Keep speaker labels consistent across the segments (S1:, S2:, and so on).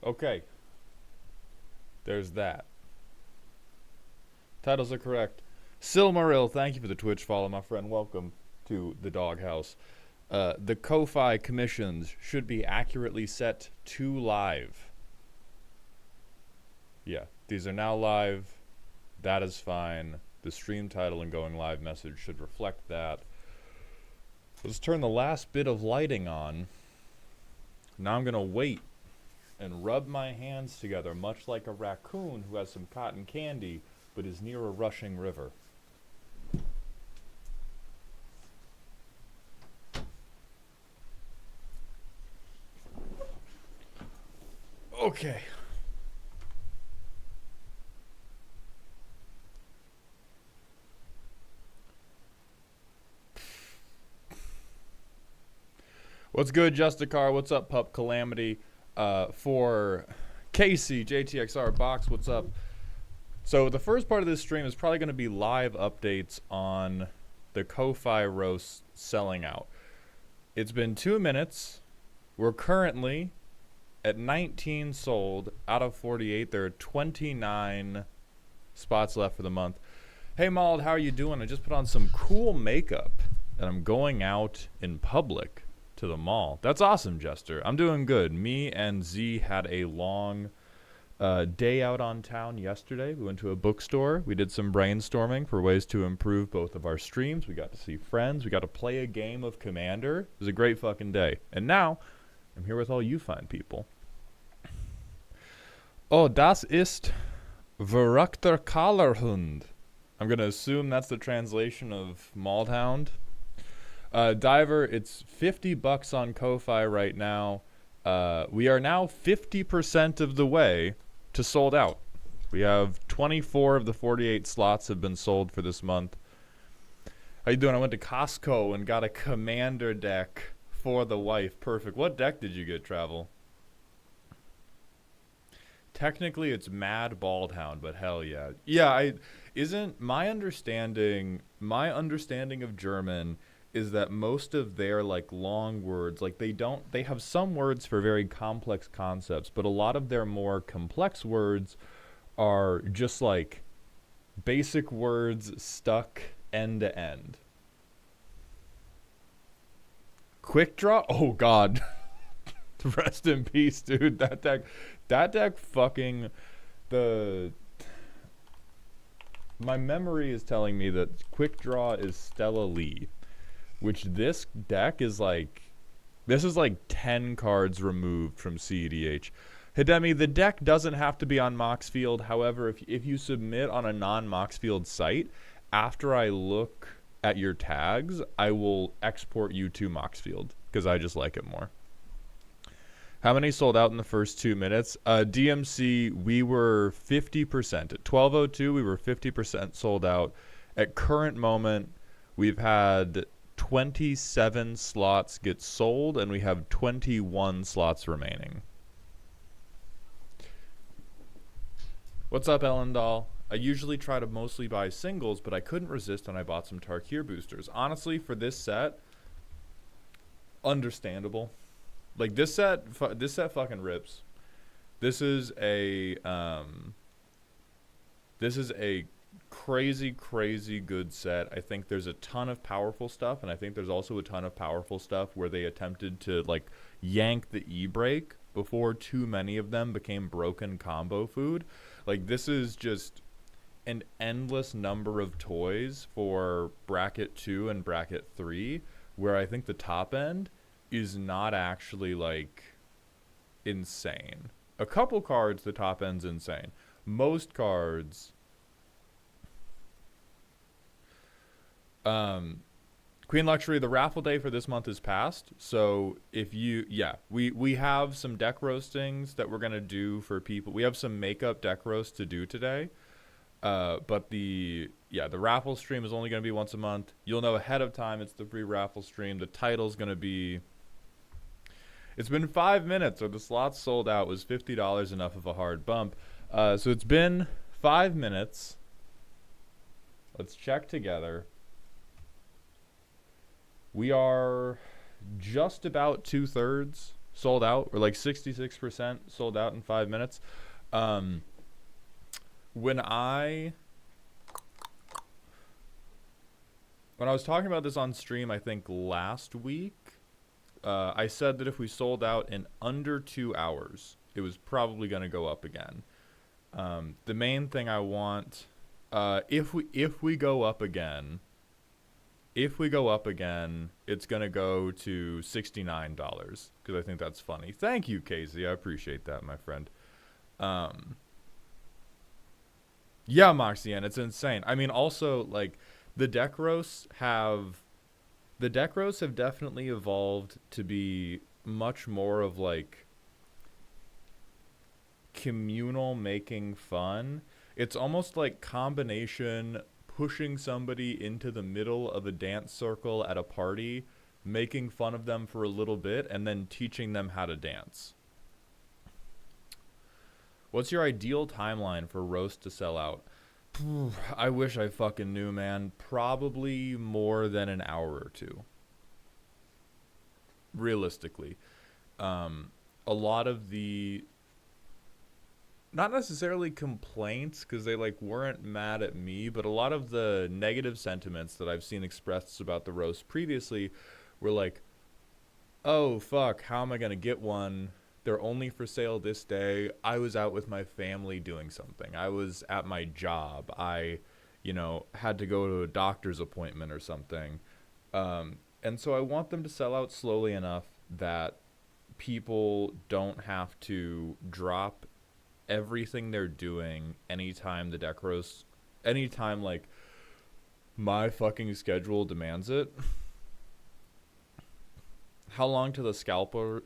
S1: Okay. There's that. Titles are correct. Silmaril, thank you for the Twitch follow, my friend. Welcome to the doghouse. The Kofi commissions should be accurately set to live. Yeah, these are now live. That is fine. The stream title and going live message should reflect that. Let's turn the last bit of lighting on. Now I'm going to wait and rub my hands together, much like a raccoon who has some cotton candy but is near a rushing river. Okay. What's good, Justicar? What's up, Pup Calamity? For Casey, JTXR Box, what's up? So the first part of this stream is probably going to be live updates on the Kofi roast selling out. It's been 2 minutes. We're currently at 19 sold out of 48. There are 29 spots left for the month. Hey, Mauled, how are you doing? I just put on some cool makeup, and I'm going out in public to the mall. That's awesome, Jester. I'm doing good. Me and Z had a long day out on town yesterday. We went to a bookstore. We did some brainstorming for ways to improve both of our streams. We got to see friends. We got to play a game of Commander. It was a great fucking day. And now, I'm here with all you fine people. Oh, das ist verrückter Kalerhund. I'm going to assume that's the translation of Maldhound. Diver, it's $50 on Ko-Fi right now. We are now 50% of the way to sold out. We have 24 of the 48 slots have been sold for this month. How you doing? I went to Costco and got a Commander deck for the wife. Perfect. What deck did you get, Travel? Technically, it's Mad Baldhound, but hell yeah. Yeah, isn't my understanding of German is that most of their like long words, like they have some words for very complex concepts, but a lot of their more complex words are just like basic words stuck end to end. Quick draw? Oh god. Rest in peace, dude. That deck fucking my memory is telling me that Quick Draw is Stella Lee. Which this deck is like, this is like 10 cards removed from CEDH. Hidemi, the deck doesn't have to be on Moxfield. However, if you submit on a non-Moxfield site, after I look at your tags, I will export you to Moxfield because I just like it more. How many sold out in the first 2 minutes? DMC, we were 50%. At 12:02, we were 50% sold out. At current moment, we've had 27 slots get sold, and we have 21 slots remaining. What's up, Ellendahl? I usually try to mostly buy singles, but I couldn't resist and I bought some Tarkir boosters. Honestly, for this set, understandable. Like, this set fucking rips. This is a crazy good set. I think there's a ton of powerful stuff, and I think there's also a ton of powerful stuff where they attempted to like yank the e-brake before too many of them became broken combo food. Like, this is just an endless number of toys for bracket 2 and bracket 3, where I think the top end is not actually like insane. A couple cards, the top end's insane. Most cards, Queen Luxury, the raffle day for this month is passed. So if you, we have some deck roastings that we're going to do for people. We have some makeup deck roast to do today. But the raffle stream is only going to be once a month. You'll know ahead of time it's the free raffle stream. The title's going to be, it's been 5 minutes or the slots sold out. Was $50 enough of a hard bump? So it's been 5 minutes. Let's check together. We are just about 2/3 sold out, or like 66% sold out in 5 minutes. When I was talking about this on stream, I think last week, I said that if we sold out in under 2 hours, it was probably going to go up again. The main thing I want, if we go up again, it's going to go to $69 because I think that's funny. Thank you, Casey. I appreciate that, my friend. Yeah, Moxian, it's insane. I mean, also, like, the deck roasts have definitely evolved to be much more of, like, communal making fun. It's almost like combination pushing somebody into the middle of a dance circle at a party, making fun of them for a little bit, and then teaching them how to dance. What's your ideal timeline for roast to sell out? I wish I fucking knew, man. Probably more than an hour or two. Realistically. A lot of the, not necessarily complaints, because they like weren't mad at me, but a lot of the negative sentiments that I've seen expressed about the roast previously were like, oh fuck, how am I gonna get one? They're only for sale this day. I was out with my family doing something. I was at my job. I, had to go to a doctor's appointment or something. And so I want them to sell out slowly enough that people don't have to drop everything they're doing anytime the deck roast, anytime like my fucking schedule demands it. How long till the scalpers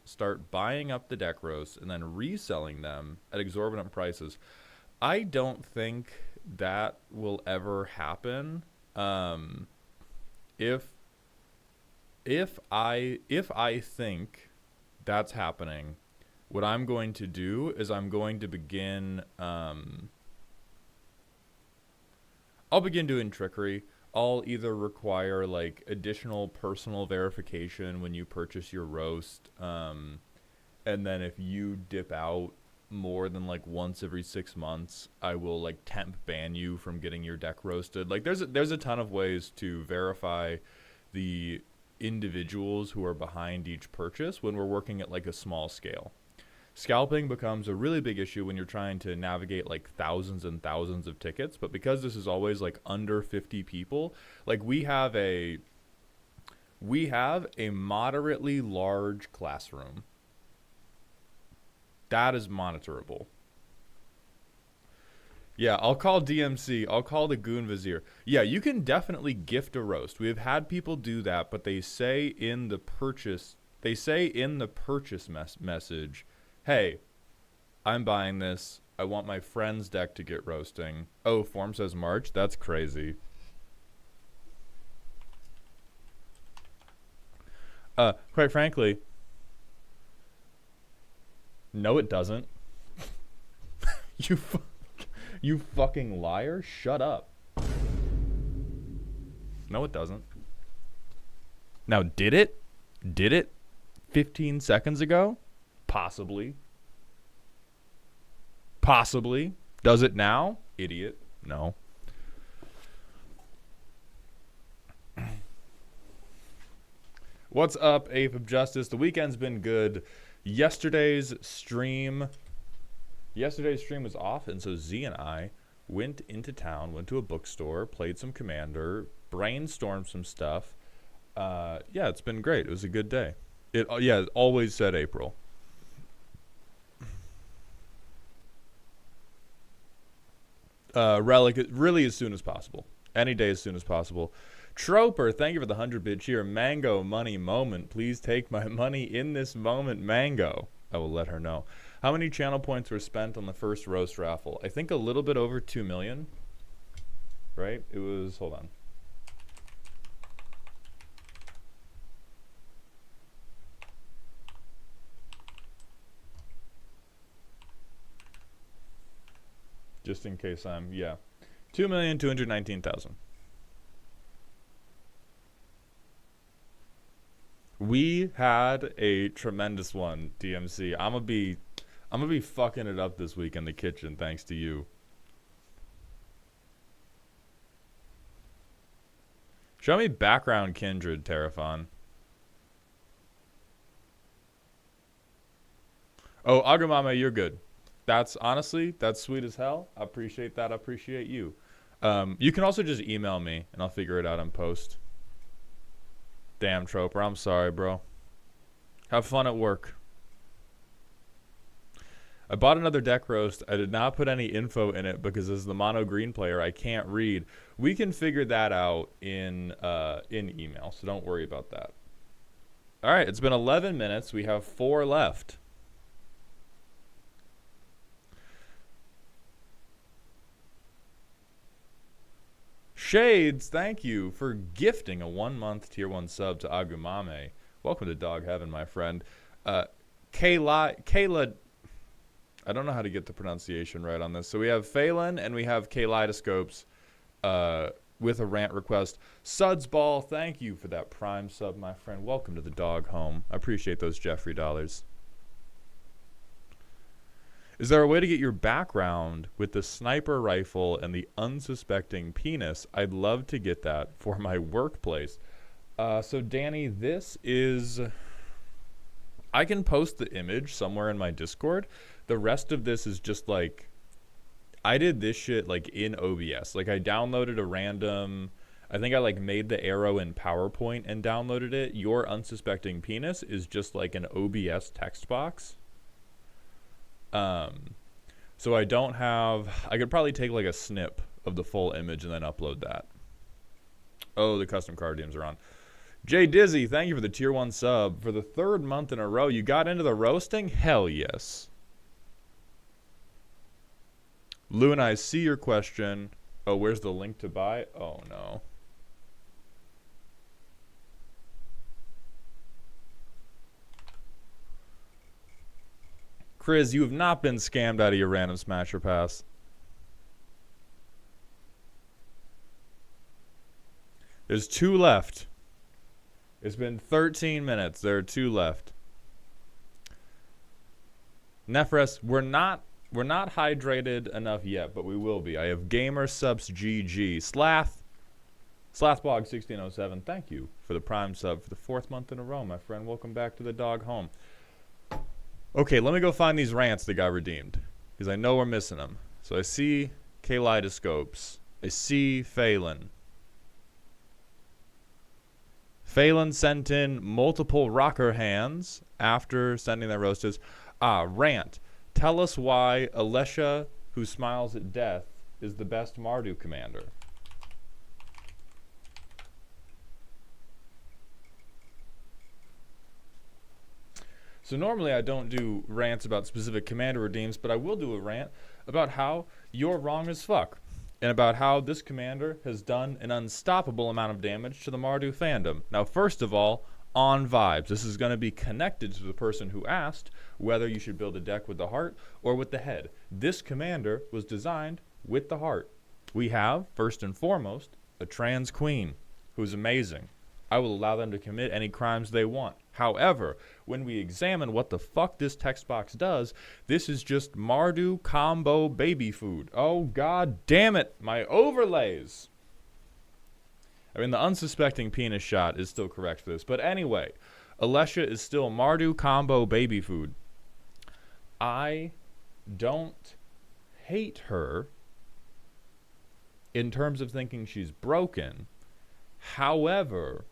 S1: start buying up the deck roasts and then reselling them at exorbitant prices? I don't think that will ever happen. If I think that's happening, what I'm going to do is I'm going to begin, I'll begin doing trickery. I'll either require like additional personal verification when you purchase your roast, and then if you dip out more than like once every 6 months, I will like temp ban you from getting your deck roasted. Like there's a ton of ways to verify the individuals who are behind each purchase when we're working at like a small scale. Scalping becomes a really big issue when you're trying to navigate like thousands and thousands of tickets, but because this is always like under 50 people, like we have a moderately large classroom. That is monitorable. Yeah, I'll call DMC. I'll call the Goon Vizier. Yeah, you can definitely gift a roast. We have had people do that, but they say in the purchase message, hey, I'm buying this. I want my friend's deck to get roasting. Oh, Form says March? That's crazy. Quite frankly, no it doesn't. You fucking liar. Shut up. No it doesn't. Now, did it? 15 seconds ago? Possibly. Does it now? Idiot. No. What's up, Ape of Justice? The weekend's been good. Yesterday's stream was off, and so Z and I went into town, went to a bookstore, played some Commander, brainstormed some stuff. Yeah, it's been great. It was a good day. It always said April. Relic, really as soon as possible. Any day as soon as possible. Troper, thank you for the 100-bit cheer. Mango, money, moment. Please take my money in this moment, Mango. I will let her know. How many channel points were spent on the first roast raffle? I think a little bit over 2 million. Right? It was, hold on. Just in case I'm, yeah. 2,219,000. We had a tremendous one, DMC. I'm gonna be fucking it up this week in the kitchen thanks to you. Show me background kindred, Terrafon. Oh, Agumame, you're good. That's honestly, that's sweet as hell. I appreciate that. I appreciate you. You can also just email me and I'll figure it out in post. Damn, Troper. I'm sorry, bro. Have fun at work. I bought another deck roast. I did not put any info in it because as the mono green player, I can't read. We can figure that out in email, so don't worry about that. All right, it's been 11 minutes. We have 4 left. Shades, thank you for gifting a 1-month tier 1 sub to Agumame. Welcome to Dog Heaven, my friend. Kayla, I don't know how to get the pronunciation right on this. So we have Phelan and we have Kaleidoscopes with a rant request. Sudsball, thank you for that prime sub, my friend. Welcome to the dog home. I appreciate those Jeffrey dollars. Is there a way to get your background with the sniper rifle and the unsuspecting penis? I'd love to get that for my workplace. So Danny, this is... I can post the image somewhere in my Discord. The rest of this is just like... I did this shit like in OBS. Like I downloaded a random... I think I like made the arrow in PowerPoint and downloaded it. Your unsuspecting penis is just like an OBS text box. So I don't have... I could probably take like a snip of the full image and then upload that. Oh, the custom card DMs are on. Jay Dizzy, thank you for the tier 1 sub. For the 3rd month in a row, you got into the roasting? Hell yes. Lou and I see your question. Oh, where's the link to buy? Oh, no. Chris, you have not been scammed out of your random smasher pass. There's 2 left. It's been 13 minutes. There are 2 left. Nefres, we're not hydrated enough yet, but we will be. I have Gamer Subs GG. Slathbog 1607. Thank you for the prime sub for the 4th month in a row, my friend. Welcome back to the dog home. Okay, let me go find these rants that got redeemed because I know we're missing them. So I see Kaleidoscopes. I see Phelan. Phelan sent in multiple rocker hands after sending their roasters. Rant. Tell us why Alesha, who smiles at death, is the best Mardu commander. So normally I don't do rants about specific commander redeems, but I will do a rant about how you're wrong as fuck. And about how this commander has done an unstoppable amount of damage to the Mardu fandom. Now, first of all, on vibes. This is going to be connected to the person who asked whether you should build a deck with the heart or with the head. This commander was designed with the heart. We have, first and foremost, a trans queen who's amazing. I will allow them to commit any crimes they want. However, when we examine what the fuck this text box does, this is just Mardu combo baby food. Oh, god damn it, my overlays. I mean, the unsuspecting penis shot is still correct for this. But anyway, Alesha is still Mardu combo baby food. I don't hate her in terms of thinking she's broken. However,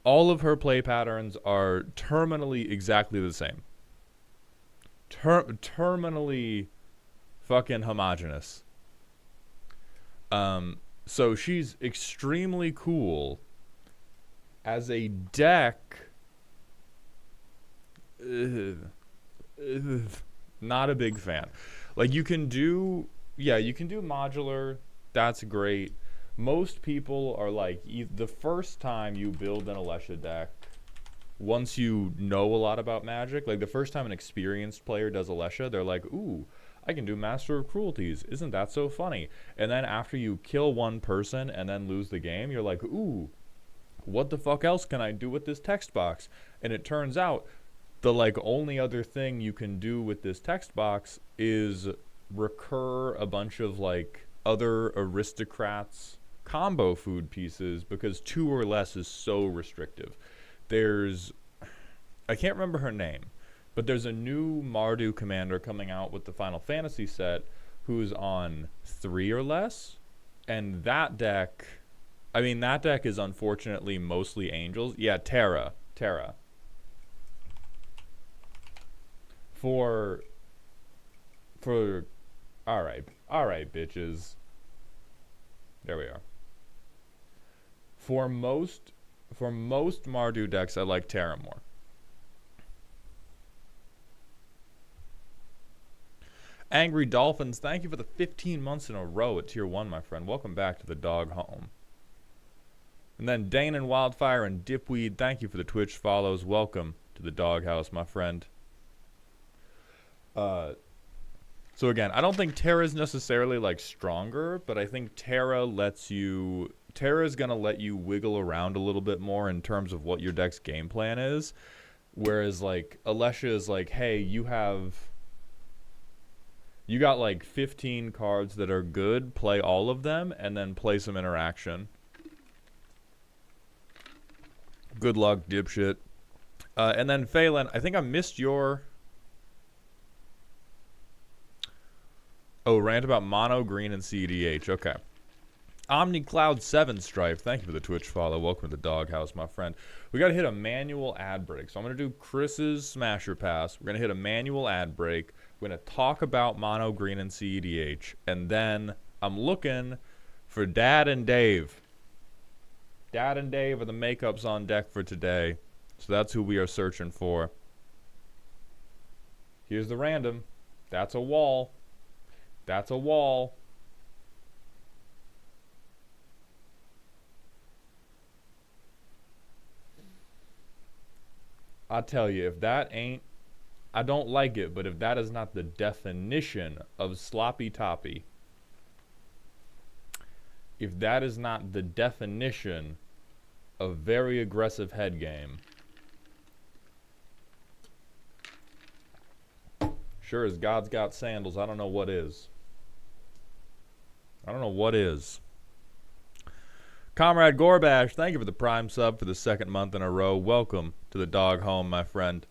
S1: all of her play patterns are terminally exactly the same. Terminally fucking homogenous. So she's extremely cool. As a deck, not a big fan. Like you can do modular, that's great. Most people are like, the first time you build an Alesha deck, once you know a lot about Magic, like the first time an experienced player does Alesha, they're like, ooh, I can do Master of Cruelties. Isn't that so funny? And then after you kill one person and then lose the game, you're like, ooh, what the fuck else can I do with this text box? And it turns out the like only other thing you can do with this text box is recur a bunch of like other aristocrats combo food pieces, because 2 or less is so restrictive. I can't remember her name, but there's a new Mardu commander coming out with the Final Fantasy set who's on 3 or less, and that deck is unfortunately mostly angels. Yeah, Terra. For all right, bitches. There we are. For most Mardu decks, I like Terra more. Angry Dolphins, thank you for the 15 months in a row at Tier 1, my friend. Welcome back to the dog home. And then Dane and Wildfire and Dipweed, thank you for the Twitch follows. Welcome to the doghouse, my friend. So again, I don't think Terra is necessarily like stronger, but I think Terra is going to let you wiggle around a little bit more in terms of what your deck's game plan is. Whereas like Alesha is like, hey, you got like 15 cards that are good, play all of them, and then play some interaction. Good luck, dipshit. And then Phelan, I think I missed your... Oh, rant about mono, green, and CEDH. Okay. OmniCloud 7 Strife, thank you for the Twitch follow. Welcome to the doghouse, my friend. We got to hit a manual ad break. So I'm going to do Chris's Smasher Pass. We're going to hit a manual ad break. We're going to talk about mono, green, and CEDH. And then I'm looking for Dad and Dave. Dad and Dave are the makeups on deck for today. So that's who we are searching for. Here's the random. That's a wall. That's a wall. I tell you, if that ain't, I don't like it, but if that is not the definition of sloppy toppy, if that is not the definition of very aggressive head game, sure as God's got sandals, I don't know what is. I don't know what is. Comrade Gorbash, thank you for the Prime sub for the 2nd month in a row. Welcome to the dog home, my friend.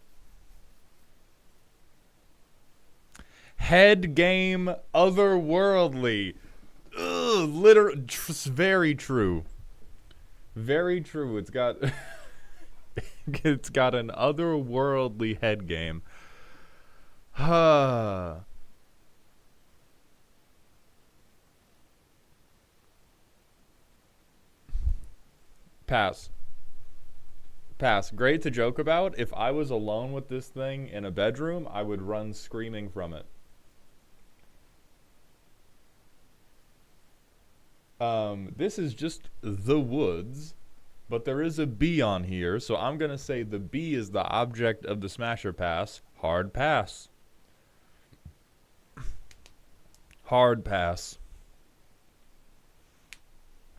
S1: Head game otherworldly. Ugh, very true. Very true. It's got it's got an otherworldly head game. Pass. Great to joke about. If I was alone with this thing in a bedroom, I would run screaming from it. This is just the woods, but there is a B on here, so I'm going to say the B is the object of the Smasher Pass. Hard pass. Hard pass.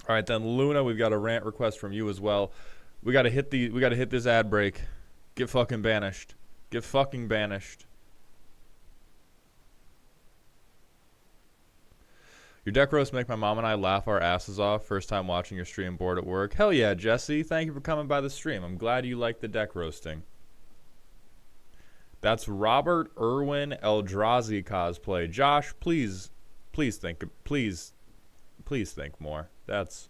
S1: All right, then Luna, we've got a rant request from you as well. We got to hit this ad break. Get fucking banished. Get fucking banished. Your deck roasts make my mom and I laugh our asses off first time watching your stream board at work. Hell yeah, Jesse. Thank you for coming by the stream. I'm glad you like the deck roasting. That's Robert Irwin Eldrazi cosplay. Josh, please think more. That's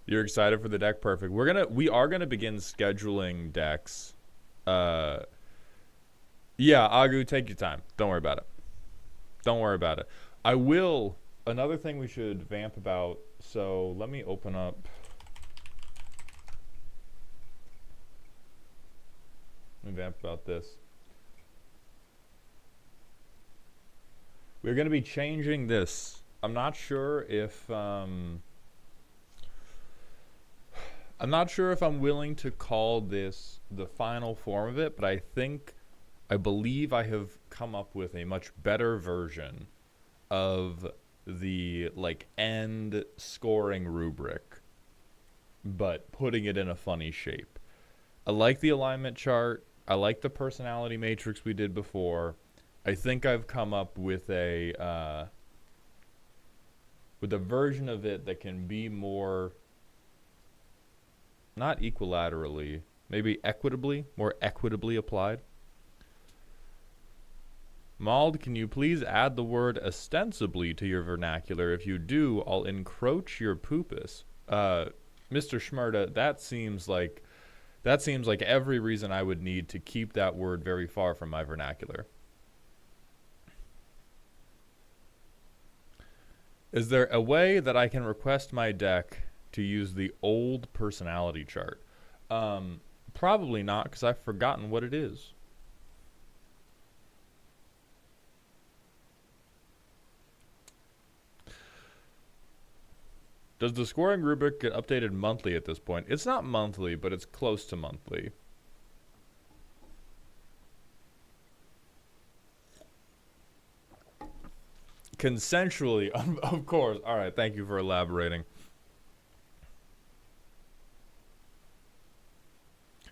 S1: You're excited for the deck? Perfect. We are gonna begin scheduling decks. Yeah, Agu, take your time. Don't worry about it. Don't worry about it. I will. Another thing we should vamp about. So let me open up. Let me vamp about this. We're going to be changing this. I'm not sure if I'm willing to call this the final form of it, but I think I believe I have come up with a much better version of the like end scoring rubric, but putting it in a funny shape. I like the alignment chart. I like the personality matrix we did before. I think I've come up with a version of it that can be more, not equilaterally, maybe more equitably applied. Mauld, can you please add the word ostensibly to your vernacular? If you do, I'll encroach your poopus. Mr. Schmerda, that seems like every reason I would need to keep that word very far from my vernacular. Is there a way that I can request my deck to use the old personality chart? Probably not, because I've forgotten what it is. Does the scoring rubric get updated monthly at this point? It's not monthly, but it's close to monthly. Consensually, of course. All right, thank you for elaborating.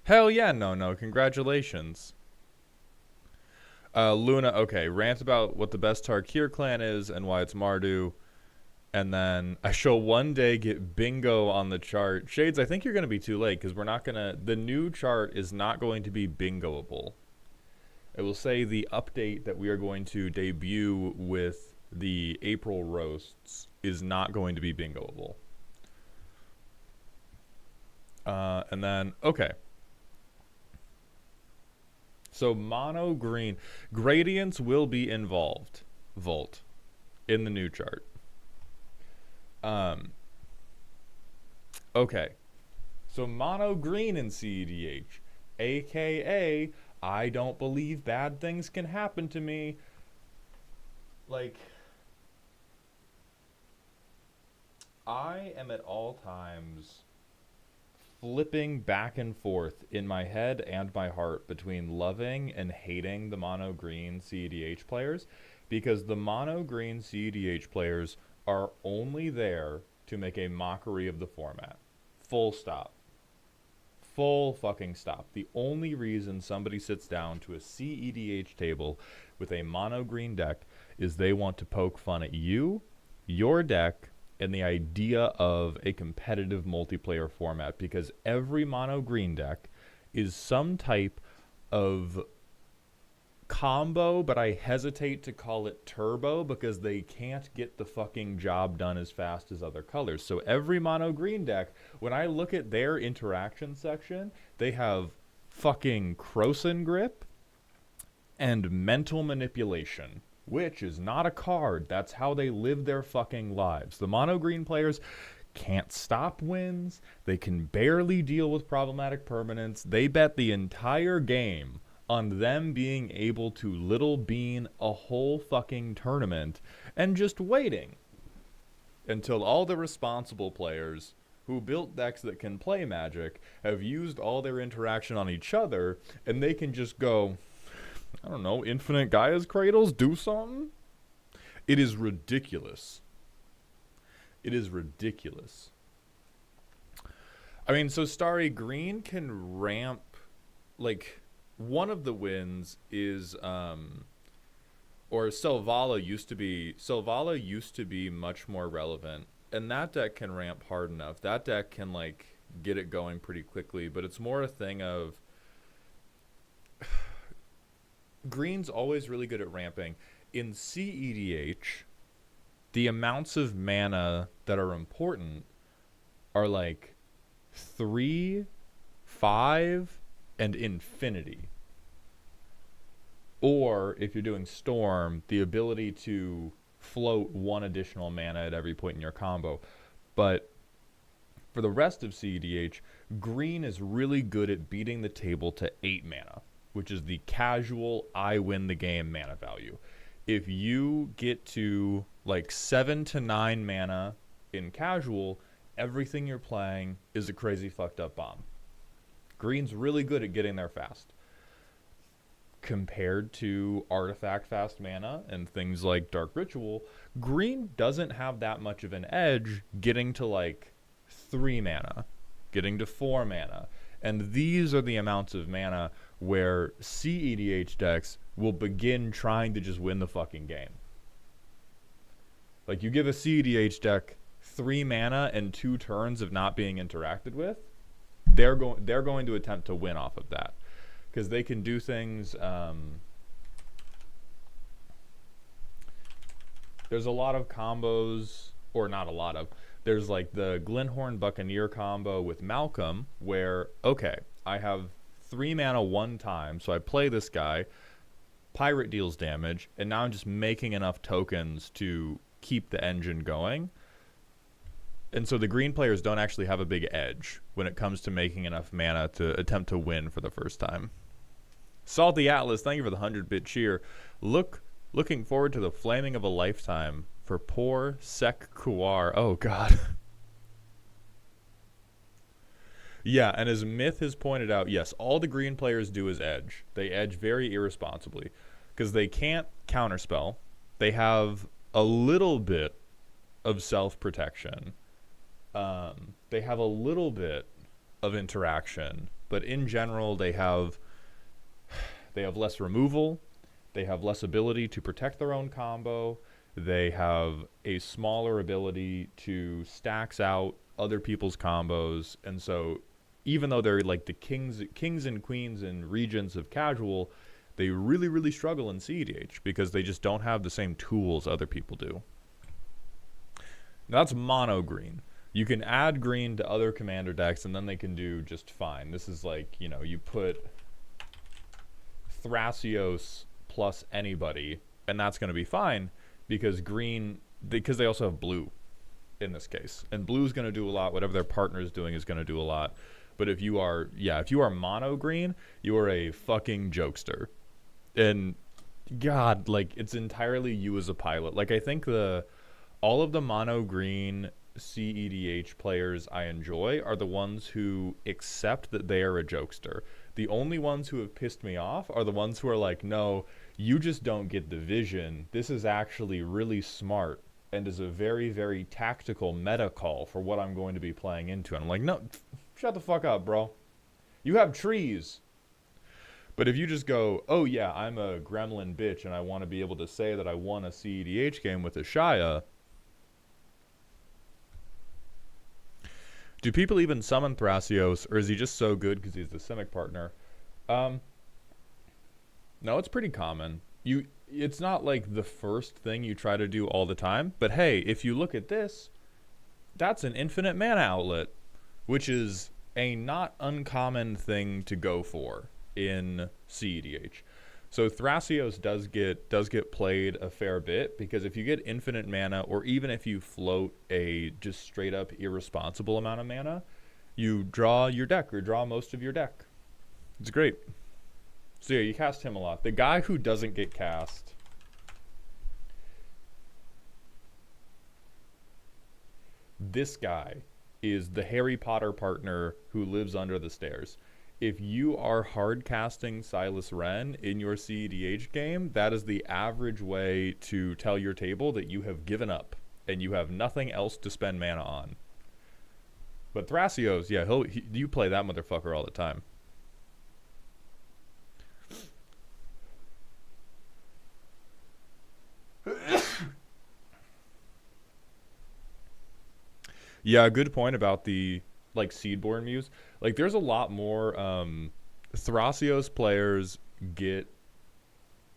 S1: Hell yeah, no, congratulations. Luna, okay, rant about what the best Tarkir clan is and why it's Mardu. And then I shall one day get bingo on the chart. Shades, I think you're going to be too late because we're not going to... The new chart is not going to be bingoable. It will say the update that we are going to debut with the April roasts is not going to be bingoable. And then, okay. So mono green. Gradients will be involved, Volt, in the new chart. Okay. So mono green in CEDH, aka I don't believe bad things can happen to me. Like, I am at all times flipping back and forth in my head and my heart between loving and hating the mono green CEDH players, because the mono green CEDH players are only there to make a mockery of the format. Full stop. Full fucking stop. The only reason somebody sits down to a CEDH table with a mono green deck is they want to poke fun at you, your deck, and the idea of a competitive multiplayer format, because every mono green deck is some type of combo, but I hesitate to call it turbo because they can't get the fucking job done as fast as other colors. So every mono green deck, when I look at their interaction section, they have fucking Krosan grip and mental manipulation, which is not a card. That's how they live their fucking lives. The mono green players can't stop wins. They can barely deal with problematic permanents. They bet the entire game on them being able to little bean a whole fucking tournament and just waiting until all the responsible players who built decks that can play Magic have used all their interaction on each other, and they can just go, I don't know, Infinite Gaia's Cradles, do something? It is ridiculous. It is ridiculous. I mean, so Starry Green can ramp, like... One of the wins is, or Selvala used to be much more relevant, and that deck can ramp hard enough. That deck can, like, get it going pretty quickly, but it's more a thing of, Green's always really good at ramping. In CEDH, the amounts of mana that are important are, like, 3, 5... and infinity. Or, if you're doing Storm, the ability to float one additional mana at every point in your combo. But for the rest of CEDH, Green is really good at beating the table to 8 mana, which is the casual, I win the game mana value. If you get to like 7 to 9 mana in casual, everything you're playing is a crazy fucked up bomb. Green's really good at getting there fast. compared to artifact fast mana and things like Dark Ritual, green doesn't have that much of an edge getting to like 3 mana, getting to 4 mana. And these are the amounts of mana where CEDH decks will begin trying to just win the fucking game. Like, you give a CEDH deck 3 mana and 2 turns of not being interacted with, they're going to attempt to win off of that. Because they can do things, there's a lot of combos, or not a lot of, there's like the Glenhorn Buccaneer combo with Malcolm, where, okay, I have 3 mana 1 time, so I play this guy, Pirate deals damage, and now I'm just making enough tokens to keep the engine going. And so the green players don't actually have a big edge when it comes to making enough mana to attempt to win for the first time. Salty Atlas, thank you for the 100-bit cheer. Looking forward to the flaming of a lifetime for poor Sek Kuar. Oh, God. Yeah, and as Myth has pointed out, yes, all the green players do is edge. They edge very irresponsibly because they can't counterspell. They have a little bit of self-protection. They have a little bit of interaction, but in general, they have less removal. They have less ability to protect their own combo. They have a smaller ability to stacks out other people's combos. And so even though they're like the kings and queens and regents of casual, they really, really struggle in CEDH because they just don't have the same tools other people do. Now that's mono green. You can add green to other commander decks and then they can do just fine. This is like, you know, you put Thrasios plus anybody and that's going to be fine because they also have blue in this case. And blue is going to do a lot. Whatever their partner is doing is going to do a lot. But if you are mono green, you are a fucking jokester. And God, like, it's entirely you as a pilot. Like, I think all of the mono green CEDH players I enjoy are the ones who accept that they are a jokester. The only ones who have pissed me off are the ones who are like, no, you just don't get the vision. This is actually really smart and is a very, very tactical meta call for what I'm going to be playing into. And I'm like, no, shut the fuck up, bro. You have trees. But if you just go, oh yeah, I'm a gremlin bitch and I want to be able to say that I won a CEDH game with a Shia, do people even summon Thrasios, or is he just so good because he's the Simic partner? No, it's pretty common. It's not like the first thing you try to do all the time, but hey, if you look at this, that's an infinite mana outlet, which is a not uncommon thing to go for in CEDH. So Thrasios does get played a fair bit because if you get infinite mana, or even if you float a just straight up irresponsible amount of mana, you draw your deck or draw most of your deck. It's great. So yeah, you cast him a lot. The guy who doesn't get cast, this guy is the Harry Potter partner who lives under the stairs. If you are hard casting Silas Wren in your CEDH game, that is the average way to tell your table that you have given up and you have nothing else to spend mana on. But Thrasios, yeah, you play that motherfucker all the time. Yeah, good point about the like Seedborn Muse. Like there's a lot more Thrasios players get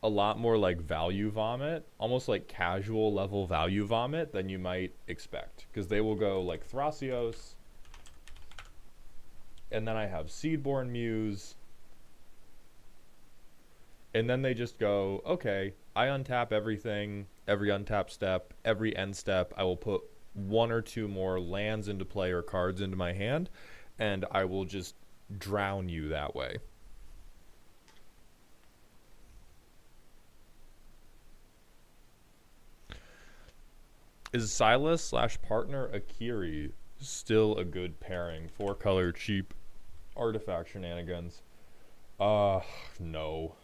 S1: a lot more like value vomit, almost like casual level value vomit than you might expect, because they will go like Thrasios and then I have Seedborn Muse, and then they just go, okay, I untap everything, every untap step, every end step, I will put 1 or 2 more lands into play or cards into my hand, and I will just drown you that way. Is Silas / partner Akiri still a good pairing? 4-color cheap artifact shenanigans. No.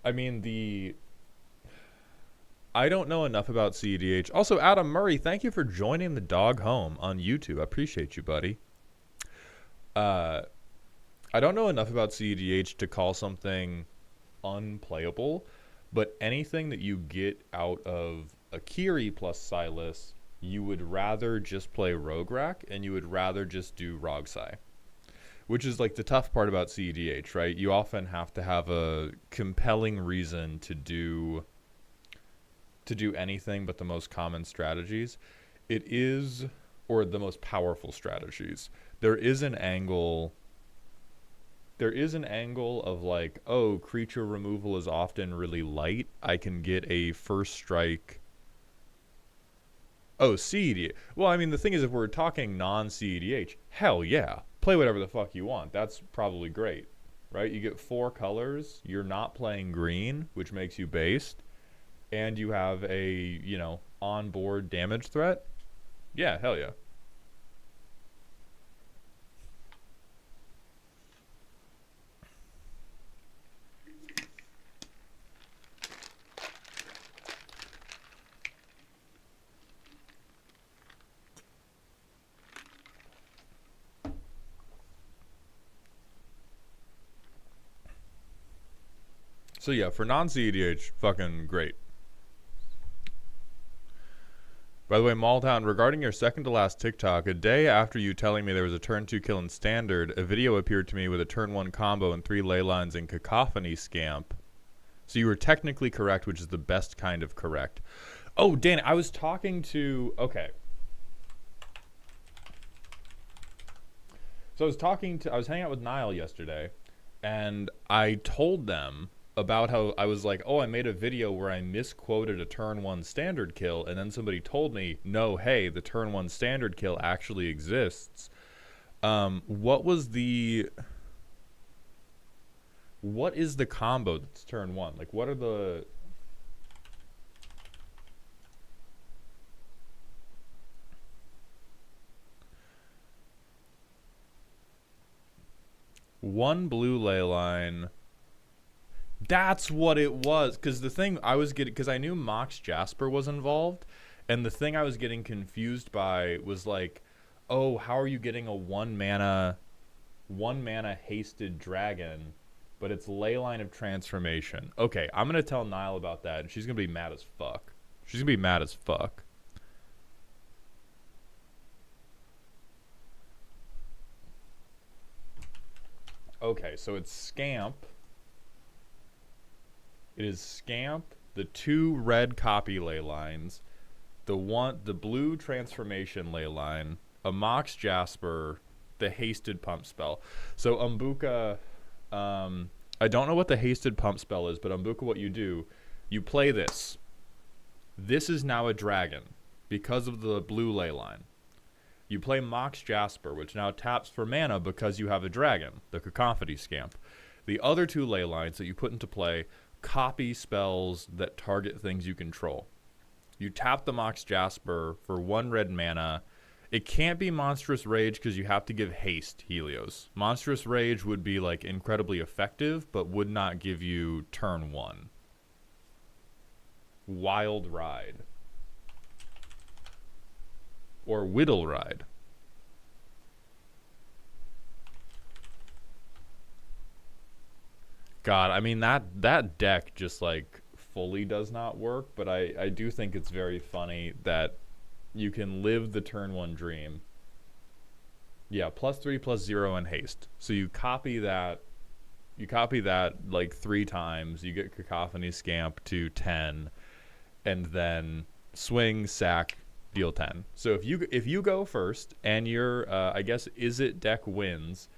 S1: I mean, I don't know enough about CEDH. Also, Adam Murray, thank you for joining the dog home on YouTube. I appreciate you, buddy. Uh, I don't know enough about CEDH to call something unplayable, but anything that you get out of Akiri plus Silas, you would rather just play Rogue Rack, and you would rather just do Rogsai. Which is like the tough part about CEDH, right? You often have to have a compelling reason to do anything but the most common strategies. It is, or the most powerful strategies. There is an angle of like, oh, creature removal is often really light. I can get a first strike. Oh, CEDH. Well, I mean, the thing is, if we're talking non-CEDH, hell yeah. Play whatever the fuck you want. That's probably great, right? You get 4 colors. You're not playing green, which makes you based. And you have a, onboard damage threat. Yeah, hell yeah. So yeah, for non-CEDH, fucking great. By the way, Malltown, regarding your second to last TikTok, a day after you telling me there was a turn 2 kill in Standard, a video appeared to me with a turn 1 combo and 3 ley lines in Cacophony Scamp. So you were technically correct, which is the best kind of correct. Oh, Dan, I was talking to... Okay. So I was hanging out with Niall yesterday, and I told them about how I was like, oh, I made a video where I misquoted a turn 1 standard kill, and then somebody told me, no, hey, the turn 1 standard kill actually exists. What is the combo that's turn 1? Like, what are the... One blue ley line... That's what it was. Because the thing I was getting... Because I knew Mox Jasper was involved. And the thing I was getting confused by was like, oh, how are you getting a one mana hasted dragon, but it's Leyline of Transformation? Okay, I'm going to tell Niall about that. And she's going to be mad as fuck. She's going to be mad as fuck. Okay, so it's Scamp. It is Scamp, the 2 red copy ley lines, the blue transformation ley line, a Mox Jasper, the hasted pump spell. So Umbuka, I don't know what the hasted pump spell is, but Umbuka, what you do, you play this. This is now a dragon because of the blue ley line. You play Mox Jasper, which now taps for mana because you have a dragon, the Cacophony Scamp. The other 2 ley lines that you put into play copy spells that target things you control. You tap the Mox Jasper for 1 red mana. It can't be Monstrous Rage because you have to give haste, Helios. Monstrous Rage would be like incredibly effective, but would not give you turn 1. Wild Ride. Or Whittle Ride. God, I mean, that deck just, like, fully does not work, but I do think it's very funny that you can live the turn 1 dream. Yeah, +3/+0 and haste. So you copy that, like, 3 times. You get Cacophony Scamp to 10, and then swing, sack, deal 10. So if you go first, and your, I guess, Is It deck wins,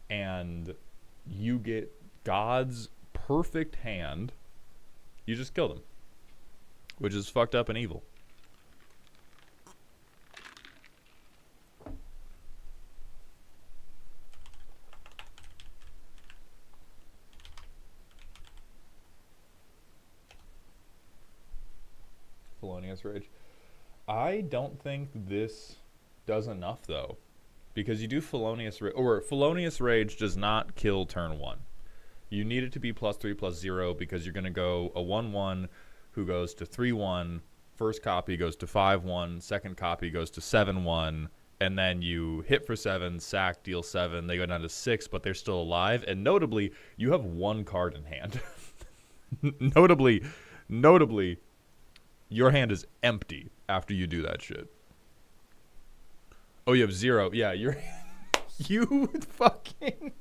S1: and you get God's perfect hand, you just kill them, which is fucked up and evil. Felonious Rage. I don't think this does enough, though, because you do Felonious Rage, or Felonious Rage does not kill turn 1. You need it to be +3/+0 because you're going to go a 1/1 who goes to 3/1. First copy goes to 5/1. Second copy goes to 7/1. And then you hit for 7, sack, deal 7. They go down to 6, but they're still alive. And notably, you have 1 card in hand. notably, your hand is empty after you do that shit. Oh, you have 0. Yeah, you're you fucking.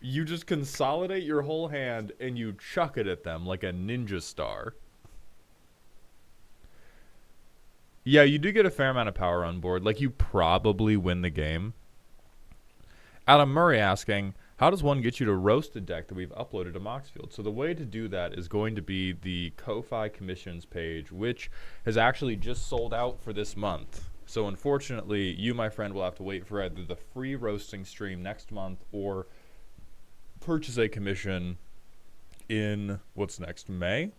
S1: You just consolidate your whole hand and you chuck it at them like a ninja star. Yeah, you do get a fair amount of power on board. Like, you probably win the game. Adam Murray asking, how does one get you to roast a deck that we've uploaded to Moxfield? So the way to do that is going to be the Kofi commissions page, which has actually just sold out for this month. So unfortunately, you, my friend, will have to wait for either the free roasting stream next month or purchase a commission in, what's next, May?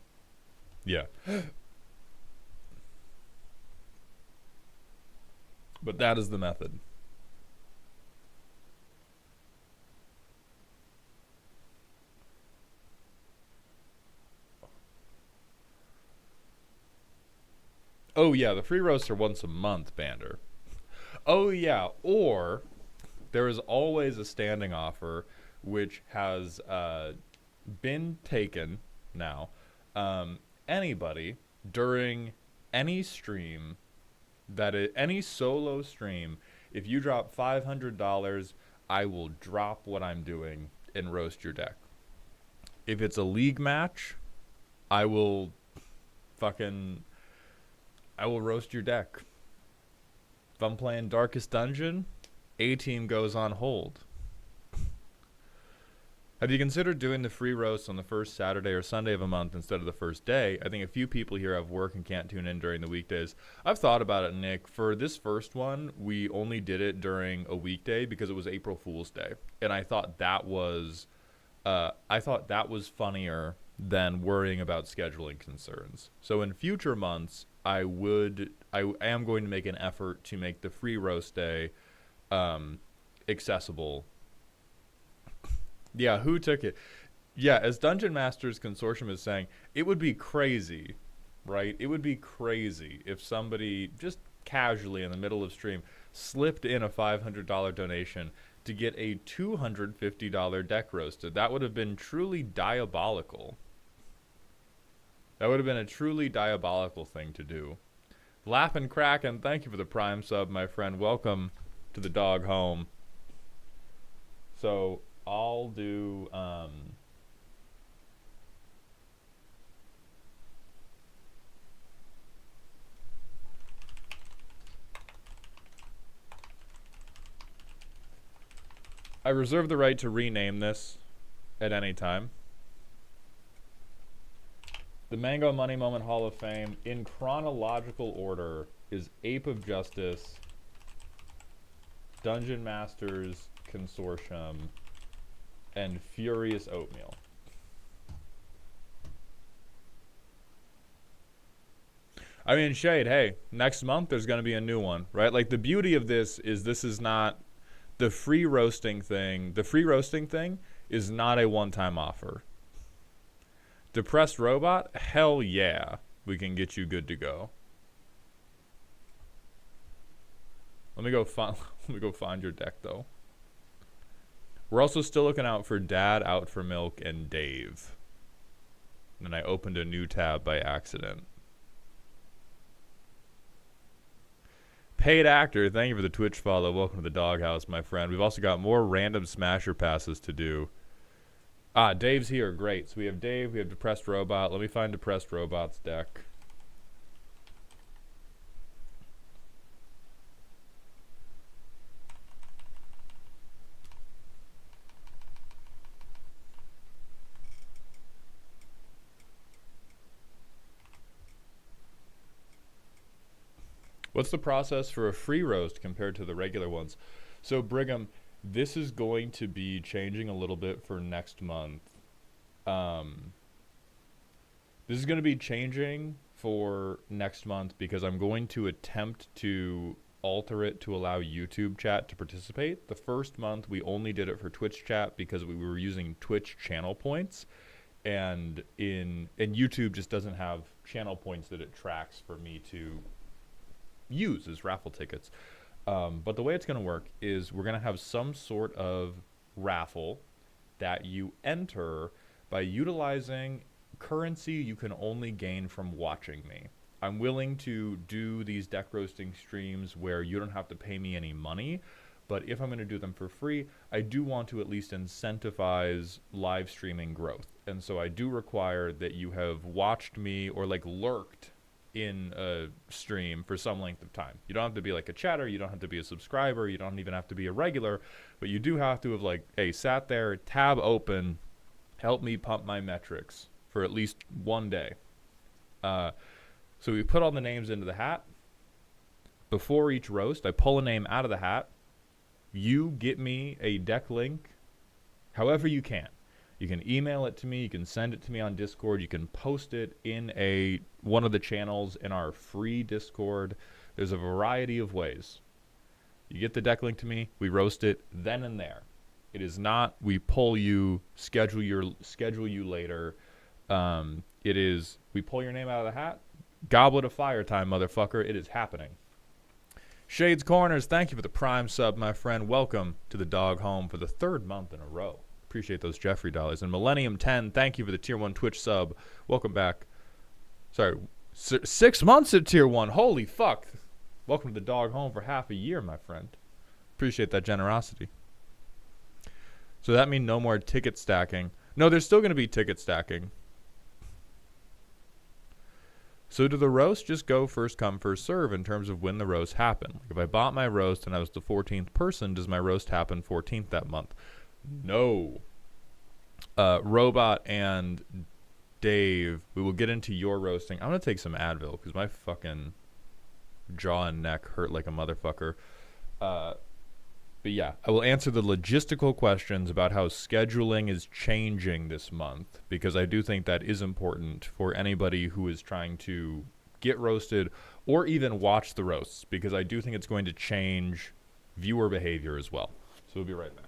S1: Yeah. But that is the method. Oh, yeah, the free roasts are once a month, Bander. Oh, yeah, or there is always a standing offer, which has been taken now. Anybody during any stream, any solo stream, if you drop $500, I will drop what I'm doing and roast your deck. If it's a league match, I will roast your deck. If I'm playing Darkest Dungeon, A-Team goes on hold. Have you considered doing the free roast on the first Saturday or Sunday of a month instead of the first day? I think a few people here have work and can't tune in during the weekdays. I've thought about it, Nick. For this first one, we only did it during a weekday because it was April Fool's Day. And I thought that was funnier than worrying about scheduling concerns. So in future months, I am going to make an effort to make the free roast day accessible. Yeah, who took it? Yeah, as Dungeon Masters Consortium is saying, it would be crazy, right? It would be crazy if somebody just casually in the middle of stream slipped in a $500 donation to get a $250 deck roasted. That would have been truly diabolical. That would have been a truly diabolical thing to do. Laugh and crack, and thank you for the Prime sub, my friend. Welcome to the dog home. So I'll do I reserve the right to rename this at any time. The Mango Money Moment Hall of Fame, in chronological order, is Ape of Justice, Dungeon Masters Consortium, and Furious Oatmeal. I mean, Shade, hey, next month there's going to be a new one, right? Like, the beauty of this is not the free roasting thing. The free roasting thing is not a one-time offer. Depressed Robot? Hell yeah. We can get you good to go. Let me go find your deck, though. We're also still looking out for Dad, Out for Milk, and Dave. And I opened a new tab by accident. Paid Actor, thank you for the Twitch follow. Welcome to the doghouse, my friend. We've also got more random Smasher passes to do. Ah, Dave's here. Great. So we have Dave. We have Depressed Robot. Let me find Depressed Robot's deck. What's the process for a free roast compared to the regular ones? So, Brigham, this is going to be changing a little bit for next month. This is going to be changing for next month because I'm going to attempt to alter it to allow YouTube chat to participate. The first month we only did it for Twitch chat because we were using Twitch channel points, and YouTube just doesn't have channel points that it tracks for me to use as raffle tickets. But the way it's going to work is we're going to have some sort of raffle that you enter by utilizing currency you can only gain from watching me. I'm willing to do these deck roasting streams where you don't have to pay me any money, but if I'm going to do them for free, I do want to at least incentivize live streaming growth. And so I do require that you have watched me or like lurked in a stream for some length of time. You don't have to be like a chatter, you don't have to be a subscriber, you don't even have to be a regular, but you do have to have like, hey, sat there, tab open, help me pump my metrics for at least one day. So we put all the names into the hat. Before each roast, I pull a name out of the hat. You get me a deck link however you can. You can email it to me. You can send it to me on Discord. You can post it in one of the channels in our free Discord. There's a variety of ways. You get the deck link to me. We roast it then and there. It is not we pull you, schedule you later. It is we pull your name out of the hat. Goblet of fire time, motherfucker. It is happening. Shades Corners, thank you for the prime sub, my friend. Welcome to the dog home for the third month in a row. Appreciate those Jeffrey dollars. And Millennium 10, thank you for the tier 1 Twitch sub. Welcome back. Sorry, 6 months at tier 1. Holy fuck. Welcome to the dog home for half a year, my friend. Appreciate that generosity. So that means no more ticket stacking. No, there's still going to be ticket stacking. So do the roasts just go first come, first serve in terms of when the roasts happen? Like if I bought my roast and I was the 14th person, does my roast happen 14th that month? No. Robot and Dave, we will get into your roasting. I'm going to take some Advil because my fucking jaw and neck hurt like a motherfucker. But yeah, I will answer the logistical questions about how scheduling is changing this month, because I do think that is important for anybody who is trying to get roasted or even watch the roasts, because I do think it's going to change viewer behavior as well. So we'll be right back.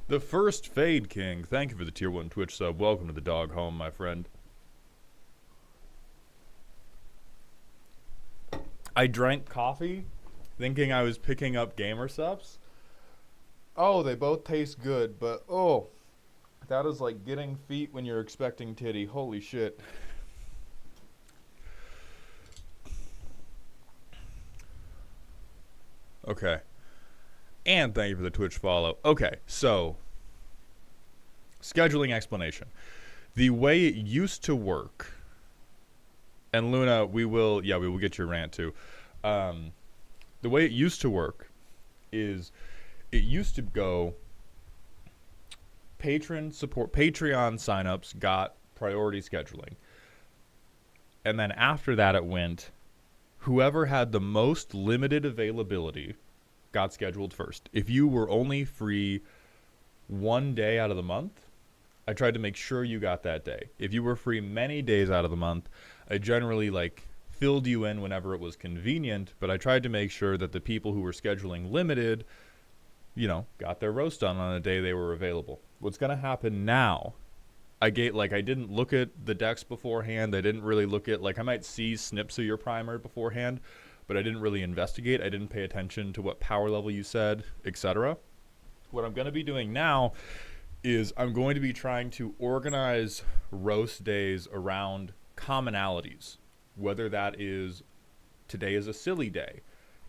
S1: The first Fade King, thank you for the tier 1 Twitch sub. Welcome to the dog home, my friend. I drank coffee thinking I was picking up gamer subs. Oh, they both taste good, but oh, that is like getting feet when you're expecting titty. Holy shit. Okay. And thank you for the Twitch follow. Okay, so scheduling explanation. The way it used to work, and Luna, we will get your rant too. The way it used to work is it used to go Patreon signups got priority scheduling. And then after that it went whoever had the most limited availability got scheduled first. If you were only free one day out of the month, I tried to make sure you got that day. If you were free many days out of the month, I generally filled you in whenever it was convenient, but I tried to make sure that the people who were scheduling limited, got their roast done on a day they were available. What's going to happen now I didn't look at the decks beforehand. I didn't really look at, like, I might see snips of your primer beforehand, but I didn't really investigate. I didn't pay attention to what power level you said, etc. What I'm going to be doing now is I'm going to be trying to organize roast days around commonalities, whether that is today is a silly day.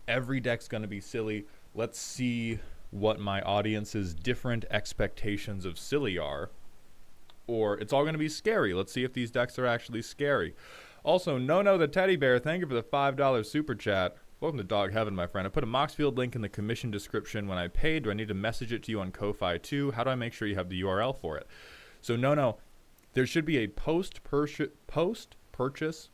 S1: Every deck's going to be silly. Let's see what my audience's different expectations of silly are. Or it's all going to be scary. Let's see if these decks are actually scary. Also, No the Teddy Bear, thank you for the $5 super chat. Welcome to Dog Heaven, my friend. I put a Moxfield link in the commission description when I paid. Do I need to message it to you on Ko-Fi too? How do I make sure you have the URL for it? So there should be a post-purchase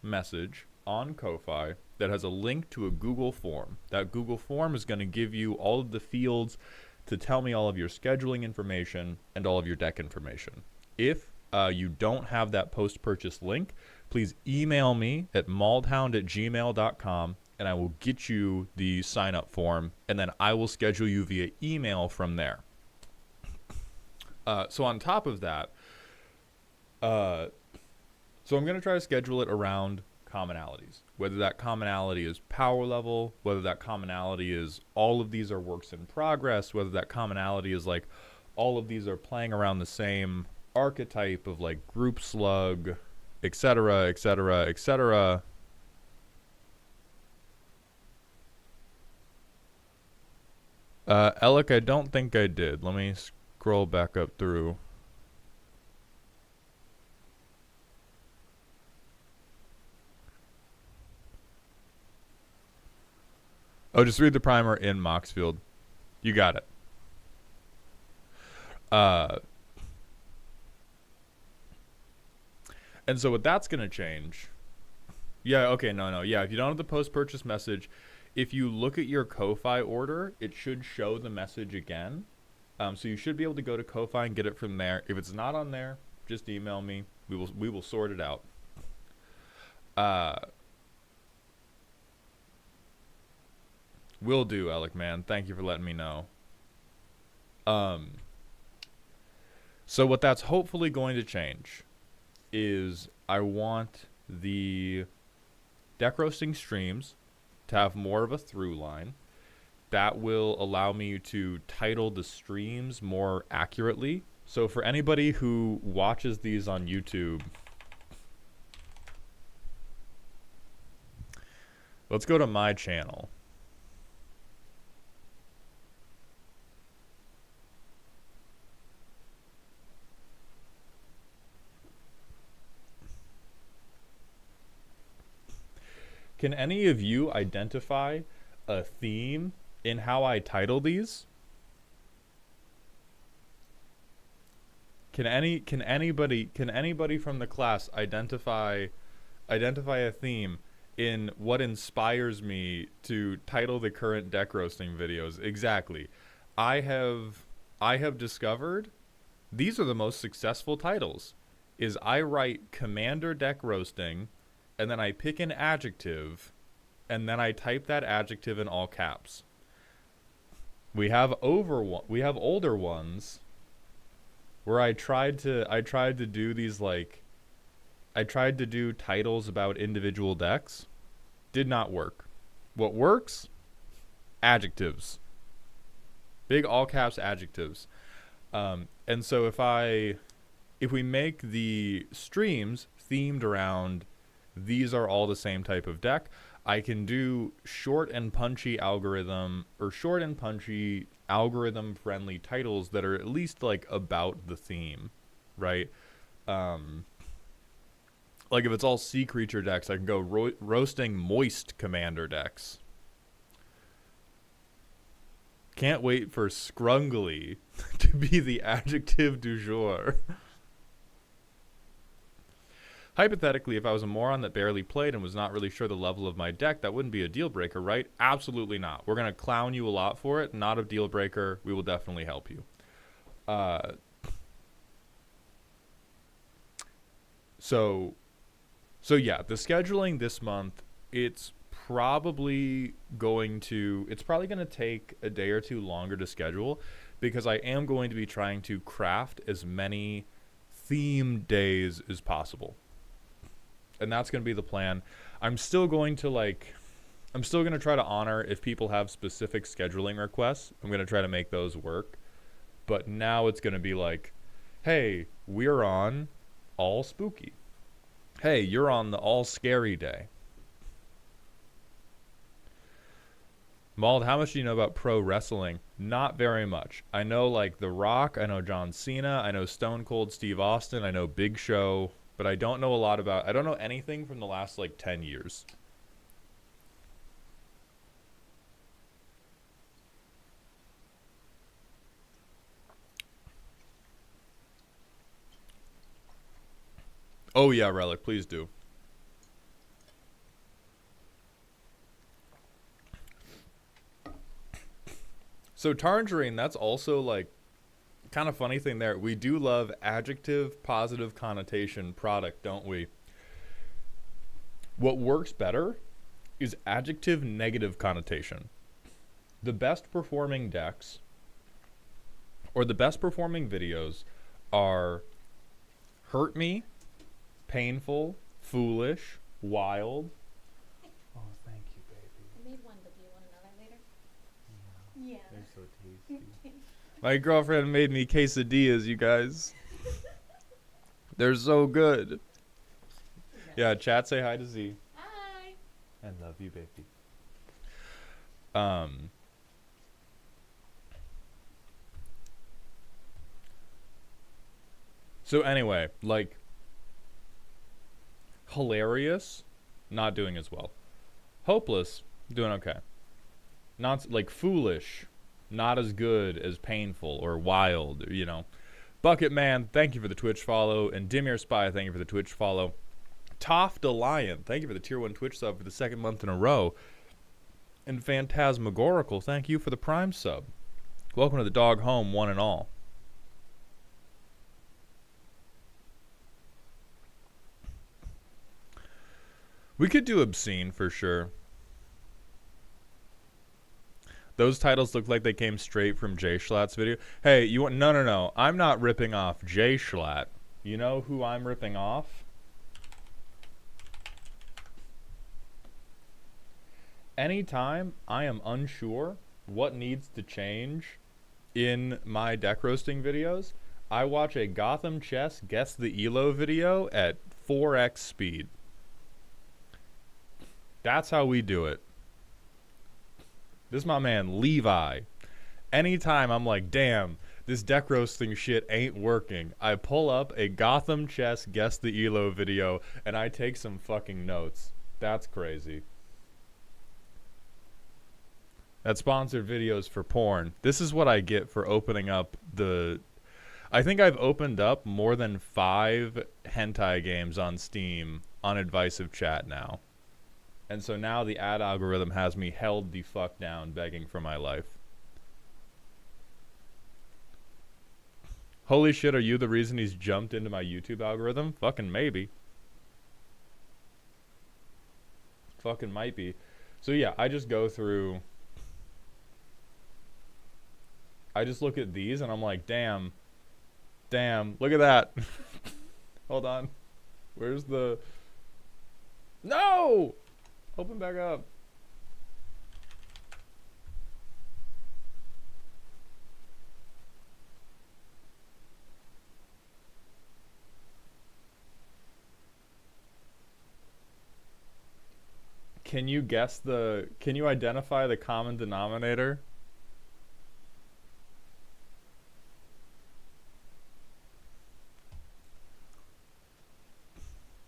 S1: message on Ko-Fi that has a link to a Google form. That Google form is going to give you all of the fields to tell me all of your scheduling information and all of your deck information. If you don't have that post-purchase link, please email me at maldhound@gmail.com and I will get you the sign-up form, and then I will schedule you via email from there. So on top of that, so I'm going to try to schedule it around commonalities, whether that commonality is power level, whether that commonality is all of these are works in progress, whether that commonality is like all of these are playing around the same archetype of like group slug, etc., etc., etc. Alec, I don't think I did. Let me scroll back up through. Oh, just read the primer in Moxfield. You got it. And so what that's going to change. Yeah, okay, no. Yeah, if you don't have the post-purchase message, if you look at your Ko-Fi order, it should show the message again. So you should be able to go to Ko-Fi and get it from there. If it's not on there, just email me. We will sort it out. Will do, Alec, man. Thank you for letting me know. So what that's hopefully going to change is I want the deck roasting streams to have more of a through line. That will allow me to title the streams more accurately. So for anybody who watches these on YouTube, let's go to my channel. Can any of you identify a theme in how I title these? Can anybody from the class identify a theme in what inspires me to title the current deck roasting videos? Exactly. I have discovered these are the most successful titles. Is I write Commander deck roasting, and then I pick an adjective, and then I type that adjective in all caps. We have older ones where I tried to do these like I tried to do titles about individual decks. Did not work. What works? Adjectives. Big all caps adjectives. And so if we make the streams themed around these are all the same type of deck, I can do short and punchy algorithm friendly titles that are at least like about the theme, right? Like if it's all sea creature decks, I can go roasting moist commander decks. Can't wait for scrungly to be the adjective du jour. Hypothetically, if I was a moron that barely played and was not really sure the level of my deck, that wouldn't be a deal breaker, right? Absolutely not. We're going to clown you a lot for it. Not a deal breaker. We will definitely help you. So yeah, the scheduling this month, it's probably going to take a day or two longer to schedule because I am going to be trying to craft as many theme days is possible. And that's going to be the plan. I'm still going to try to honor if people have specific scheduling requests. I'm going to try to make those work. But now it's going to be like, hey, we're on all spooky. Hey, you're on the all scary day. Mauled, how much do you know about pro wrestling? Not very much. I know like The Rock, I know John Cena, I know Stone Cold Steve Austin, I know Big Show, but I don't know I don't know anything from the last like 10 years. Oh yeah, Relic, please do. So Tangerine, that's also like kind of funny thing there. We do love adjective positive connotation product, don't we? What works better is adjective negative connotation. The best performing decks or the best performing videos are hurt me, painful, foolish, wild. Oh, thank you, baby.
S2: I made one, but do you want another later? Yeah.
S1: They're so tasty. My girlfriend made me quesadillas, you guys. They're so good. Yeah, chat, say hi to Z.
S2: Hi.
S1: I love you, baby. So anyway, like, hilarious, not doing as well. Hopeless, doing okay. Not like foolish, not as good as painful or wild, you know. Bucket Man, thank you for the Twitch follow, and Dimir Spy, thank you for the Twitch follow. Tofta Lion, thank you for the tier 1 Twitch sub for the second month in a row. And Phantasmagorical, thank you for the Prime sub. Welcome to the dog home, one and all. We could do obscene for sure. Those titles look like they came straight from Jay Schlatt's video. Hey, you want? No. I'm not ripping off Jay Schlatt. You know who I'm ripping off? Anytime I am unsure what needs to change in my deck roasting videos, I watch a Gotham Chess Guess the Elo video at 4x speed. That's how we do it. This is my man, Levi. Anytime I'm like, damn, this deck roasting shit ain't working, I pull up a Gotham Chess Guess the Elo video and I take some fucking notes. That's crazy. That sponsored videos for porn. This is what I get for opening up the... I think I've opened up more than 5 hentai games on Steam on advice of chat now. And so now the ad algorithm has me held the fuck down begging for my life. Holy shit, are you the reason he's jumped into my YouTube algorithm? Fucking maybe. Fucking might be. So yeah, I just go through... I just look at these and I'm like, damn, look at that. Hold on. Where's the... No! Open back up. Can you identify the common denominator?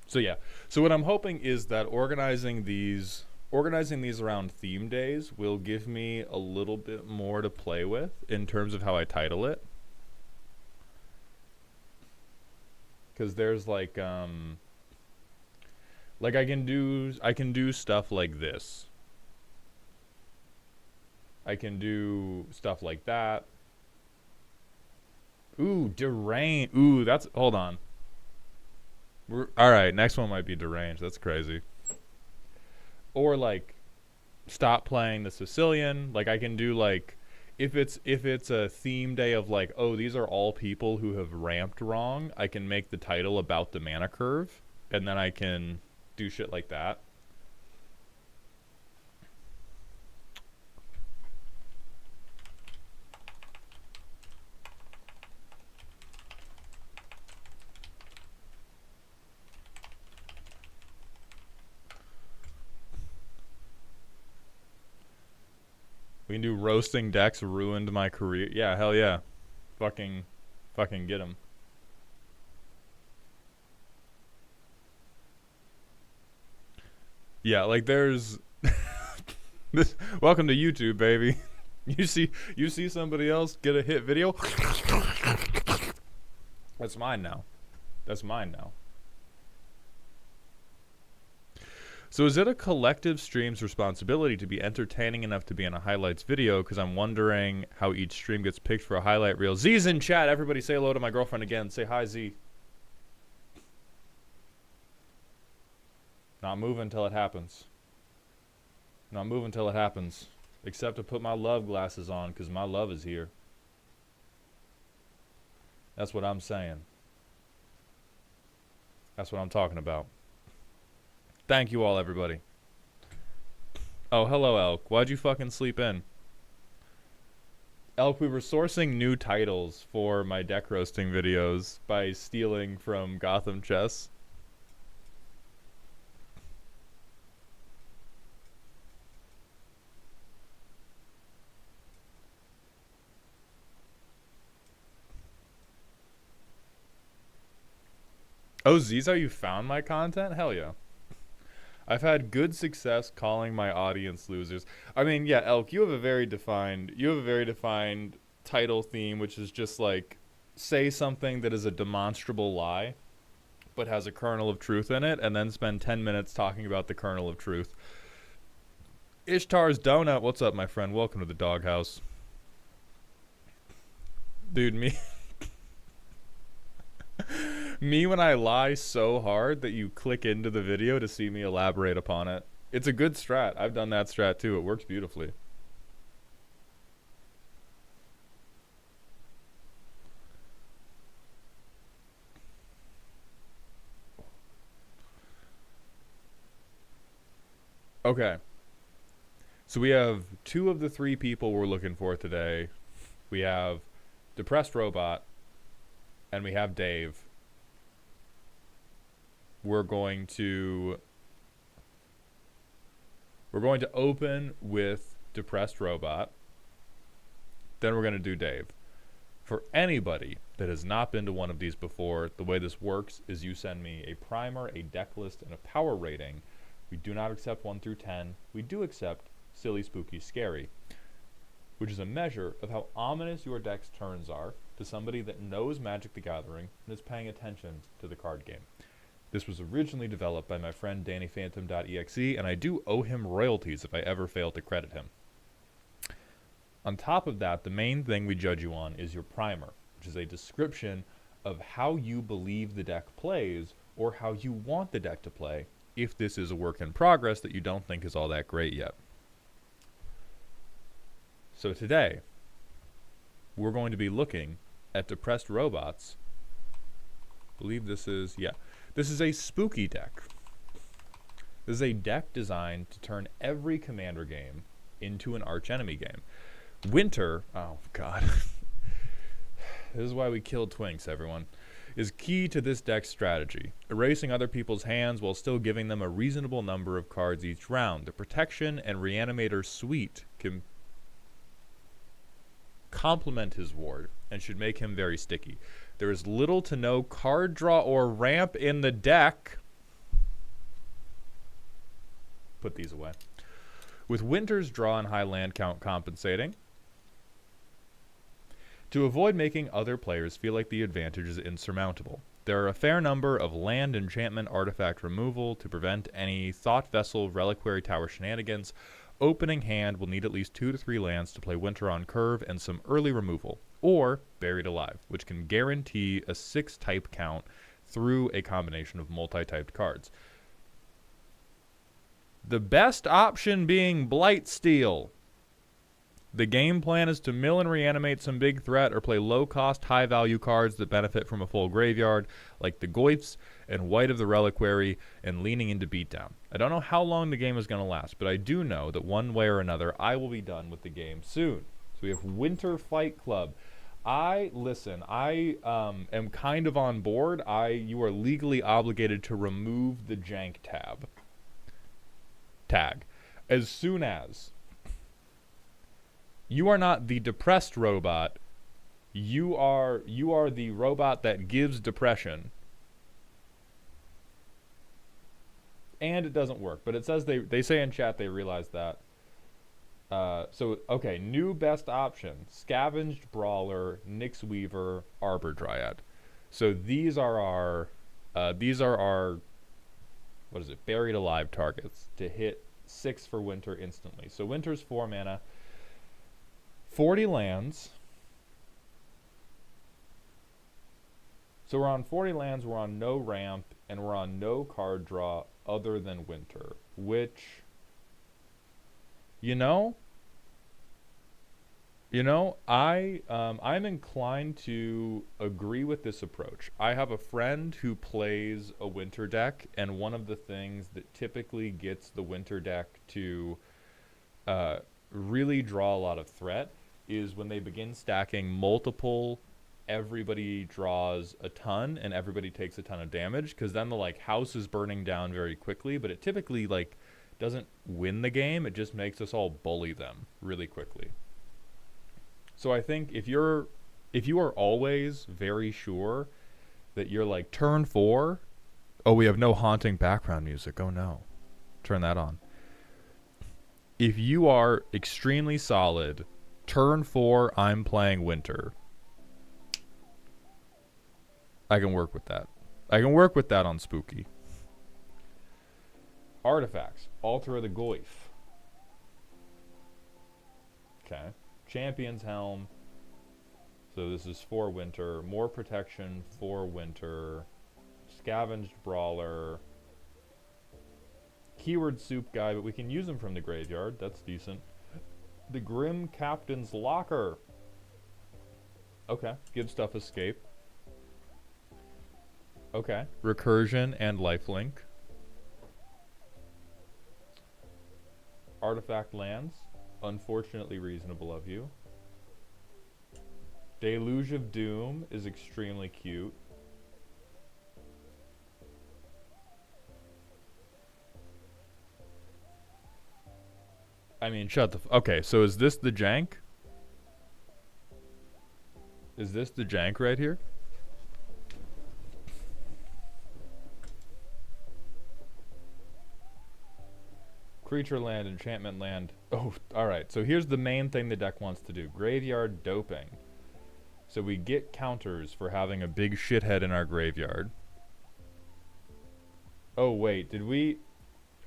S1: So yeah. So what I'm hoping is that organizing these around theme days will give me a little bit more to play with in terms of how I title it. Cuz there's like I can do stuff like this. I can do stuff like that. Ooh, deranged. Ooh, that's... Hold on. Alright, next one might be deranged. That's crazy. Or, like, stop playing the Sicilian. Like, I can do, like, if it's a theme day of like, oh, these are all people who have ramped wrong, I can make the title about the mana curve, and then I can do shit like that. We can do roasting decks ruined my career. Yeah, hell yeah. Fucking get him. Yeah, like there's this. Welcome to YouTube, baby. You see somebody else get a hit video. That's mine now. That's mine now. So is it a collective stream's responsibility to be entertaining enough to be in a highlights video? Because I'm wondering how each stream gets picked for a highlight reel. Z's in chat. Everybody say hello to my girlfriend again. Say hi, Z. Not moving until it happens. Not moving until it happens. Except to put my love glasses on because my love is here. That's what I'm saying. That's what I'm talking about. Thank you all, everybody. Oh, hello, Elk. Why'd you fucking sleep in? Elk, we were sourcing new titles for my deck roasting videos by stealing from Gotham Chess. Oh, Z's how you found my content? Hell yeah. I've had good success calling my audience losers. I mean, yeah, Elk, you have a very defined title theme, which is just like say something that is a demonstrable lie, but has a kernel of truth in it, and then spend 10 minutes talking about the kernel of truth. Ishtar's Donut, what's up, my friend? Welcome to the doghouse. Dude, me when I lie so hard that you click into the video to see me elaborate upon it. It's a good strat. I've done that strat too. It works beautifully. Okay. So we have 2 of the 3 people we're looking for today. We have Depressed Robot and we have Dave. We're going to open with Depressed Robot. Then we're going to do Dave. For anybody that has not been to one of these before, the way this works is you send me a primer, a deck list, and a power rating. We do not accept 1 through 10. We do accept silly, spooky, scary, which is a measure of how ominous your deck's turns are to somebody that knows Magic the Gathering and is paying attention to the card game. This was originally developed by my friend DannyPhantom.exe, and I do owe him royalties if I ever fail to credit him. On top of that, the main thing we judge you on is your primer, which is a description of how you believe the deck plays or how you want the deck to play if this is a work in progress that you don't think is all that great yet. So today, we're going to be looking at Depressed Robots. I believe this is, yeah. This is a spooky deck. This is a deck designed to turn every commander game into an archenemy game. Winter, oh god. This is why we killed Twinks, everyone. Is key to this deck's strategy, erasing other people's hands while still giving them a reasonable number of cards each round. The Protection and Reanimator suite can complement his ward and should make him very sticky. There is little to no card draw or ramp in the deck. Put these away. With Winter's draw and high land count compensating, to avoid making other players feel like the advantage is insurmountable. There are a fair number of land, enchantment, artifact removal to prevent any Thought Vessel, Reliquary Tower shenanigans. Opening hand will need at least 2 to 3 lands to play Winter on curve and some early removal, or Buried Alive, which can guarantee a 6 type count through a combination of multi-typed cards. The best option being Blightsteel. The game plan is to mill and reanimate some big threat or play low-cost, high-value cards that benefit from a full graveyard, like the Goifs and White of the Reliquary, and leaning into beatdown. I don't know how long the game is going to last, but I do know that one way or another, I will be done with the game soon. So we have Winter Fight Club. I am kind of on board. You are legally obligated to remove the jank tag as soon as you are not the depressed robot. You are the robot that gives depression. And it doesn't work, but it says they say in chat they realize that. Okay, new best option: Scavenged Brawler, Nyx Weaver, Arbor Dryad. So these are our what is it? Buried Alive targets to hit 6 for Winter instantly. So Winter's 4 mana, 40 lands. So we're on 40 lands, we're on no ramp, and we're on no card draw other than Winter, which, I'm inclined to agree with this approach. I have a friend who plays a Winter deck, and one of the things that typically gets the Winter deck to really draw a lot of threat is when they begin stacking multiple, everybody draws a ton and everybody takes a ton of damage, because then the house is burning down very quickly, but it typically doesn't win the game. It just makes us all bully them really quickly. So I think if you are always very sure that you're turn 4, oh, we have no haunting background music, oh no, turn that on. If you are extremely solid, turn 4, I'm playing Winter, I can work with that. I can work with that on Spooky. Artifacts. Altar of the Goif. Okay. Champion's Helm. So this is for Winter. More protection for Winter. Scavenged Brawler. Keyword Soup Guy, but we can use them from the graveyard. That's decent. The Grim Captain's Locker. Okay. Good stuff. Escape. Okay. Recursion and Lifelink. Artifact lands. Unfortunately reasonable of you. Deluge of Doom is extremely cute. I mean, shut the okay, so is this the jank? Is this the jank right here? Creature land, enchantment land. Oh, alright. So here's the main thing the deck wants to do. Graveyard doping. So we get counters for having a big shithead in our graveyard. Oh, wait. Did we...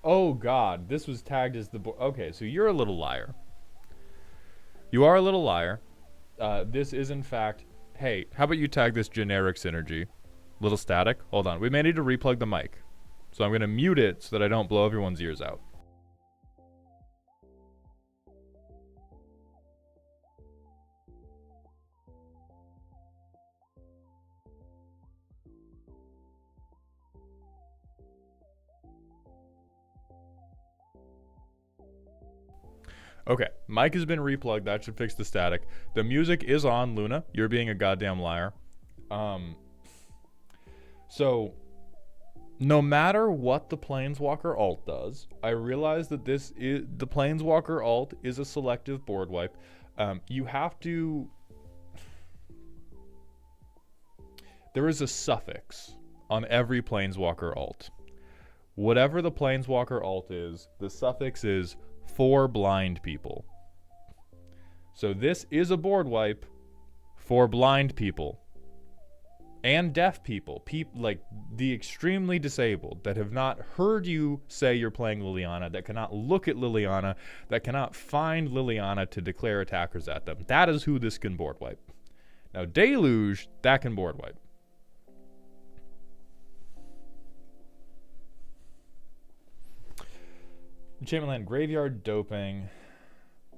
S1: Oh, God. This was tagged as the... Okay, so you're a little liar. You are a little liar. This is, in fact... Hey, how about you tag this generic synergy? Little static. Hold on. We may need to replug the mic. So I'm going to mute it so that I don't blow everyone's ears out. Okay, mic has been replugged. That should fix the static. The music is on, Luna. You're being a goddamn liar. So, no matter what the Planeswalker alt does, I realize that the Planeswalker alt is a selective board wipe. You have to... There is a suffix on every Planeswalker alt. Whatever the Planeswalker alt is, the suffix is for blind people. So this is a board wipe for blind people and deaf people, like the extremely disabled that have not heard you say you're playing Liliana, that cannot look at Liliana, that cannot find Liliana to declare attackers at them. That is who this can board wipe. Now Deluge, that can board wipe. Enchantment land, graveyard doping.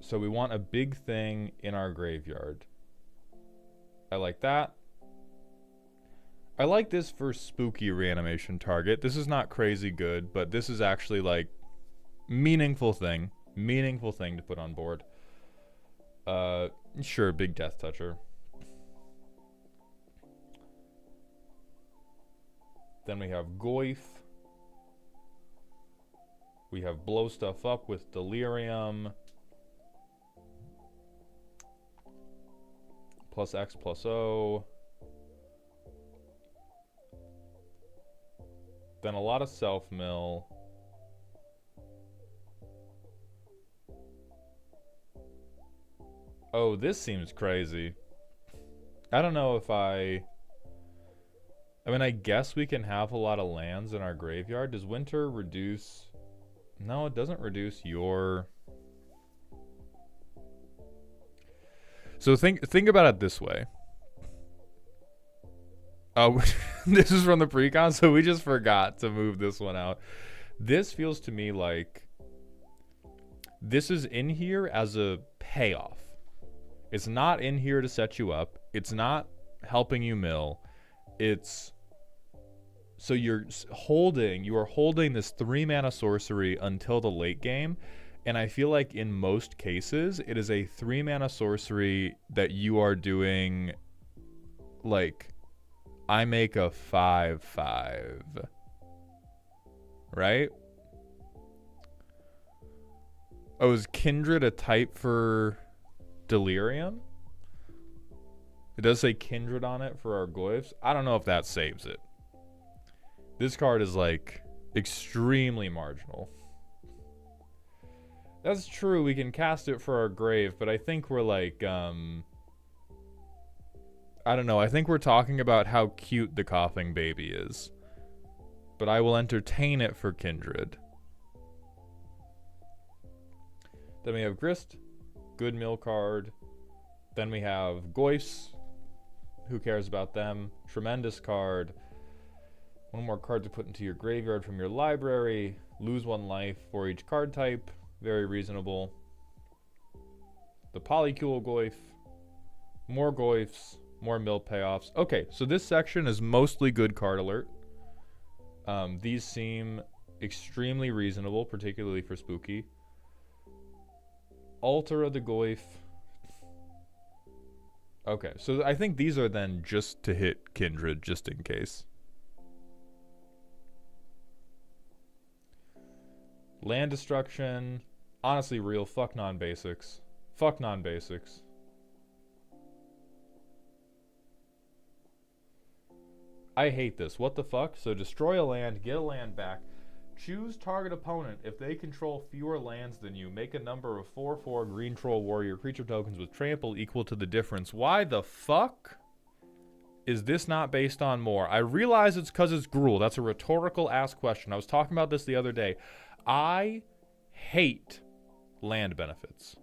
S1: So we want a big thing in our graveyard. I like that. I like this for spooky reanimation target. This is not crazy good, but this is actually like meaningful thing to put on board. Sure, big death toucher. Then we have Goif. We have blow stuff up with delirium. Plus X plus O. Then a lot of self-mill. Oh, this seems crazy. I don't know if I mean, I guess we can have a lot of lands in our graveyard. Does winter reduce? No, it doesn't reduce your... So think about it this way. Oh, this is from the pre-con, so we just forgot to move this one out. This feels to me like this is in here as a payoff. It's not in here to set you up. It's not helping you mill. It's so you are holding this 3-mana sorcery until the late game, and I feel like in most cases it is a 3-mana sorcery that you are doing like I make a 5/5, right? Oh, is Kindred a type for Delirium? It does say Kindred on it for our Goyfs. I don't know if that saves it. This card is like extremely marginal. That's true, we can cast it for our Grave, but I think we're like, I don't know, I think we're talking about how cute the coughing baby is. But I will entertain it for Kindred. Then we have Grist, good mill card. Then we have Goyfs, who cares about them? Tremendous card. One more card to put into your graveyard from your library. Lose 1 life for each card type. Very reasonable. The Polycule Goyf. More Goyfs. More mill payoffs. Okay, so this section is mostly good card alert. These seem extremely reasonable, particularly for spooky. Altar of the Goyf. Okay, so I think these are then just to hit Kindred, just in case. Land destruction. Honestly, real. Fuck non-basics. Fuck non-basics. I hate this. What the fuck? So destroy a land, get a land back. Choose target opponent. If they control fewer lands than you, make a number of 4/4 green troll warrior creature tokens with trample equal to the difference. Why the fuck is this not based on more? I realize it's because it's Gruul. That's a rhetorical ass question. I was talking about this the other day. I hate land benefits.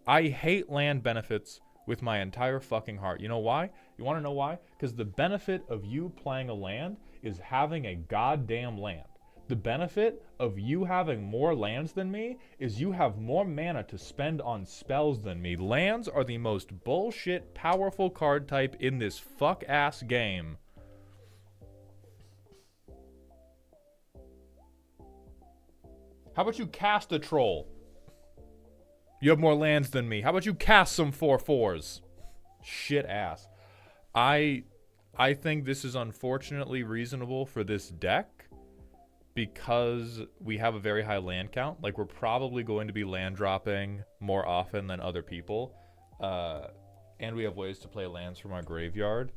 S1: I hate land benefits with my entire fucking heart. You know why? You want to know why? Because the benefit of you playing a land is having a goddamn land. The benefit of you having more lands than me is you have more mana to spend on spells than me. Lands are the most bullshit powerful card type in this fuck-ass game. How about you cast a troll? You have more lands than me. How about you cast some 4/4s? Shit ass. I think this is unfortunately reasonable for this deck because we have a very high land count. Like, we're probably going to be land dropping more often than other people. And we have ways to play lands from our graveyard.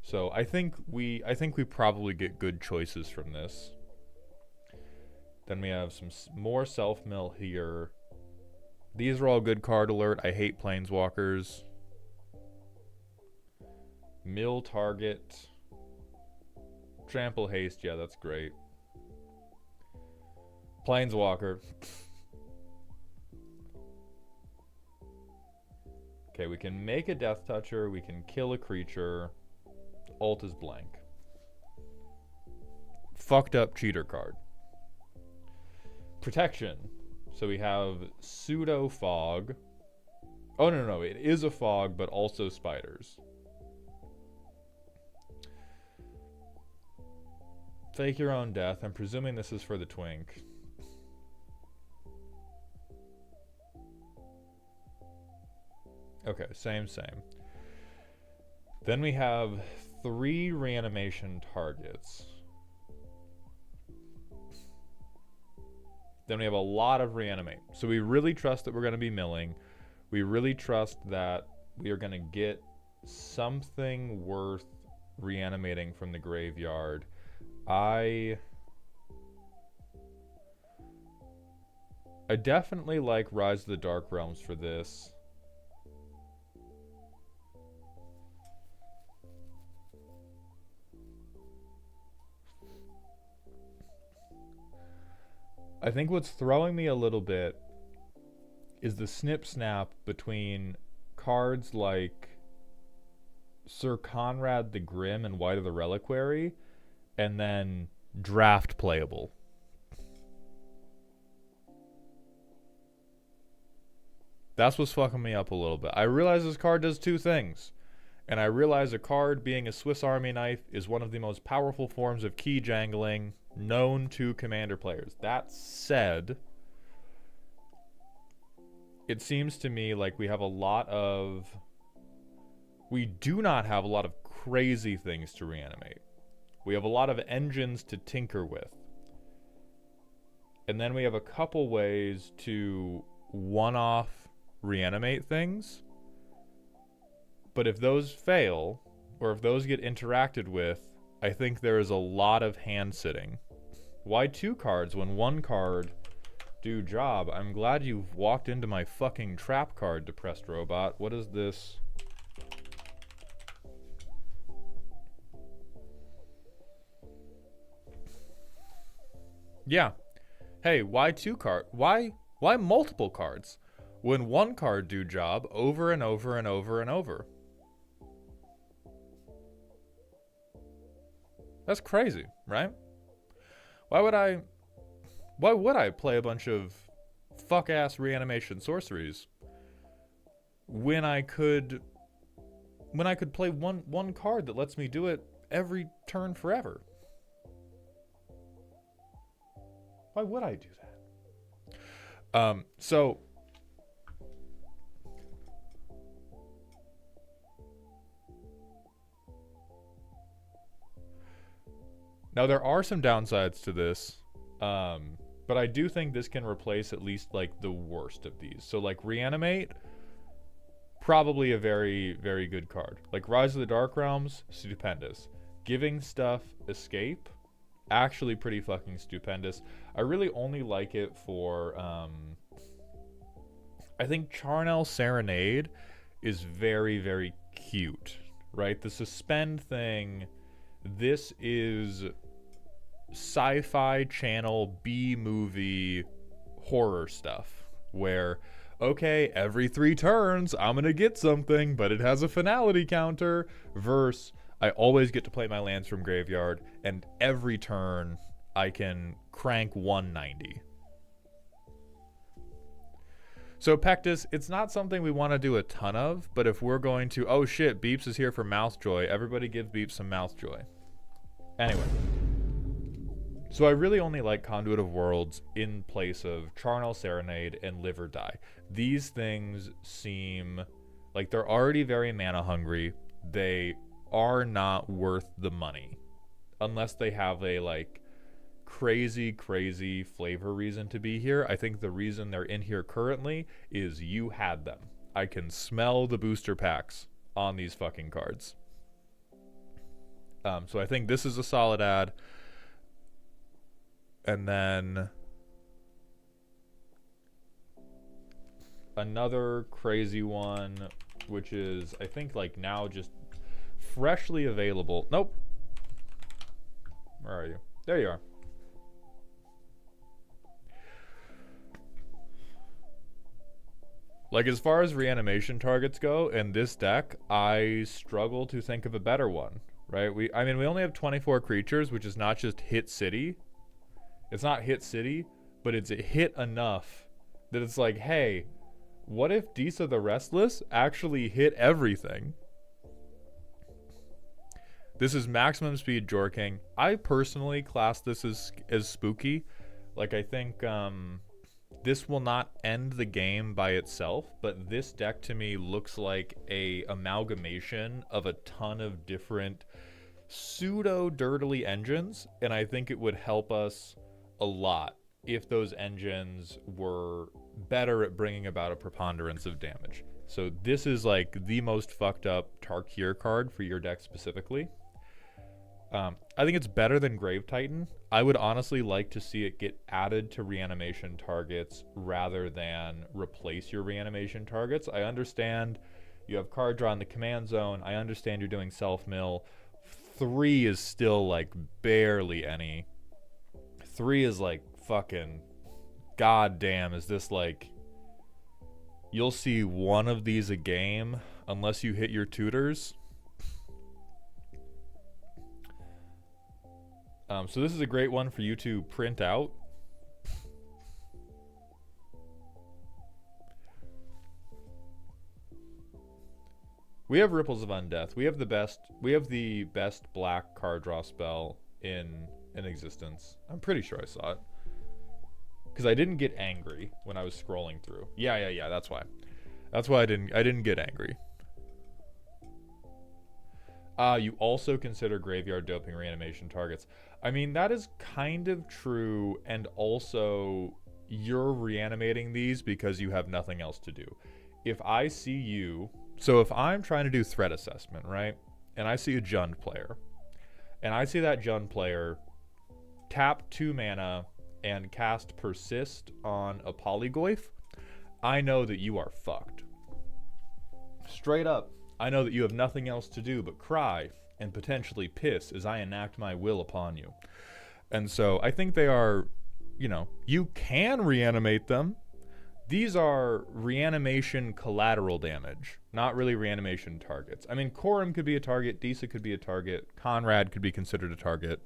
S1: So I think we probably get good choices from this. Then we have some more self-mill here. These are all good card alert. I hate planeswalkers. Mill target. Trample haste. Yeah, that's great. Planeswalker. Okay, we can make a Death Toucher. We can kill a creature. Ult is blank. Fucked up cheater card. Protection. So we have Pseudo Fog. Oh, no. It is a fog, but also spiders. Fake your own death. I'm presuming this is for the twink. Okay, same. Then we have 3 reanimation targets. Then we have a lot of reanimate. So we really trust that we're going to be milling. We really trust that we are going to get something worth reanimating from the graveyard. I definitely like Rise of the Dark Realms for this. I think what's throwing me a little bit is the snip snap between cards like Sir Conrad the Grim and White of the Reliquary, and then draft playable. That's what's fucking me up a little bit. I realize this card does 2 things. And I realize a card being a Swiss Army knife is one of the most powerful forms of key jangling known to Commander players. That said, it seems to me like we do not have a lot of crazy things to reanimate. We have a lot of engines to tinker with. And then we have a couple ways to one-off reanimate things. But if those fail, or if those get interacted with, I think there is a lot of hand sitting. Why 2 cards when 1 card do job? I'm glad you've walked into my fucking trap card, depressed robot. What is this? Yeah. Hey, why 2 card? Why multiple cards? When 1 card do job over and over and over and over. That's crazy, right? Why would I play a bunch of fuck-ass reanimation sorceries when I could play one card that lets me do it every turn forever? Why would I do that? So now there are some downsides to this, but I do think this can replace at least like the worst of these. So like Reanimate, probably a very, very good card. Like Rise of the Dark Realms, stupendous. Giving Stuff Escape, actually pretty fucking stupendous. I really only like it for, I think Charnel Serenade is very, very cute, right? The suspend thing, this is sci-fi channel B-movie horror stuff where, okay, every 3 turns I'm gonna get something, but it has a finality counter, versus I always get to play my lands from graveyard, and every turn I can crank 190. So Pectus, it's not something we want to do a ton of, but if we're going to, oh shit, Beeps is here for Mouthjoy, everybody give Beeps some Mouthjoy. Anyway. So I really only like Conduit of Worlds in place of Charnel Serenade and Live or Die. These things seem like they're already very mana hungry. They are not worth the money unless they have a like crazy flavor reason to be here. I think the reason they're in here currently is you had them. I can smell the booster packs on these fucking cards. So I think this is a solid add. And then another crazy one, which is I think like now just freshly available. Nope. Where are you? There you are. Like, as far as reanimation targets go, in this deck, I struggle to think of a better one, right? I mean, we only have 24 creatures, which is not just hit city. It's not hit city, but it's hit enough that it's like, hey, What if Disa the Restless actually hit everything? This is maximum speed Jorking. I personally class this as spooky. Like, I think this will not end the game by itself, but this deck to me looks like a amalgamation of a ton of different pseudo-dirtily engines, and I think it would help us a lot if those engines were better at bringing about a preponderance of damage. So this is like the most fucked up Tarkir card for your deck specifically. I think it's better than Grave Titan. I would honestly like to see it get added to reanimation targets rather than replace your reanimation targets. I understand you have card draw in the command zone. I understand you're doing self-mill. 3 is still like barely any. 3 is like fucking goddamn. Is this like you'll see one of these a game unless you hit your tutors? So this is a great one for you to print out. We have Ripples of Undeath. We have the best black card draw spell in existence. I'm pretty sure I saw it. Because I didn't get angry when I was scrolling through. Yeah, that's why. That's why I didn't get angry. You also consider graveyard doping reanimation targets. I mean, that is kind of true, and also you're reanimating these because you have nothing else to do. If I see you, so if I'm trying to do threat assessment, right, and I see a Jund player, and I see that Jund player tap 2 mana and cast Persist on a Polygoyf, I know that you are fucked. Straight up. I know that you have nothing else to do but cry and potentially piss as I enact my will upon you. And so I think they are, you know, you can reanimate them. These are reanimation collateral damage, not really reanimation targets. I mean, Corum could be a target, Disa could be a target, Conrad could be considered a target.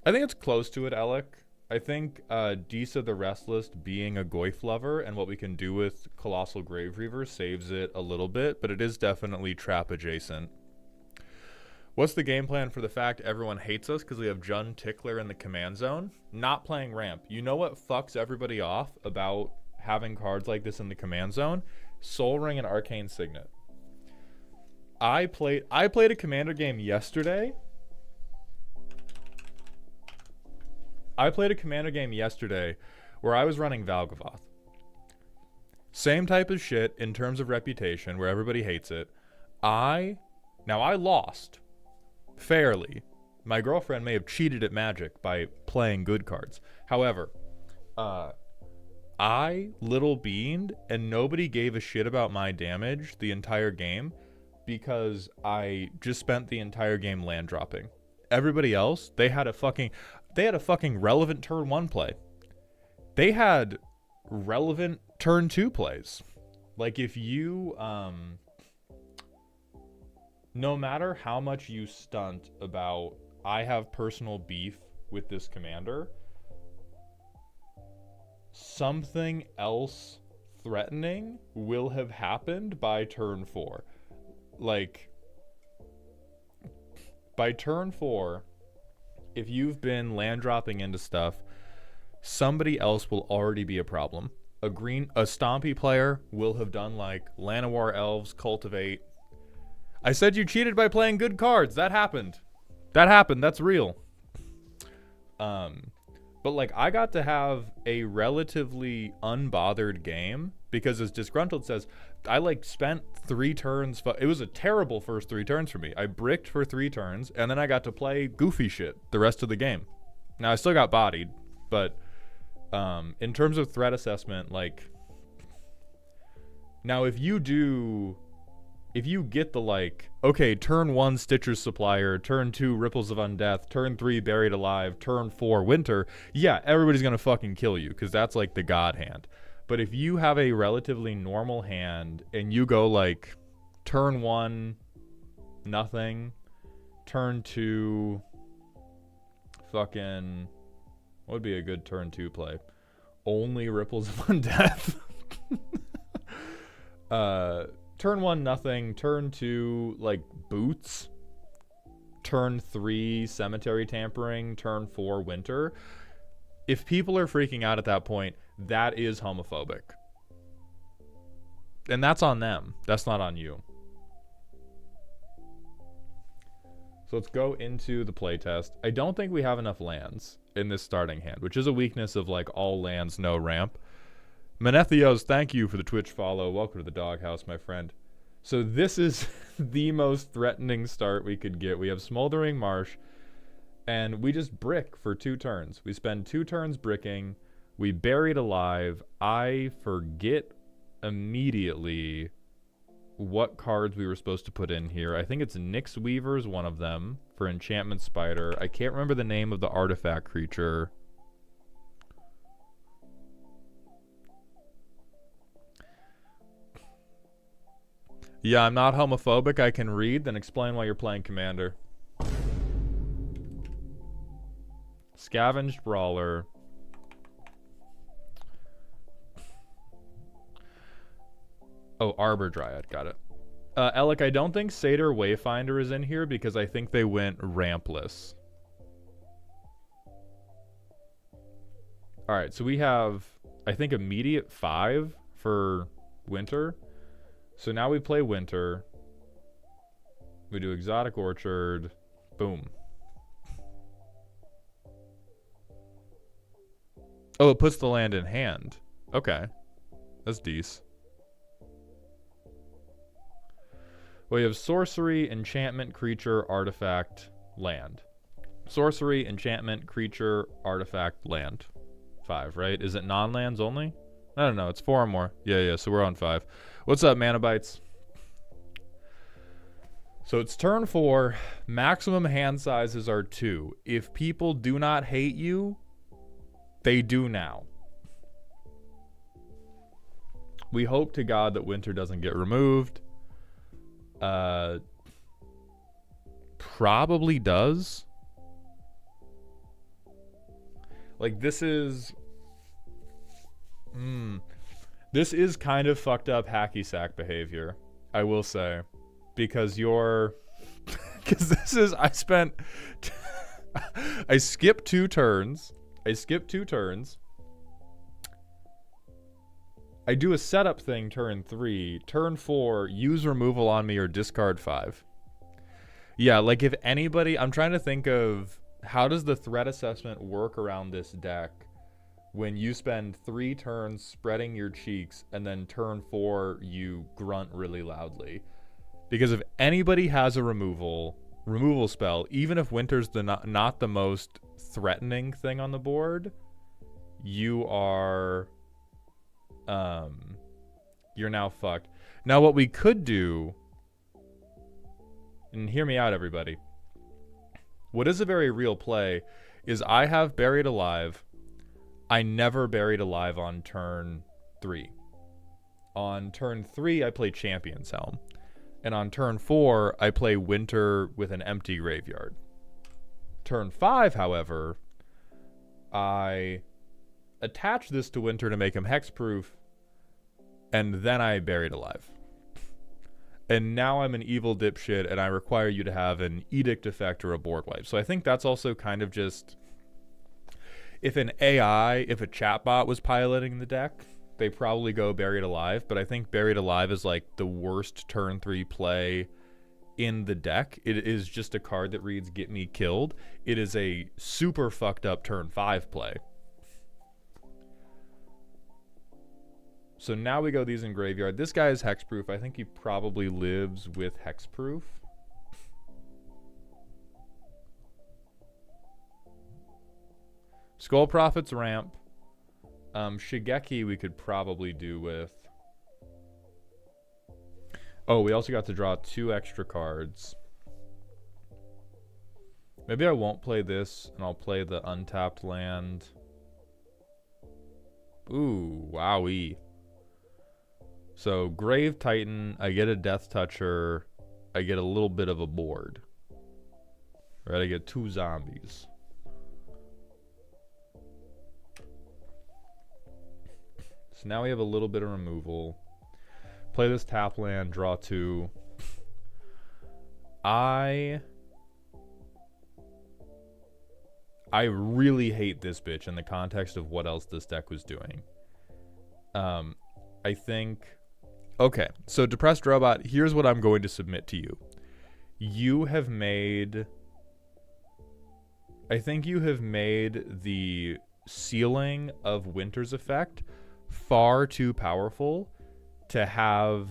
S1: I think it's close to it, Alec. I think Disa the Restless being a Goyf lover and what we can do with Colossal Grave Reaver saves it a little bit, but it is definitely trap adjacent. What's the game plan for the fact everyone hates us because we have Jund Tickler in the command zone? Not playing ramp. You know what fucks everybody off about having cards like this in the command zone? Soul Ring and Arcane Signet. I played a commander game yesterday. Where I was running Valgavoth. Same type of shit in terms of reputation where everybody hates it. I lost. Fairly. My girlfriend may have cheated at Magic by playing good cards. However, I little beaned and nobody gave a shit about my damage the entire game because I just spent the entire game land dropping. Everybody else, they had a fucking relevant turn 1 play. They had relevant turn 2 plays. Like if you no matter how much you stunt about I have personal beef with this commander, something else threatening will have happened by turn 4. Like by turn 4, if you've been land dropping into stuff, somebody else will already be a problem. A Stompy player will have done like Llanowar Elves, Cultivate. I said you cheated by playing good cards. That happened. That's real. But like I got to have a relatively unbothered game because as Disgruntled says, I like spent 3 turns. It was a terrible first 3 turns for me. I bricked for 3 turns and then I got to play goofy shit the rest of the game. Now I still got bodied, but in terms of threat assessment, like now if you get the like, okay, turn 1 Stitcher's Supplier, turn 2 Ripples of Undeath, turn 3 Buried Alive, turn 4 Winter, yeah, everybody's gonna fucking kill you because that's like the god hand. But if you have a relatively normal hand and you go like turn 1 nothing, turn 2 fucking What would be a good turn 2 play? Only ripples of undeath. Turn 1, nothing. Turn 2, like, boots. Turn 3, cemetery tampering. Turn 4, winter. If people are freaking out at that point, that is homophobic. And that's on them. That's not on you. So let's go into the playtest. I don't think we have enough lands in this starting hand, which is a weakness of like all lands, no ramp. Menethios, thank you for the Twitch follow. Welcome to the doghouse, my friend. So this is the most threatening start we could get. We have Smoldering Marsh, and we just brick for 2 turns. We spend 2 turns bricking. We Buried Alive. I forget immediately what cards we were supposed to put in here. I think it's Nyx Weaver's one of them for Enchantment Spider. I can't remember the name of the artifact creature. Yeah, I'm not homophobic. I can read. Then explain why you're playing Commander. Scavenged Brawler. Oh, Arbor Dryad. Got it. Alec, I don't think Satyr Wayfinder is in here because I think they went rampless. Alright, so we have, I think, immediate 5 for Winter. So now we play Winter. We do Exotic Orchard. Boom. Oh, it puts the land in hand. Okay. That's decent. We have sorcery, enchantment, creature, artifact, land. Sorcery, enchantment, creature, artifact, land. 5, right? Is it non-lands only? I don't know. It's 4 or more. Yeah, so we're on 5. What's up, Manabites? So it's turn 4. Maximum hand sizes are 2. If people do not hate you, they do now. We hope to God that Winter doesn't get removed. Probably does. Like, this is kind of fucked up hacky sack behavior, I will say, because I skipped 2 turns. I do a setup thing turn 3. Turn 4, use removal on me or discard 5. Yeah, like if anybody... I'm trying to think of how does the threat assessment work around this deck when you spend 3 turns spreading your cheeks and then turn 4 you grunt really loudly. Because if anybody has a removal spell, even if Winter's not the most threatening thing on the board, you are... you're now fucked. Now what we could do, and hear me out everybody, what is a very real play is I have Buried Alive. I never Buried Alive on turn 3. On turn 3 I play Champion's Helm, and on turn 4 I play Winter with an empty graveyard. Turn 5, however, I attach this to Winter to make him hexproof, and then I Buried Alive. And now I'm an evil dipshit, and I require you to have an edict effect or a board wipe. So I think that's also kind of just... If a chatbot was piloting the deck, they probably go Buried Alive, but I think Buried Alive is like the worst turn 3 play in the deck. It is just a card that reads, get me killed. It is a super fucked up turn 5 play. So now we go these in graveyard. This guy is hexproof. I think he probably lives with hexproof. Skull Prophet's ramp. Shigeki we could probably do with... Oh, we also got to draw 2 extra cards. Maybe I won't play this, and I'll play the untapped land. Ooh, wowee. So, Grave Titan, I get a Death Toucher, I get a little bit of a board. Right, I get 2 zombies. So now we have a little bit of removal. Play this tap land, draw 2. I really hate this bitch in the context of what else this deck was doing. I think... Okay, so Depressed Robot, here's what I'm going to submit to you. You have made... I think you have made the ceiling of Winter's Effect far too powerful to have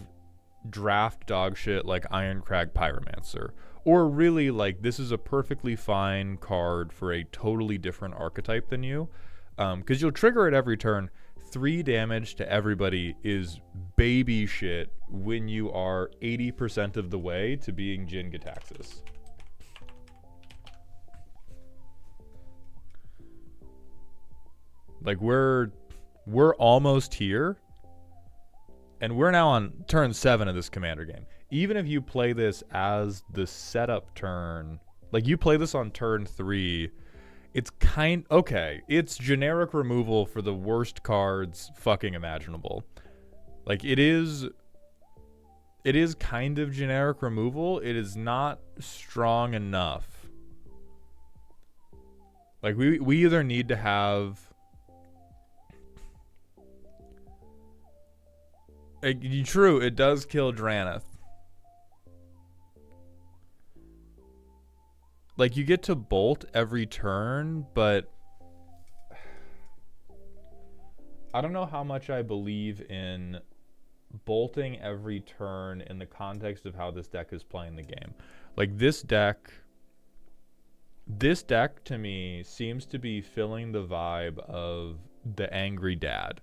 S1: draft dog shit like Ironcrag Pyromancer. Or really, like, this is a perfectly fine card for a totally different archetype than you. Because you'll trigger it every turn. 3 damage to everybody is baby shit when you are 80% of the way to being Jin Gitaxis. Like, we're almost here. And we're now on turn 7 of this commander game. Even if you play this as the setup turn, like you play this on turn 3, it's okay, it's generic removal for the worst cards fucking imaginable. Like, it is kind of generic removal. It is not strong enough. Like, we either need to have... True, it does kill Draneth. Like, you get to bolt every turn, but... I don't know how much I believe in bolting every turn in the context of how this deck is playing the game. Like, this deck to me seems to be filling the vibe of the angry dad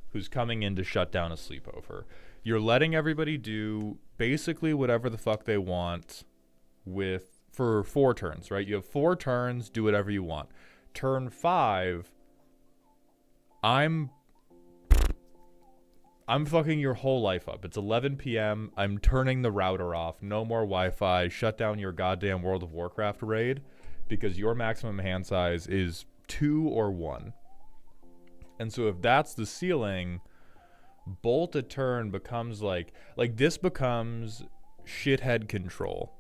S1: who's coming in to shut down a sleepover. You're letting everybody do basically whatever the fuck they want for 4 turns, right? You have 4 turns, do whatever you want. Turn 5, I'm fucking your whole life up. It's 11 p.m. I'm turning the router off. No more Wi-Fi. Shut down your goddamn World of Warcraft raid because your maximum hand size is 2 or 1. And so if that's the ceiling, bolt a turn becomes like this becomes shithead control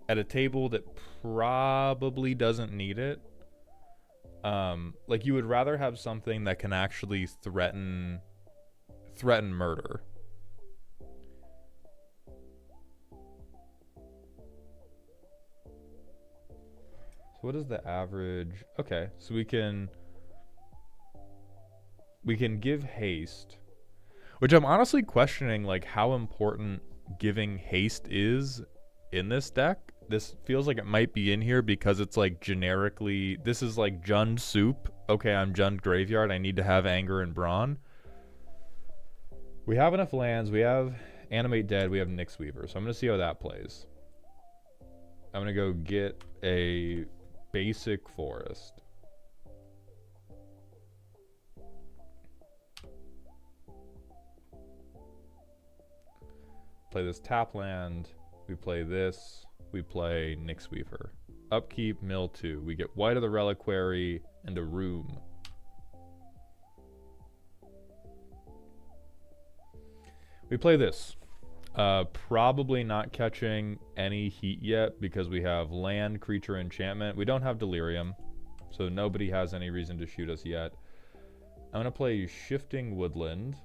S1: at a table that probably doesn't need it. Like, you would rather have something that can actually threaten murder. So what is the average? Okay, so we can give haste, which I'm honestly questioning, like, how important giving haste is in this deck. This feels like it might be in here because it's like generically, this is like Jund soup. Okay, I'm Jund Graveyard. I need to have Anger and Brawn. We have enough lands. We have Animate Dead. We have Nyx Weaver. So I'm going to see how that plays. I'm going to go get a basic forest. Play this tap land. We play this. We play Nyx Weaver. Upkeep, mill 2. We get White of the Reliquary and a Room. We play this. Probably not catching any heat yet because we have land, creature, enchantment. We don't have Delirium, so nobody has any reason to shoot us yet. I'm going to play Shifting Woodland.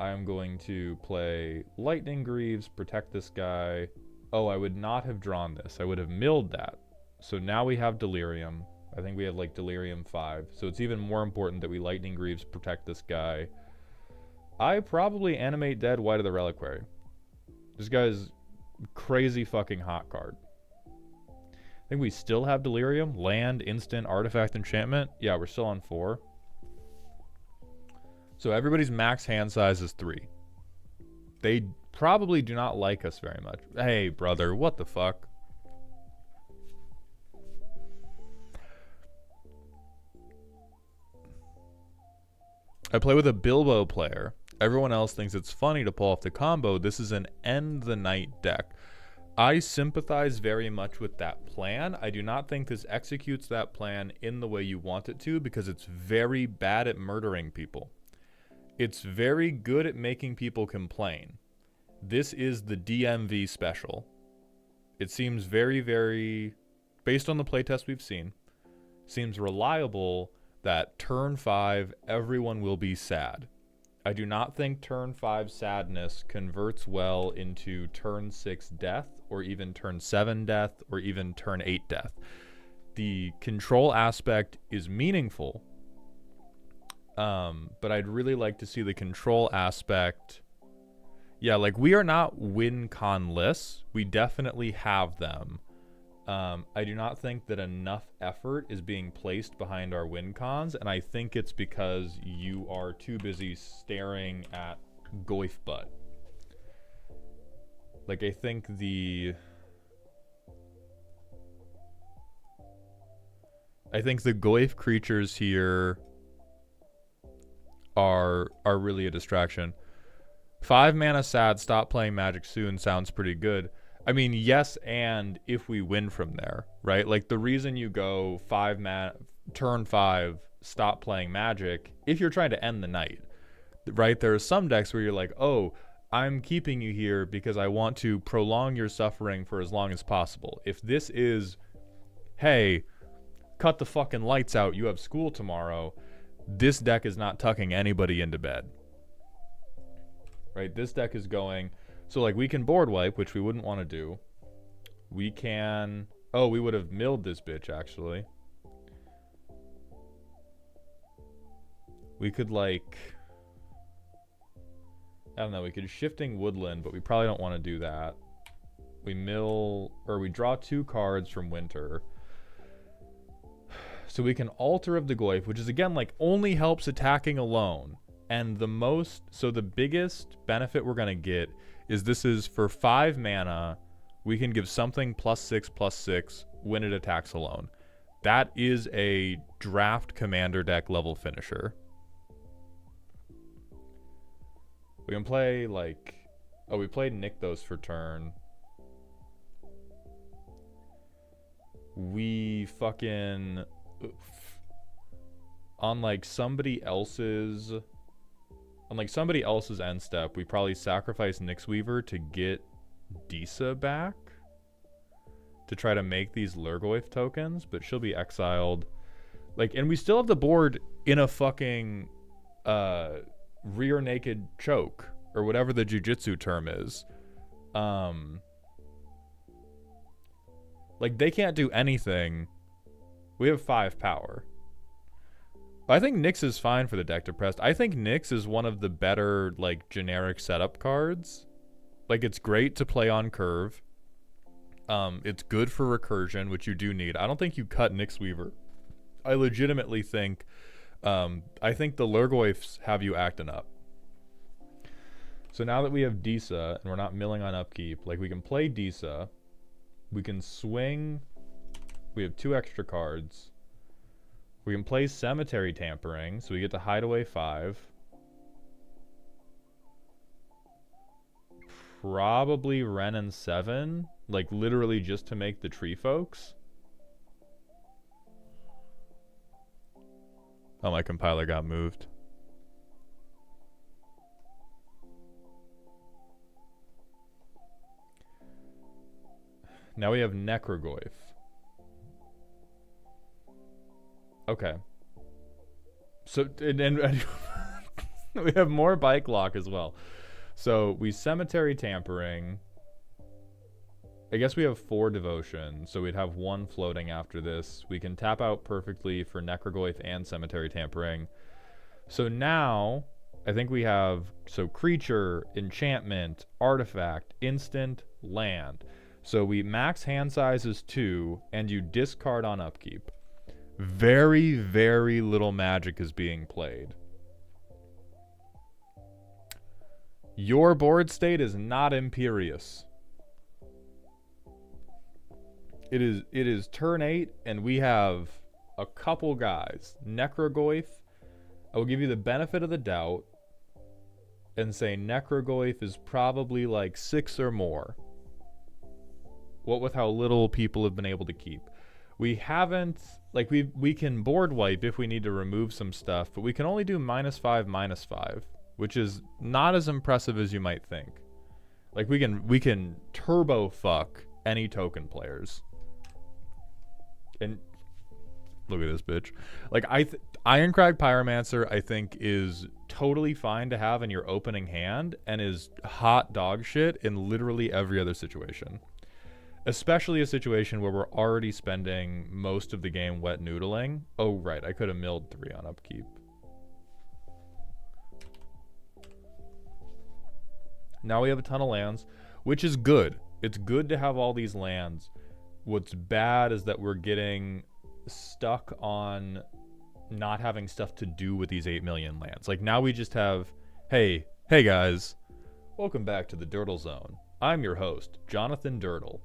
S1: I am going to play Lightning Greaves, protect this guy. Oh, I would not have drawn this. I would have milled that. So now we have Delirium. I think we have like Delirium 5. So it's even more important that we Lightning Greaves, protect this guy. I probably Animate Dead, White of the Reliquary. This guy's crazy fucking hot card. I think we still have Delirium, land, instant, artifact, enchantment. Yeah, we're still on 4. So everybody's max hand size is 3. They probably do not like us very much. Hey, brother, what the fuck? I play with a Bilbo player. Everyone else thinks it's funny to pull off the combo. This is an end the night deck. I sympathize very much with that plan. I do not think this executes that plan in the way you want it to because it's very bad at murdering people. It's very good at making people complain. This is the DMV special. It seems very, very, based on the playtest we've seen, seems reliable that turn 5, everyone will be sad. I do not think turn 5 sadness converts well into turn 6 death, or even turn 7 death, or even turn 8 death. The control aspect is meaningful, but I'd really like to see the control aspect. Yeah, like, we are not win con-less. We definitely have them. I do not think that enough effort is being placed behind our win cons, and I think it's because you are too busy staring at Goif butt. Like, I think the Goif creatures here are really a distraction. 5 mana sad, stop playing Magic soon sounds pretty good. I mean, yes, and if we win from there, right? Like, the reason you go 5 mana, turn 5, stop playing Magic, if you're trying to end the night, right? There are some decks where you're like, oh, I'm keeping you here because I want to prolong your suffering for as long as possible. If this is, hey, cut the fucking lights out, you have school tomorrow, this deck is not tucking anybody into bed. Right? This deck is going, so like, we can board wipe, which we wouldn't want to do. We can, oh, we would have milled this bitch, actually. We could, like, I don't know, we could shifting woodland, but we probably don't want to do that. We mill, or we draw 2 cards from winter. So we can Altar of the Goyf, which is, again, like, only helps attacking alone. And the biggest benefit we're going to get is this is for 5 mana, we can give something +6/+6 when it attacks alone. That is a draft commander deck level finisher. We can play, like, oh, we played Nykthos for turn. We fucking, on like somebody else's end step, we probably sacrifice Nyxweaver to get Disa back to try to make these Lurgoyf tokens, but she'll be exiled. Like, and we still have the board in a fucking rear naked choke, or whatever the jujitsu term is. Like, they can't do anything. We have 5 power. I think Nyx is fine for the deck depressed. I think Nyx is one of the better, like, generic setup cards. Like, it's great to play on curve. It's good for recursion, which you do need. I don't think you cut Nyxweaver. I legitimately think, I think the Lurgoyfs have you acting up. So now that we have Disa, and we're not milling on upkeep, like, we can play Disa. We can swing. We have 2 extra cards. We can play Cemetery Tampering, so we get to hide away 5. Probably Ren and 7, like, literally just to make the tree folks. Oh, my compiler got moved. Now we have Necrogoyf. Okay. So, and we have more Bike Lock as well. So, we Cemetery Tampering. I guess we have 4 Devotion, so we'd have 1 floating after this. We can tap out perfectly for Necrogoyf and Cemetery Tampering. So now, I think we have, so Creature, Enchantment, Artifact, Instant, Land. So we max hand size is 2, and you discard on upkeep. Very, very little magic is being played. Your board state is not Imperious. It is turn 8, and we have a couple guys. Necrogoyf, I will give you the benefit of the doubt and say Necrogoyf is probably like 6 or more. What with how little people have been able to keep. We haven't, like, we can board wipe if we need to remove some stuff, but we can only do -5/-5. which is not as impressive as you might think. Like we can turbo fuck any token players. And look at this bitch. Like Ironcrag Pyromancer I think is totally fine to have in your opening hand and is hot dog shit in literally every other situation. Especially a situation where we're already spending most of the game wet noodling. Oh right, I could have milled 3 on upkeep. Now we have a ton of lands, which is good. It's good to have all these lands. What's bad is that we're getting stuck on not having stuff to do with these 8 million lands. Like now we just have, hey guys, welcome back to the Dirtle Zone. I'm your host, Jonathan Dirtle.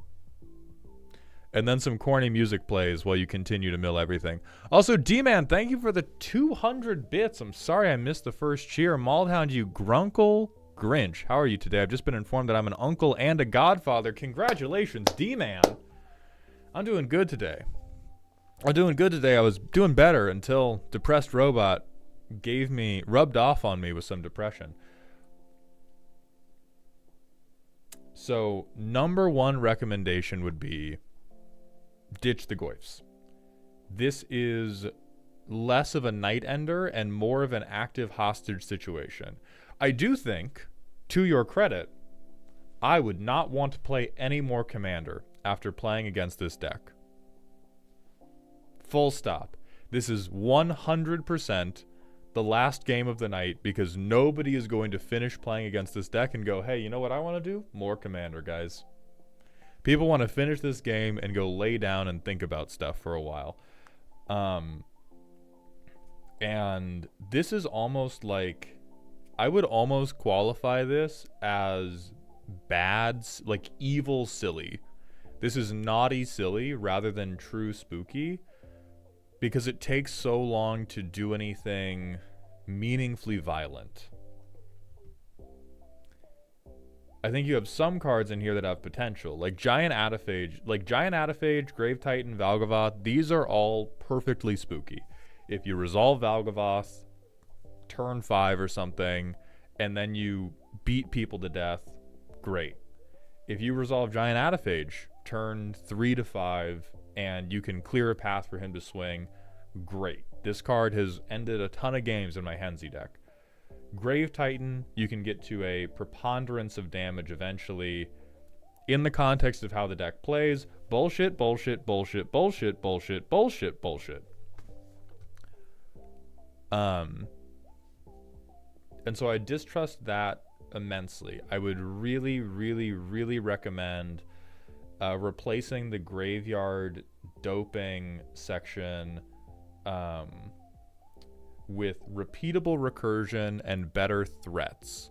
S1: And then some corny music plays while you continue to mill everything. Also, D-Man, thank you for the 200 bits. I'm sorry I missed the first cheer. Maldhound, you grunkle Grinch. How are you today? I've just been informed that I'm an uncle and a godfather. Congratulations, D-Man. I'm doing good today. I was doing better until Depressed Robot rubbed off on me with some depression. So, number 1 recommendation would be ditch the Goifs. This is less of a night ender and more of an active hostage situation. I do think, to your credit, I would not want to play any more Commander after playing against this deck. Full stop. This is 100% the last game of the night because nobody is going to finish playing against this deck and go, hey, you know what I want to do? More Commander, guys. People want to finish this game and go lay down and think about stuff for a while. And this is almost like, I would almost qualify this as bad, like evil silly. This is naughty silly rather than true spooky because it takes so long to do anything meaningfully violent. I think you have some cards in here that have potential, like Giant Ataphage, Grave Titan, Valgavoth. These are all perfectly spooky. If you resolve Valgavoth, turn 5 or something, and then you beat people to death, great. If you resolve Giant Ataphage, turn 3 to 5, and you can clear a path for him to swing, great. This card has ended a ton of games in my Henzi deck. Grave Titan, you can get to a preponderance of damage eventually. In the context of how the deck plays, bullshit. And so I distrust that immensely. I would really recommend replacing the graveyard doping section with repeatable recursion and better threats.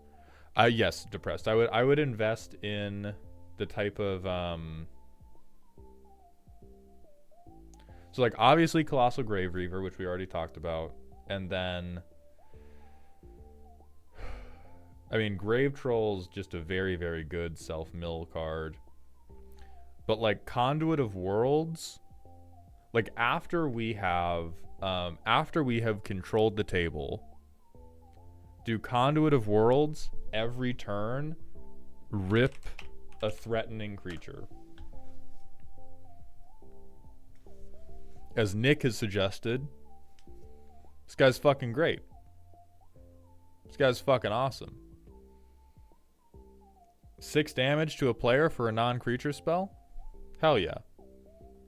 S1: Yes, Depressed. I would invest in the type of so like obviously Colossal Grave Reaver, which we already talked about, and then I mean Grave Troll's just a very good self-mill card. But like Conduit of Worlds, like after we have controlled the table, do Conduit of Worlds every turn rip a threatening creature. As Nick has suggested, this guy's fucking great. This guy's fucking awesome. 6 damage to a player for a non-creature spell? Hell yeah.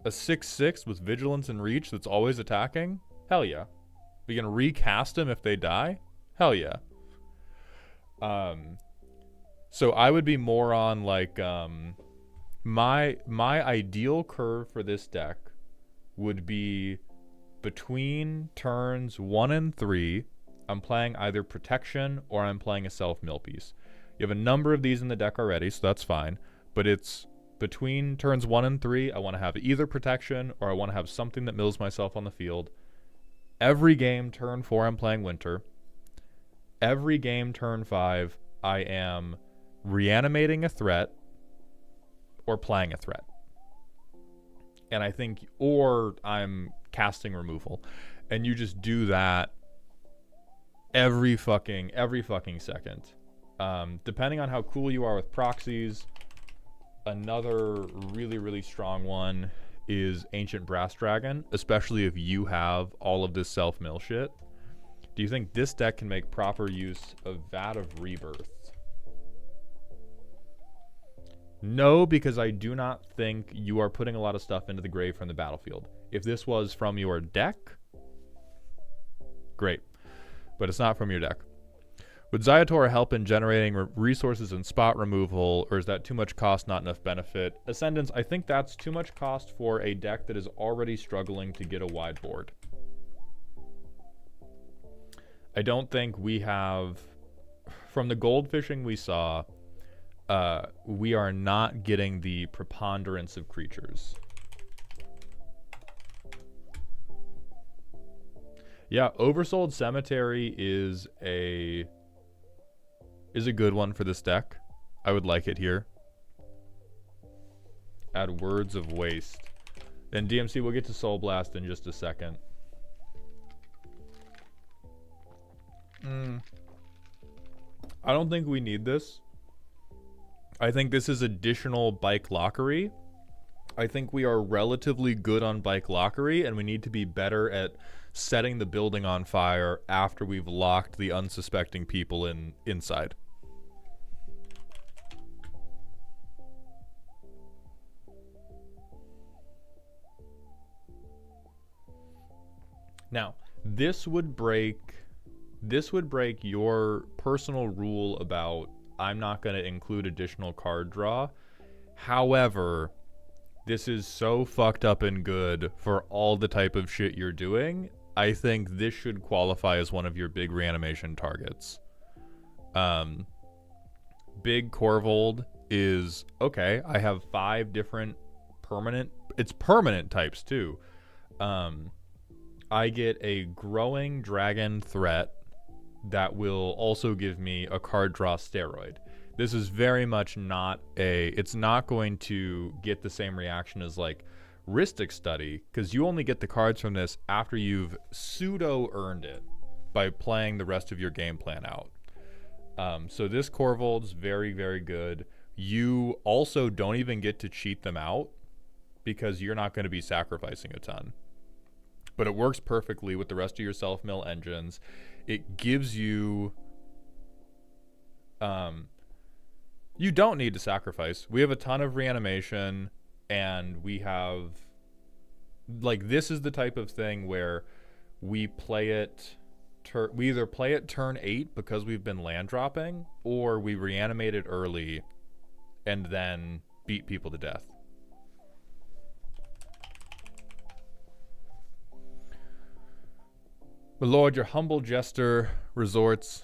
S1: A 6/6 with vigilance and reach that's always attacking? Hell yeah. We can recast him if they die? Hell yeah. So I would be more on like my ideal curve for this deck would be between turns 1 and 3. I'm playing either protection or I'm playing a self-mill piece. You have a number of these in the deck already, so that's fine. But it's between turns 1 and 3, I want to have either protection or I want to have something that mills myself on the field. Every game, turn 4, I'm playing Winter. Every game, turn 5, I am reanimating a threat or playing a threat. And I think, or I'm casting removal. And you just do that every fucking second. Depending on how cool you are with proxies, another really, really strong one is Ancient Brass Dragon, especially if you have all of this self-mill shit. Do you think this deck can make proper use of Vat of Rebirth? No, because I do not think you are putting a lot of stuff into the grave from the battlefield. If this was from your deck, great. But it's not from your deck. Would Zyator help in generating resources and spot removal, or is that too much cost, not enough benefit? Ascendants, I think that's too much cost for a deck that is already struggling to get a wide board. I don't think we have... From the gold fishing we saw, we are not getting the preponderance of creatures. Yeah, Oversold Cemetery is a good one for this deck. I would like it here. Add Words of Waste. Then DMC, we'll get to Soul Blast in just a second. I don't think we need this. I think this is additional bike lockery. I think we are relatively good on bike lockery, and we need to be better at setting the building on fire after we've locked the unsuspecting people inside. Now, this would break your personal rule about I'm not going to include additional card draw. However, this is so fucked up and good for all the type of shit you're doing. I think this should qualify as one of your big reanimation targets. Big Corvold is, okay, I have 5 different permanent types too. I get a growing dragon threat that will also give me a card draw steroid. This is very much not it's not going to get the same reaction as like Rhystic Study, because you only get the cards from this after you've pseudo earned it by playing the rest of your game plan out. So this Corvold's very, very good. You also don't even get to cheat them out because you're not going to be sacrificing a ton. But it works perfectly with the rest of your self-mill engines. It gives you... you don't need to sacrifice. We have a ton of reanimation, and we have... Like, this is the type of thing where we play it... we either play it turn 8 because we've been land dropping, or we reanimate it early and then beat people to death. My lord, your humble jester reports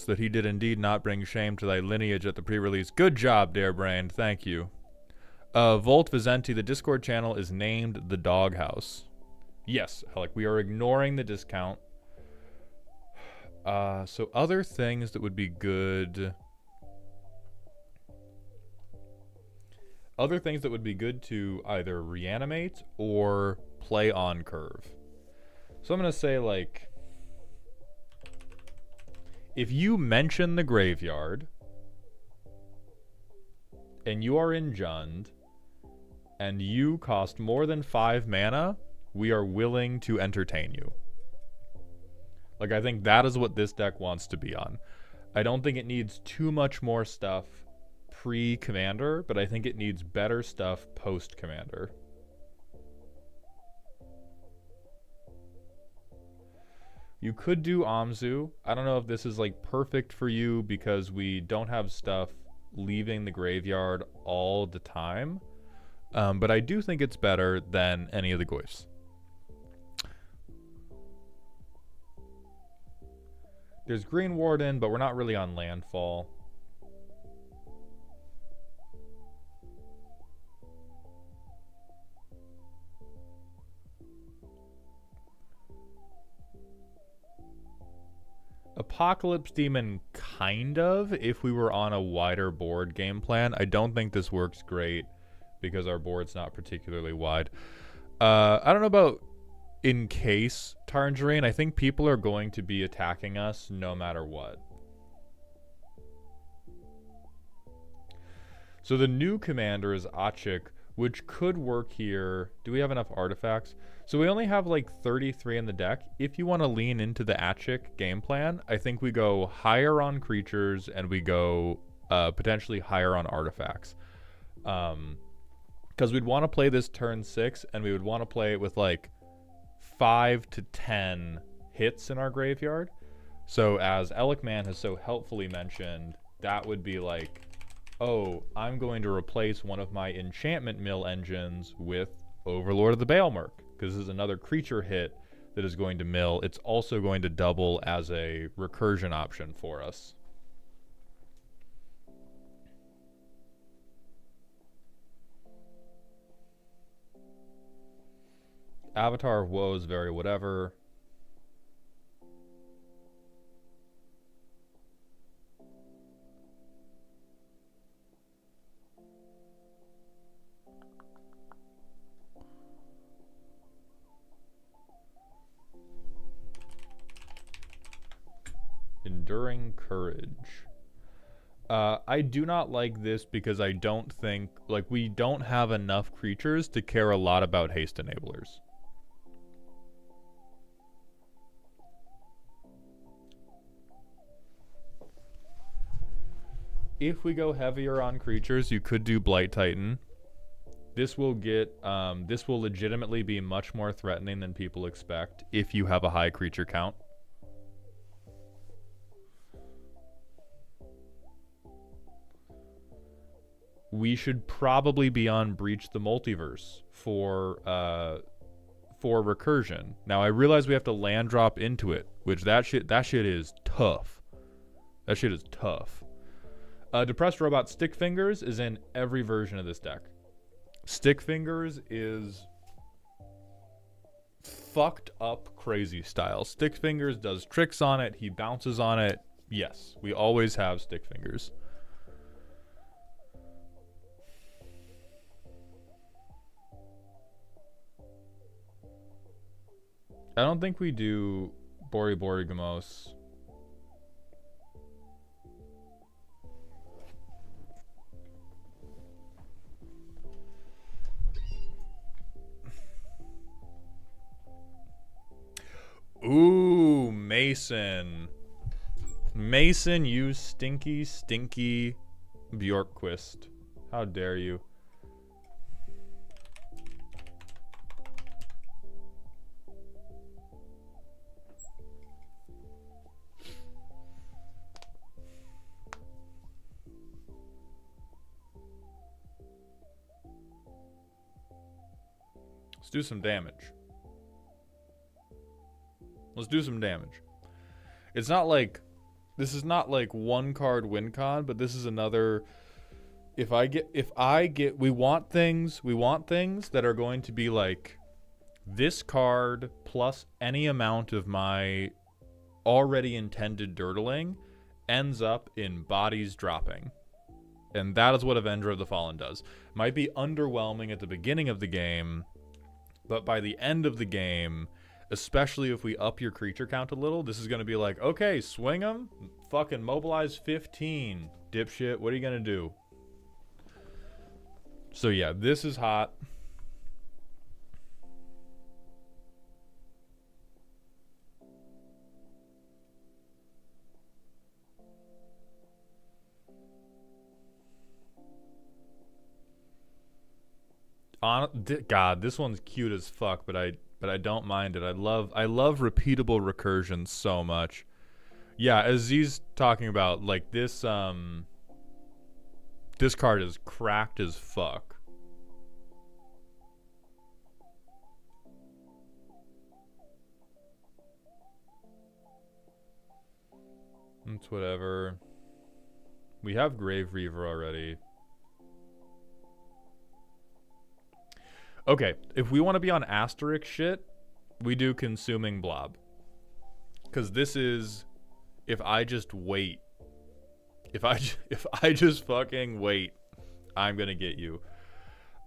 S1: that he did indeed not bring shame to thy lineage at the pre-release. Good job, Darebrain. Thank you. Volt Vizenti, the Discord channel is named the Doghouse. Yes, like we are ignoring the discount. So other things that would be good. Other things that would be good to either reanimate or play on curve. So I'm going to say, like, if you mention the graveyard and you are in Jund and you cost more than 5 mana, we are willing to entertain you. Like, I think that is what this deck wants to be on. I don't think it needs too much more stuff pre-Commander, but I think it needs better stuff post-Commander. You could do Amzu. I don't know if this is like perfect for you because we don't have stuff leaving the graveyard all the time. But I do think it's better than any of the Goyfs. There's Green Warden, but we're not really on landfall. Apocalypse Demon, kind of, if we were on a wider board game plan. I don't think this works great because our board's not particularly wide. I don't know about in case Tangerine, I think people are going to be attacking us no matter what. So the new commander is Achik, which could work here. Do we have enough artifacts? So we only have like 33 in the deck. If you want to lean into the Achik game plan, I think we go higher on creatures and we go potentially higher on artifacts. Because we'd want to play this turn 6 and we would want to play it with like 5 to 10 hits in our graveyard. So as Elikman has so helpfully mentioned, that would be like, oh, I'm going to replace one of my enchantment mill engines with Overlord of the Baelmerk, because this is another creature hit that is going to mill. It's also going to double as a recursion option for us. Avatar of Woe is very whatever. Enduring Courage. I do not like this because I don't think, like, we don't have enough creatures to care a lot about haste enablers. If we go heavier on creatures, you could do Blight Titan. This will legitimately be much more threatening than people expect if you have a high creature count. We should probably be on Breach the Multiverse for recursion. Now I realize we have to land drop into it, which that shit is tough. That shit is tough. Depressed Robot Stick Fingers is in every version of this deck. Stick Fingers is fucked up crazy style. Stick Fingers does tricks on it. He bounces on it. Yes, we always have Stick Fingers. I don't think we do Borigamos. Ooh, Mason. Mason, you stinky, stinky Bjorkquist. How dare you? Let's do some damage. Let's do some damage. It's not like, this is not like one card win con, but this is another, we want things that are going to be like this card plus any amount of my already intended dirtling ends up in bodies dropping. And that is what Avenger of the Fallen does. Might be underwhelming at the beginning of the game, but by the end of the game, especially if we up your creature count a little, this is going to be like, okay, swing them, fucking mobilize 15, dipshit, what are you going to do? So yeah, this is hot. God, this one's cute as fuck, but I don't mind it. I love repeatable recursion so much. Yeah, as Z's talking about, like this this card is cracked as fuck. It's whatever. We have Grave Reaver already. Okay, if we want to be on asterisk shit, we do Consuming Blob. Because this is, if I just wait, if I just fucking wait, I'm going to get you.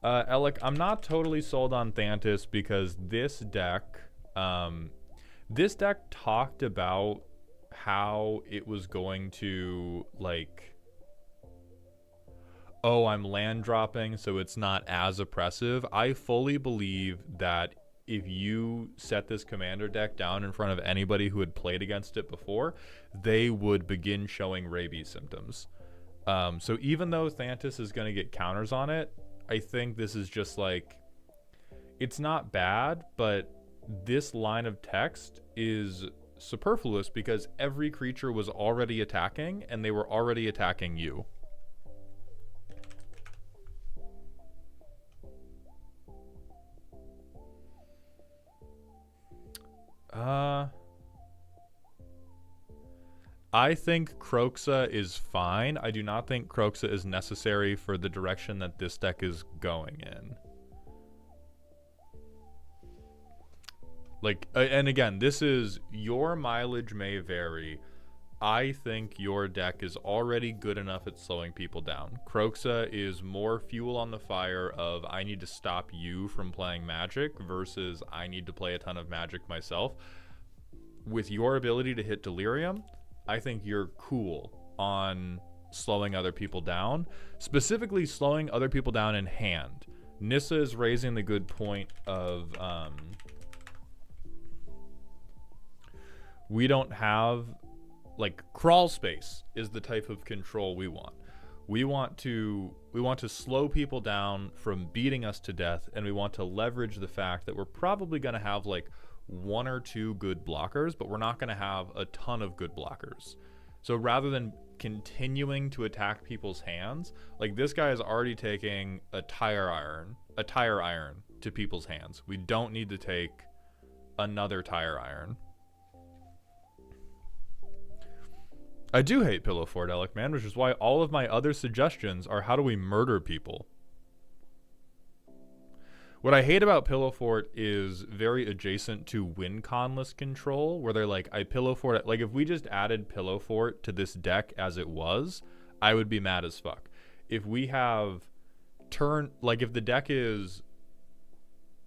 S1: Alec, I'm not totally sold on Thantis because this deck This deck talked about how it was going to, like, oh, I'm land dropping, so it's not as oppressive. I fully believe that if you set this commander deck down in front of anybody who had played against it before, they would begin showing rabies symptoms. So even though Thantis is going to get counters on it, I think this is just like, it's not bad, but this line of text is superfluous because every creature was already attacking and they were already attacking you. I think Kroxa is fine. I do not think Kroxa is necessary for the direction that this deck is going in. Like, and again, this is, your mileage may vary. I think your deck is already good enough at slowing people down. Kroxa is more fuel on the fire of, I need to stop you from playing Magic versus I need to play a ton of Magic myself. With your ability to hit Delirium, I think you're cool on slowing other people down, specifically slowing other people down in hand. Nissa is raising the good point of, we don't have, like, crawl space is the type of control we want. We want to slow people down from beating us to death, and we want to leverage the fact that we're probably going to have like one or two good blockers, but we're not going to have a ton of good blockers. So rather than continuing to attack people's hands, like, this guy is already taking a tire iron to people's hands. We don't need to take another tire iron. I do hate Pillow Fort, Alec, man, which is why all of my other suggestions are how do we murder people. What I hate about Pillow Fort is very adjacent to win conless control, where they're like, I Pillow Fort. Like, if we just added Pillow Fort to this deck as it was, I would be mad as fuck. If we have if the deck is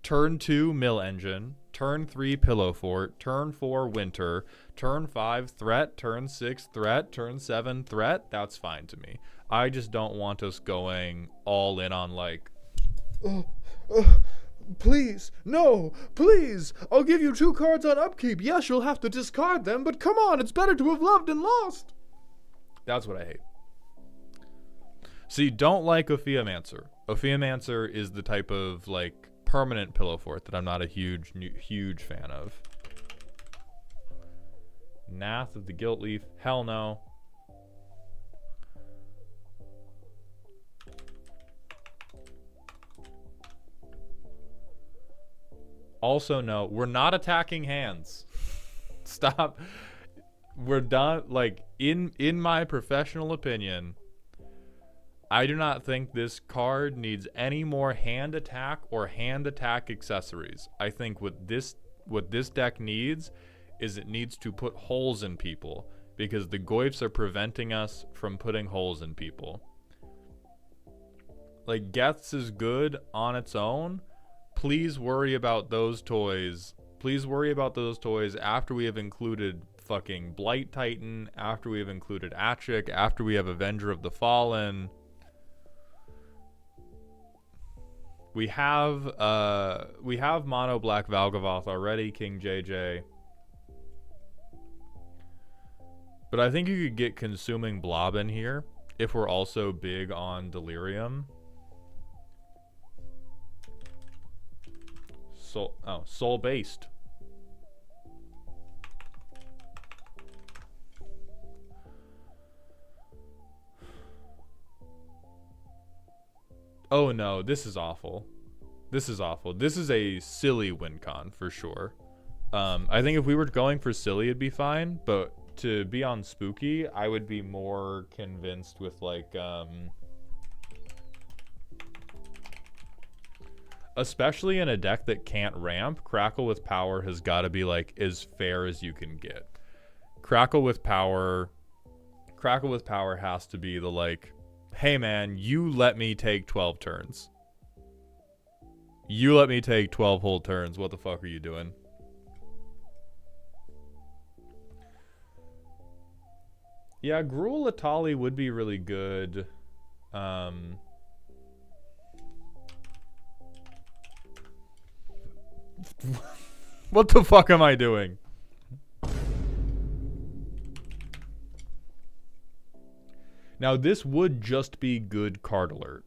S1: turn 2 Mill Engine, turn 3 Pillow Fort, turn 4 Winter, turn 5 Threat, turn 6 Threat, turn 7 Threat, that's fine to me. I just don't want us going all in on like, please, no, please, I'll give you 2 cards on upkeep. Yes, you'll have to discard them, but come on, it's better to have loved and lost. That's what I hate. See, don't like Ophiamancer. Ophiamancer is the type of, like, permanent Pillow Fort that I'm not a huge fan of. Nath of the Gilt Leaf, hell no. Also, no, we're not attacking hands. Stop. We're done. Like, in my professional opinion, I do not think this card needs any more hand attack or hand attack accessories. I think what this deck needs is it needs to put holes in people, because the Goyfs are preventing us from putting holes in people. Like, Geth's is good on its own. Please worry about those toys. Please worry about those toys after we have included fucking Blight Titan, after we have included Achik, after we have Avenger of the Fallen. We have Mono Black Valgavoth already, King JJ. But I think you could get Consuming Blob in here if we're also big on Delirium. Soul based. Oh no, this is awful. This is awful. This is a silly win con for sure. I think if we were going for silly, it'd be fine. But to be on spooky, I would be more convinced with like, especially in a deck that can't ramp, Crackle with Power has got to be like as fair as you can get. Crackle with Power has to be the like, hey man, you let me take 12 turns. You let me take 12 whole turns. What the fuck are you doing? Yeah, Gruel Atali would be really good. What the fuck am I doing? Now, this would just be good card alert.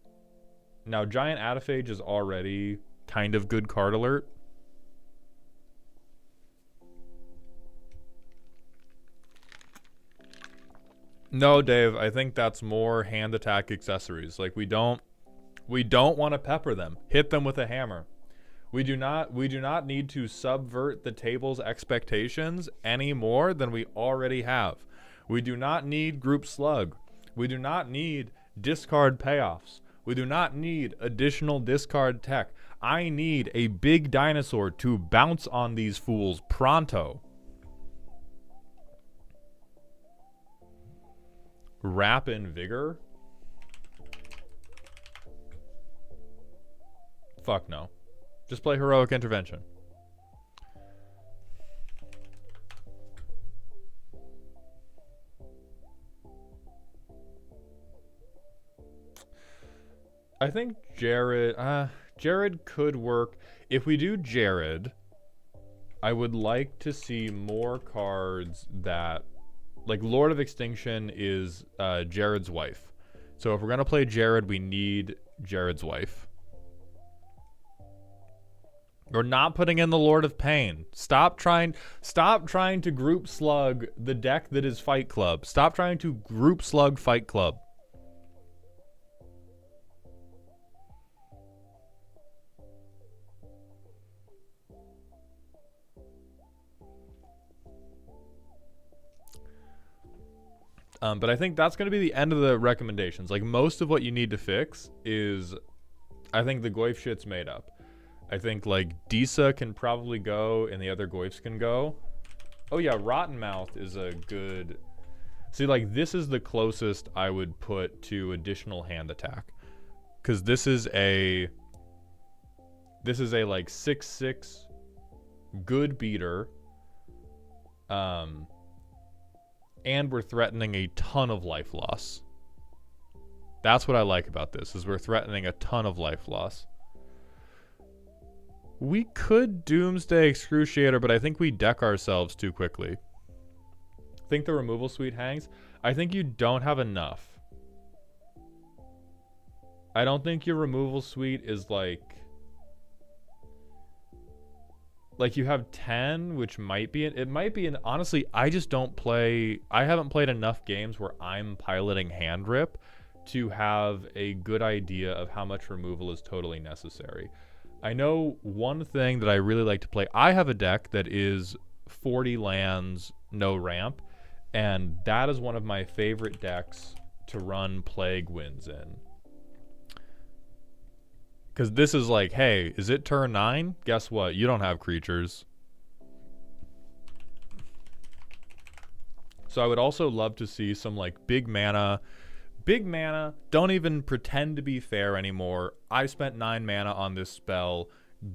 S1: Now, Giant Ataphage is already kind of good card alert. No, Dave, I think that's more hand attack accessories. Like, we don't want to pepper them. Hit them with a hammer. We do not need to subvert the table's expectations any more than we already have. We do not need group slug. We do not need discard payoffs. We do not need additional discard tech. I need a big dinosaur to bounce on these fools pronto. Wrap in Vigor? Fuck no. Just play Heroic Intervention. I think Jared could work. If we do Jared, I would like to see more cards that, like, Lord of Extinction is Jared's wife. So if we're gonna play Jared, we need Jared's wife. We're not putting in the Lord of Pain. Stop trying to group slug the deck that is Fight Club. Stop trying to group slug Fight Club. But I think that's going to be the end of the recommendations. Like, most of what you need to fix is, I think the Goyf shit's made up. I think, like, Disa can probably go and the other Goyfs can go. Oh yeah, Rotten Mouth is a good... See, like, this is the closest I would put to additional hand attack. Because this is a, like, 6/6 good beater. And we're threatening a ton of life loss. That's what I like about this, is we're threatening a ton of life loss. We could Doomsday Excruciator, but I think we deck ourselves too quickly. I think the removal suite hangs. I think you don't have enough. I don't think your removal suite is like you have 10, which might be, it might be an, honestly, I just don't play, I haven't played enough games where I'm piloting hand rip to have a good idea of how much removal is totally necessary. I know one thing that I really like to play, I have a deck that is 40 lands, no ramp, and that is one of my favorite decks to run Plague Winds in. Because this is like, hey, is it turn 9? Guess what? You don't have creatures. So I would also love to see some, like, big mana. Big mana, don't even pretend to be fair anymore. I spent 9 mana on this spell.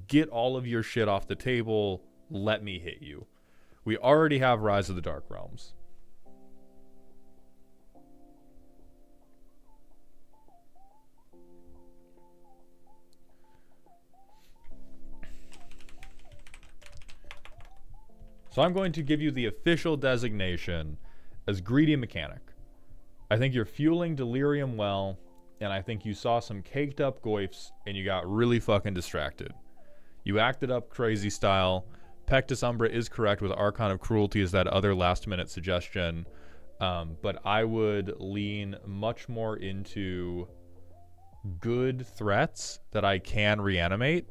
S1: Get all of your shit off the table. Let me hit you. We already have Rise of the Dark Realms. So I'm going to give you the official designation as Greedy Mechanic. I think you're fueling Delirium well, and I think you saw some caked up Goyfs and you got really fucking distracted. You acted up crazy style. Pectus Umbra is correct with Archon of Cruelty as that other last minute suggestion. But I would lean much more into good threats that I can reanimate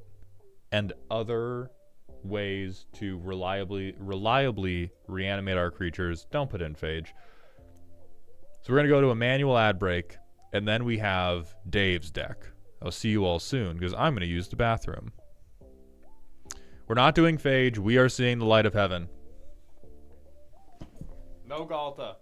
S1: and other ways to reliably reanimate our creatures. Don't put in Phage. So we're going to go to a manual ad break, and then we have Dave's deck. I'll see you all soon, because I'm going to use the bathroom. We're not doing Phage. We are seeing the light of heaven. No Galta.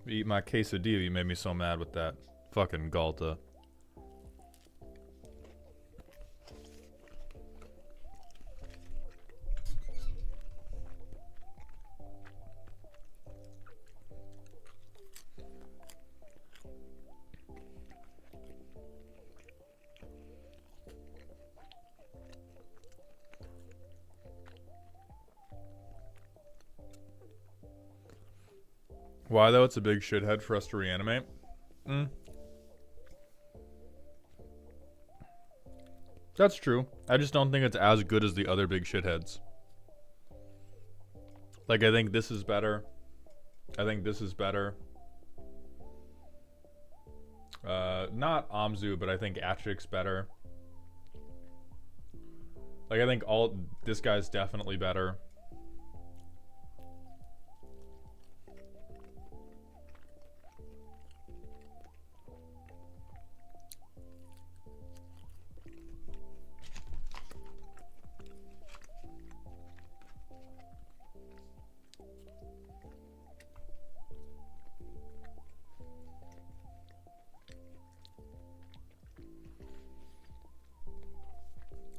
S1: Eat my quesadilla. You made me so mad with that fucking Galta. Why though? It's a big shithead for us to reanimate. That's true. I just don't think it's as good as the other big shitheads. Like, I think this is better. I think this is better. Not Amzu, but I think Achik's better. Like, I think this guy's definitely better.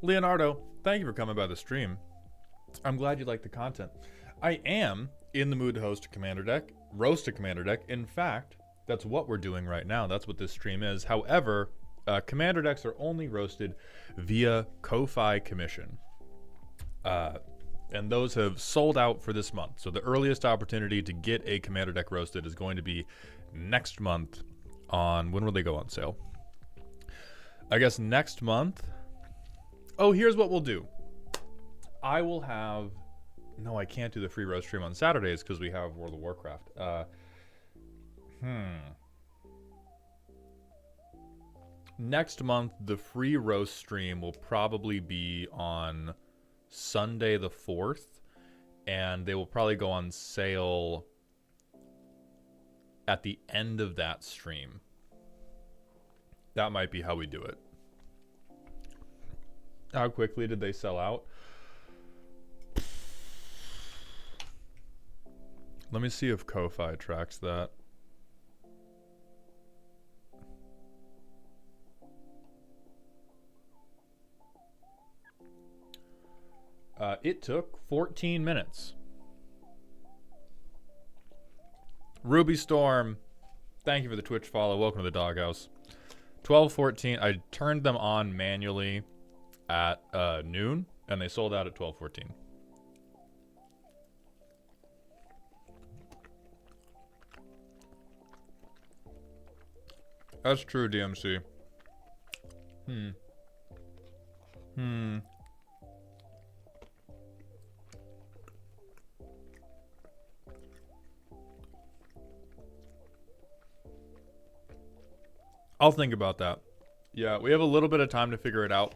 S1: Leonardo, thank you for coming by the stream. I'm glad you like the content. I am in the mood to host a Commander deck, roast a Commander deck. In fact, that's what we're doing right now. That's what this stream is. However, Commander decks are only roasted via Kofi commission. And those have sold out for this month. So the earliest opportunity to get a Commander deck roasted is going to be next month on, when will they go on sale? I guess next month. Oh, here's what we'll do. I will have... No, I can't do the free roast stream on Saturdays because we have World of Warcraft. Next month, the free roast stream will probably be on Sunday the 4th. And they will probably go on sale at the end of that stream. That might be how we do it. How quickly did they sell out? Let me see if Kofi tracks that. It took 14 minutes. Ruby Storm, thank you for the Twitch follow. Welcome to the doghouse. 12:14. I turned them on manually at noon, and they sold out at 12:14. That's true, DMC. I'll think about that. Yeah, we have a little bit of time to figure it out.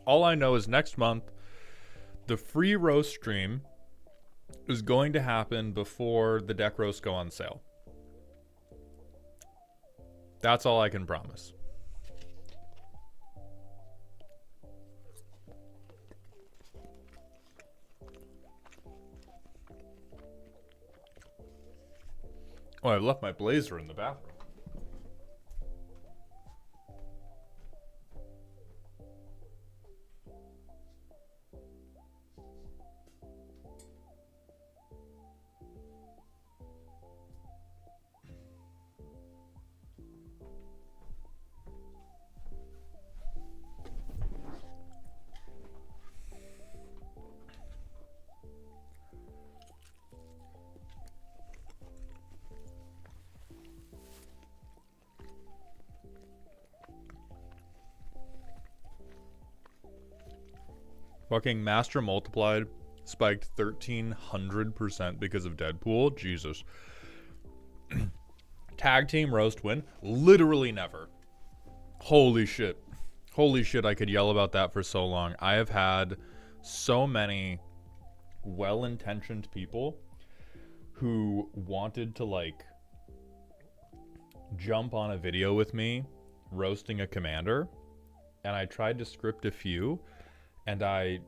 S1: All I know is next month, the free roast stream is going to happen before the deck roasts go on sale. That's all I can promise. Oh, I left my blazer in the bathroom. Fucking Master Multiplied spiked 1,300% because of Deadpool. Jesus. Tag team roast win? Literally never. Holy shit. Holy shit, I could yell about that for so long. I have had so many well-intentioned people who wanted to, like, jump on a video with me roasting a commander, and I tried to script a few, and I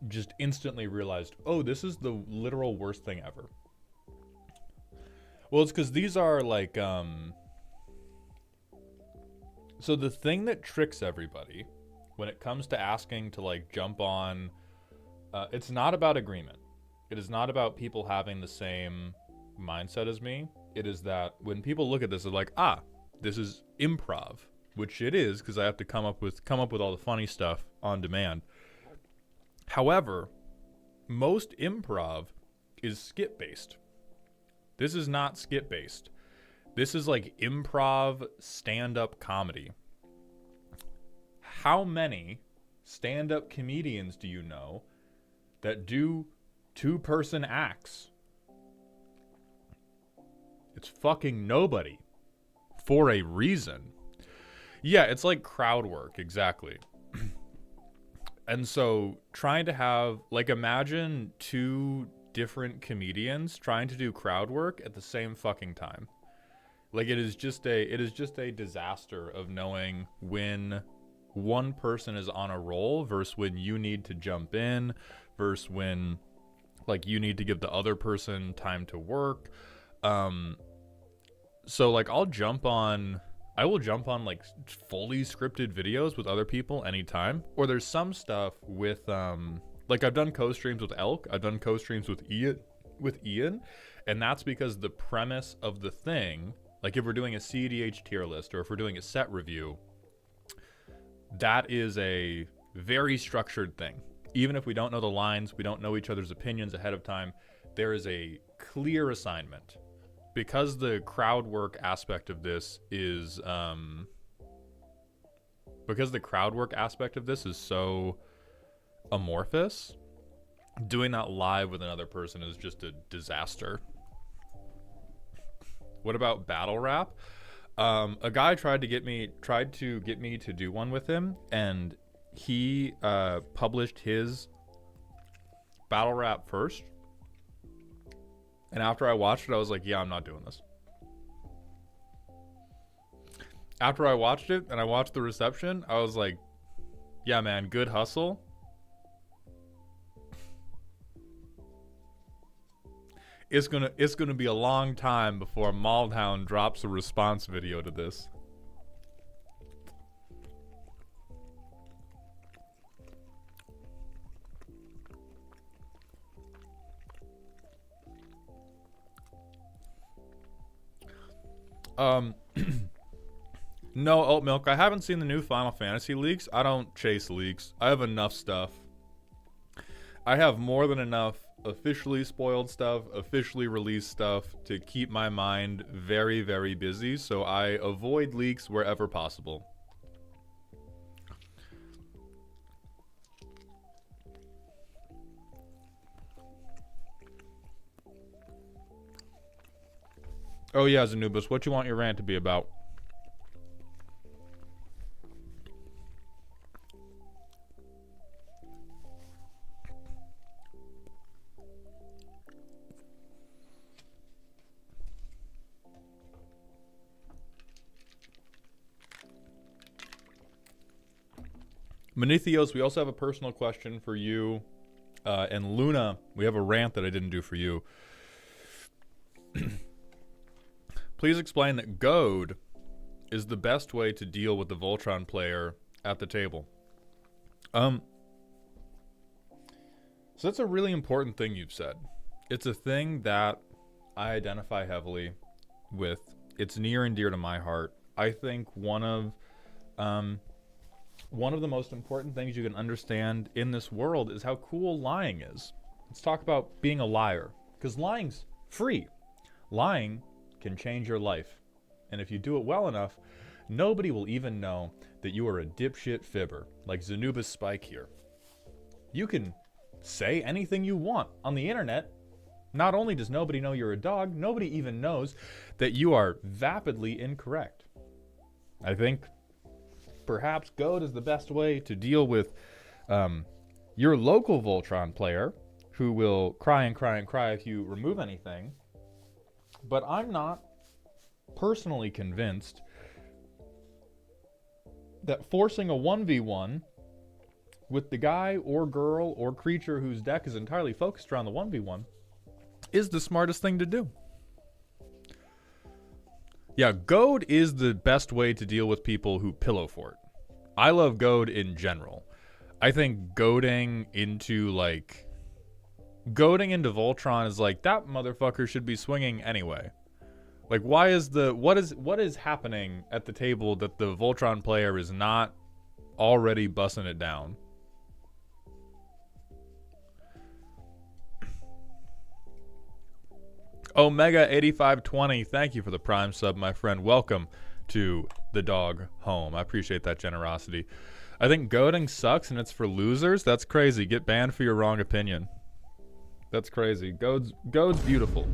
S1: just instantly realized, oh, this is the literal worst thing ever. Well, it's because these are, like, so the thing that tricks everybody when it comes to asking to, like, jump on, it's not about agreement. It is not about people having the same mindset as me. It is that when people look at this, they're like, ah, this is improv, which it is, because I have to come up with all the funny stuff on demand. However, most improv is skit-based. This is not skit-based. This is like improv stand-up comedy. How many stand-up comedians do you know that do two-person acts? It's fucking nobody. For a reason. Yeah, it's like crowd work, exactly. And so trying to have, like, imagine two different comedians trying to do crowd work at the same fucking time. Like, it is just a disaster of knowing when one person is on a roll versus when you need to jump in versus when, like, you need to give the other person time to work. So, like, I will jump on like fully scripted videos with other people anytime. Or there's some stuff with like, I've done co-streams with Elk, I've done co-streams with Ian, and that's because the premise of the thing, like if we're doing a CEDH tier list or if we're doing a set review, that is a very structured thing. Even if we don't know the lines, we don't know each other's opinions ahead of time, there is a clear assignment. Because the crowd work aspect of this is so amorphous, doing that live with another person is just a disaster. What about battle rap? A guy tried to get me to do one with him, and he published his battle rap first. And after I watched it, I was like, yeah, I'm not doing this. After I watched it and I watched the reception, I was like, yeah, man, good hustle. It's gonna be a long time before Maldhound drops a response video to this. No, Oat Milk, I haven't seen the new Final Fantasy leaks. I don't chase leaks. I have enough stuff. I have more than enough officially spoiled stuff, officially released stuff to keep my mind very, very busy, so I avoid leaks wherever possible. Oh yeah, Zanubis, what you want your rant to be about? Manithios, we also have a personal question for you. And Luna, we have a rant that I didn't do for you. Please explain that Goad is the best way to deal with the Voltron player at the table. So that's a really important thing you've said. It's a thing that I identify heavily with. It's near and dear to my heart. I think one of the most important things you can understand in this world is how cool lying is. Let's talk about being a liar, because lying's free. Lying can change your life, and if you do it well enough, nobody will even know that you are a dipshit fibber, like Zanubis Spike here. You can say anything you want on the internet. Not only does nobody know you're a dog, nobody even knows that you are vapidly incorrect. I think perhaps Goad is the best way to deal with your local Voltron player who will cry and cry and cry if you remove anything. But I'm not personally convinced that forcing a 1v1 with the guy or girl or creature whose deck is entirely focused around the 1v1 is the smartest thing to do. Yeah, Goad is the best way to deal with people who pillow fort. I love Goad in general. I think goading into Voltron is like, that motherfucker should be swinging anyway. Like, what is happening at the table that the Voltron player is not already bussing it down? Omega8520, thank you for the Prime sub, my friend. Welcome to the dog home. I appreciate that generosity. I think goading sucks and it's for losers. That's crazy. Get banned for your wrong opinion. That's crazy. Goad's beautiful.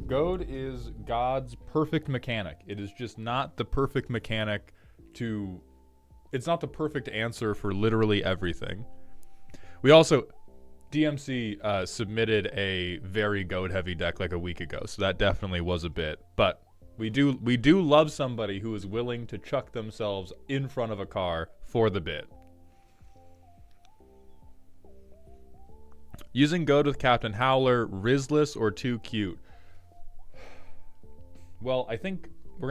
S1: Goad is God's perfect mechanic. It is just not the perfect mechanic to... It's not the perfect answer for literally everything. We also... DMC submitted a very Goad-heavy deck like a week ago, so that definitely was a bit. But we do love somebody who is willing to chuck themselves in front of a car for the bit. Using Goad with Captain Howler, Rizless, or too cute? Well, I think I'm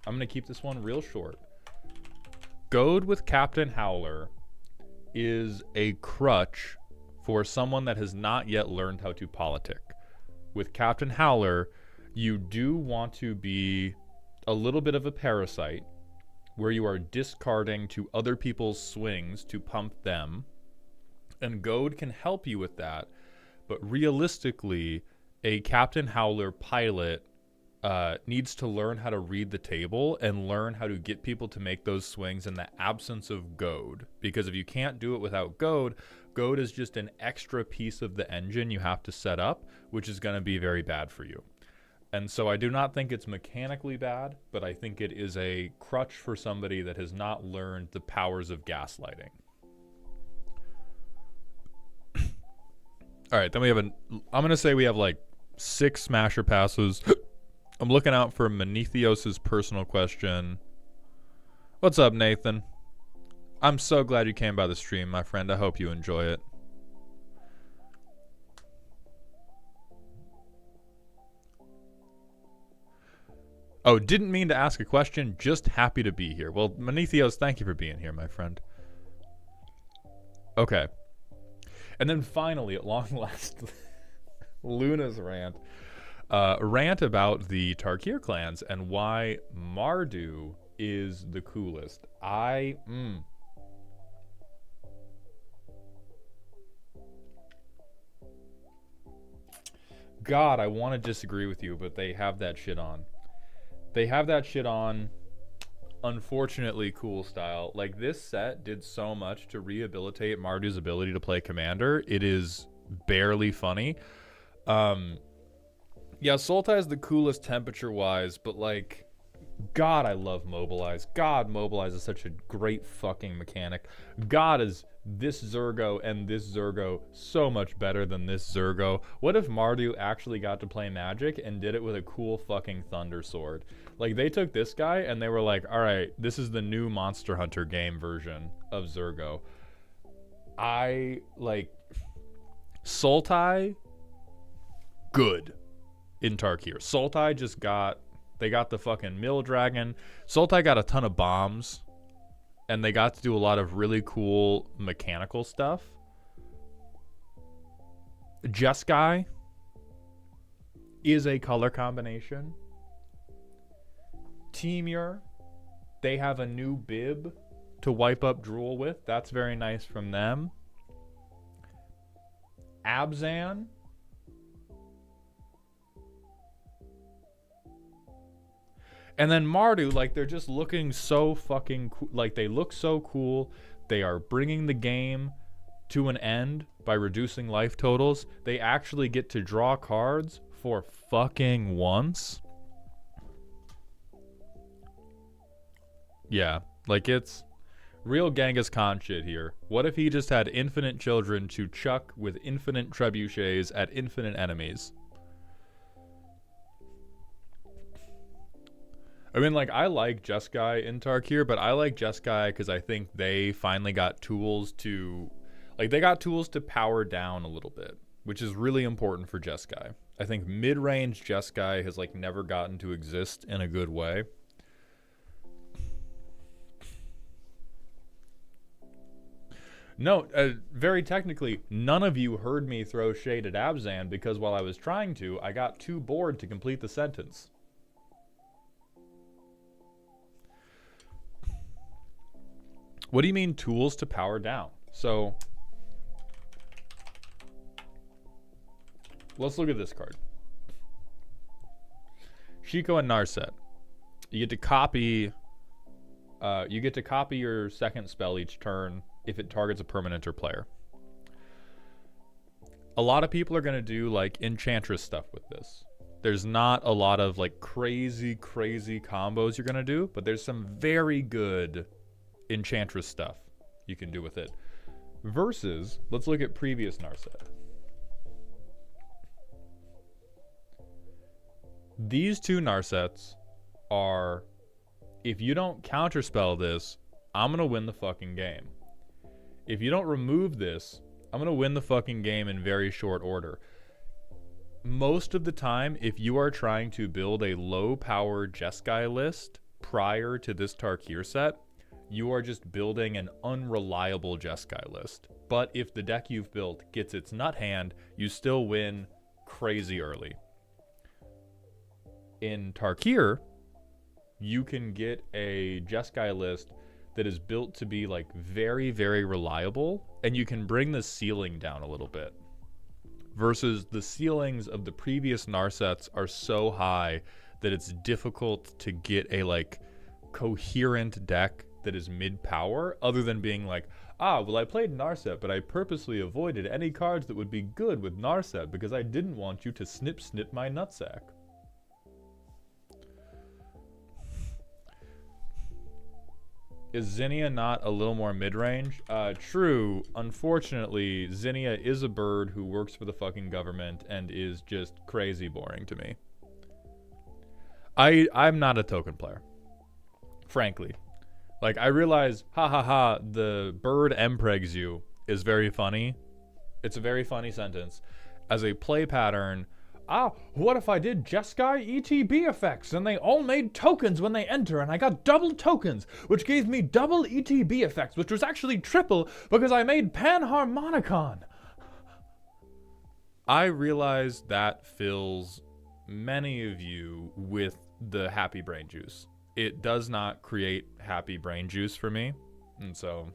S1: gonna keep this one real short. Goad with Captain Howler is a crutch for someone that has not yet learned how to politic. With Captain Howler, you do want to be a little bit of a parasite, where you are discarding to other people's swings to pump them, and Goad can help you with that, but realistically, a Captain Howler pilot needs to learn how to read the table and learn how to get people to make those swings in the absence of Goad. Because if you can't do it without Goad, Goad is just an extra piece of the engine you have to set up, which is going to be very bad for you. And so I do not think it's mechanically bad, but I think it is a crutch for somebody that has not learned the powers of gaslighting. All right, then I'm going to say we have like 6 smasher passes. I'm looking out for Menethios' personal question. What's up, Nathan? I'm so glad you came by the stream, my friend. I hope you enjoy it. Oh, didn't mean to ask a question. Just happy to be here. Well, Menethios, thank you for being here, my friend. Okay. And then finally, at long last, Luna's rant. Rant about the Tarkir clans and why Mardu is the coolest. God, I want to disagree with you, but they have that shit on. They have that shit on, unfortunately, cool style. Like, this set did so much to rehabilitate Mardu's ability to play Commander. It is barely funny. Yeah, Sultai is the coolest temperature-wise, but, like, God, I love Mobilize. God, Mobilize is such a great fucking mechanic. God, is this Zergo and this Zergo so much better than this Zergo. What if Mardu actually got to play Magic and did it with a cool fucking Thunder Sword? Like, they took this guy and they were like, alright, this is the new Monster Hunter game version of Zergo. Sultai, good in Tarkir. Sultai they got the fucking Mill Dragon. Sultai got a ton of bombs, and they got to do a lot of really cool mechanical stuff. Jeskai is a color combination. Temur, they have a new bib to wipe up Drool with. That's very nice from them. Abzan, and then Mardu, like, they're just looking so fucking cool. Like, they look so cool. They are bringing the game to an end by reducing life totals, they actually get to draw cards for fucking once. Yeah, like it's real Genghis Khan shit here. What if he just had infinite children to chuck with infinite trebuchets at infinite enemies? I mean, like, I like Jeskai in Tarkir, but I like Jeskai because I think they finally got tools to... Like, they got tools to power down a little bit, which is really important for Jeskai. I think mid-range Jeskai has, like, never gotten to exist in a good way. No, very technically, none of you heard me throw shade at Abzan because while I was trying to, I got too bored to complete the sentence. What do you mean tools to power down? So, let's look at this card. Shiko and Narset. You get to copy your second spell each turn if it targets a permanent or player. A lot of people are going to do like Enchantress stuff with this. There's not a lot of like crazy combos you're going to do, but there's some very good Enchantress stuff you can do with it. Versus, let's look at previous Narset. These two Narsets are, if you don't counterspell this, I'm going to win the fucking game. If you don't remove this, I'm going to win the fucking game in very short order. Most of the time, if you are trying to build a low-power Jeskai list prior to this Tarkir set, you are just building an unreliable Jeskai list. But if the deck you've built gets its nut hand, you still win crazy early. In Tarkir, you can get a Jeskai list that is built to be like very reliable, and you can bring the ceiling down a little bit. Versus the ceilings of the previous Narsets are so high that it's difficult to get a like coherent deck that is mid-power, other than being like, well, I played Narset, but I purposely avoided any cards that would be good with Narset because I didn't want you to snip my nutsack. Is Zinnia not a little more mid-range? True. Unfortunately, Zinnia is a bird who works for the fucking government and is just crazy boring to me. I'm not a token player. Frankly. Like, I realize, the bird empregs you is very funny. It's a very funny sentence. As a play pattern, what if I did Jeskai ETB effects and they all made tokens when they enter and I got double tokens, which gave me double ETB effects, which was actually triple because I made Panharmonicon. I realize that fills many of you with the happy brain juice. It does not create happy brain juice for me, and so,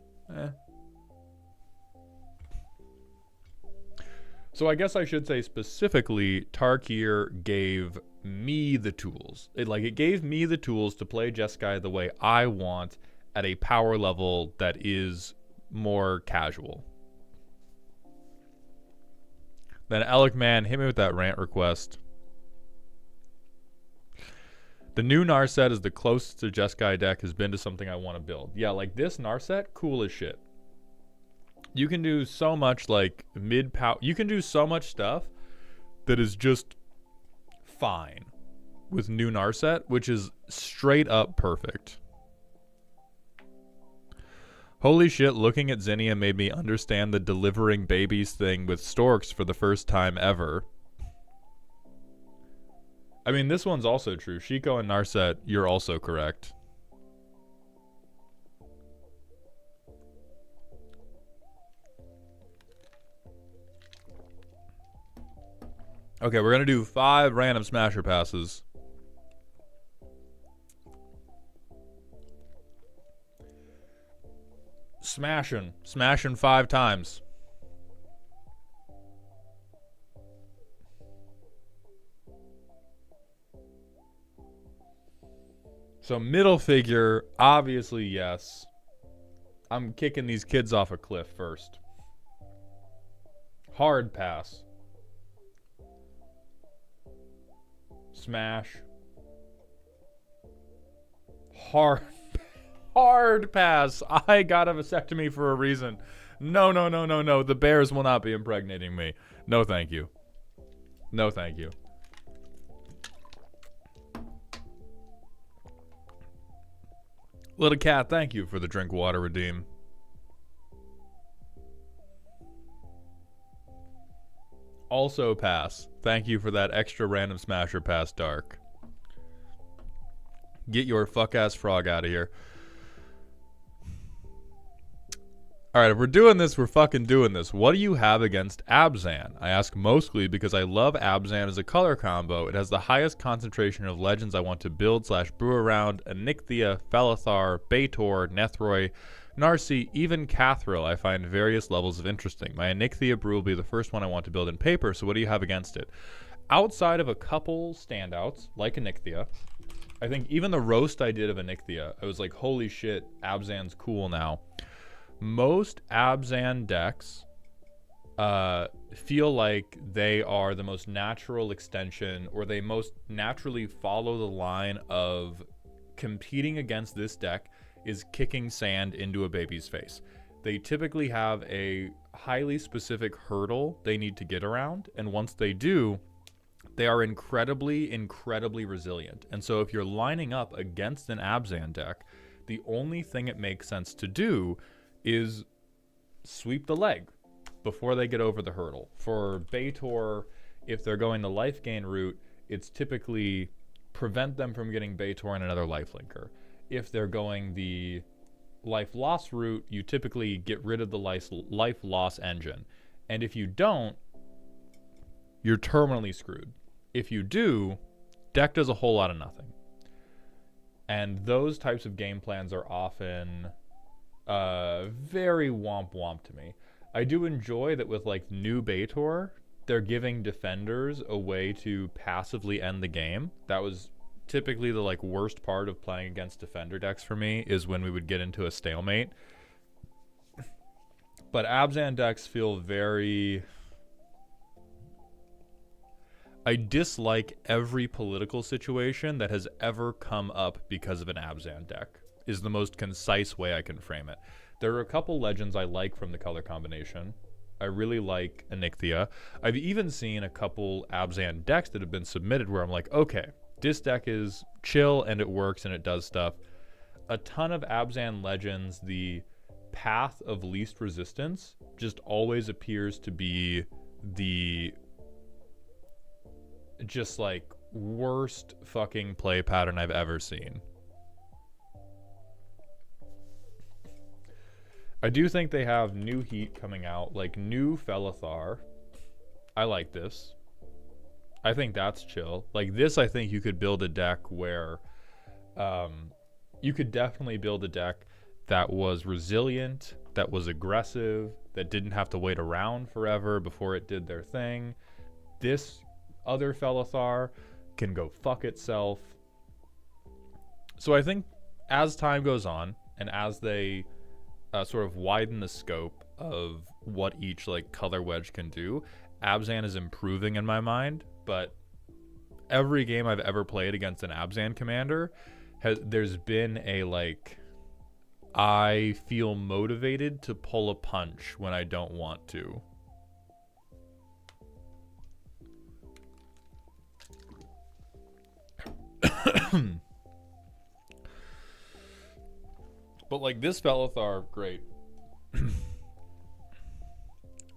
S1: So I guess I should say specifically, Tarkir gave me the tools. It gave me the tools to play Jeskai the way I want at a power level that is more casual. Then Alec Man, hit me with that rant request. The new Narset is the closest a Jeskai deck has been to something I want to build. Yeah, like this Narset, cool as shit. You can do so much like mid-power. You can do so much stuff that is just fine with new Narset, which is straight up perfect. Holy shit, looking at Zinnia made me understand the delivering babies thing with storks for the first time ever. I mean, this one's also true. Shiko and Narset, you're also correct. Okay, we're going to do 5 random smasher passes. Smashing 5 times. So middle figure, obviously yes. I'm kicking these kids off a cliff first. Hard pass. Smash. Hard pass. I got a vasectomy for a reason. No. The bears will not be impregnating me. No, thank you. No, thank you. Little cat, thank you for the drink water redeem. Also pass. Thank you for that extra random smasher pass dark. Get your fuck-ass frog out of here. Alright, if we're doing this, we're fucking doing this. What do you have against Abzan? I ask mostly because I love Abzan as a color combo. It has the highest concentration of legends I want to build / brew around. Onyxia, Felithar, Baitor, Nethroi, Narsi, even Cathril I find various levels of interesting. My Onyxia brew will be the first one I want to build in paper, so what do you have against it? Outside of a couple standouts, like Onyxia, I think even the roast I did of Onyxia, I was like, holy shit, Abzan's cool now. Most Abzan decks feel like they are the most natural extension, or they most naturally follow the line of competing against this deck is kicking sand into a baby's face. They typically have a highly specific hurdle they need to get around, and once they do, they are incredibly resilient. And so if you're lining up against an Abzan deck, the only thing it makes sense to do is sweep the leg before they get over the hurdle. For Baitor, if they're going the life gain route, it's typically prevent them from getting Baitor and another lifelinker. If they're going the life loss route, you typically get rid of the life loss engine. And if you don't, you're terminally screwed. If you do, deck does a whole lot of nothing. And those types of game plans are often very womp to me. I do enjoy that with like new Baitor, they're giving defenders a way to passively end the game. That was typically the like worst part of playing against defender decks for me, is when we would get into a stalemate. But Abzan decks feel very... I dislike every political situation that has ever come up because of an Abzan deck, is the most concise way I can frame it. There are a couple legends I like from the color combination. I really like Onyxia. I've even seen a couple Abzan decks that have been submitted where I'm like, okay, this deck is chill and it works and it does stuff. A ton of Abzan legends, the path of least resistance just always appears to be the just like worst fucking play pattern I've ever seen. I do think they have new heat coming out, like new Felithar. I like this. I think that's chill. Like this, I think you could build a deck where you could definitely build a deck that was resilient, that was aggressive, that didn't have to wait around forever before it did their thing. This other Felithar can go fuck itself. So I think as time goes on, and as they sort of widen the scope of what each like color wedge can do, Abzan is improving in my mind. But every game I've ever played against an Abzan commander, there's been a like, I feel motivated to pull a punch when I don't want to. But like this Felithar, great.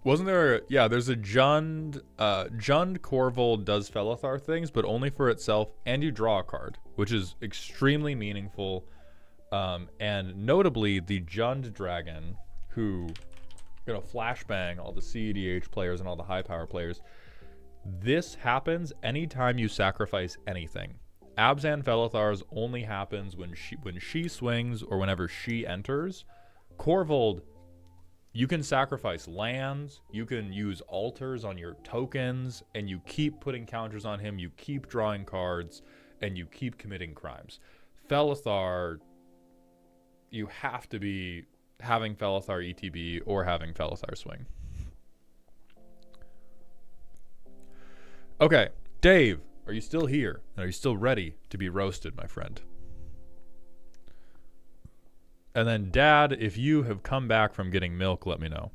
S1: Wasn't there there's a Jund Korvold does Felithar things, but only for itself, and you draw a card, which is extremely meaningful. And notably the Jund Dragon, who flashbang all the CEDH players and all the high power players. This happens anytime you sacrifice anything. Abzan Felithars only happens when she swings or whenever she enters. Korvold, you can sacrifice lands, you can use altars on your tokens, and you keep putting counters on him, you keep drawing cards, and you keep committing crimes. Felithar, you have to be having Felithar ETB or having Felithar swing. Okay, Dave, are you still here? And are you still ready to be roasted, my friend? And then, Dad, if you have come back from getting milk, let me know.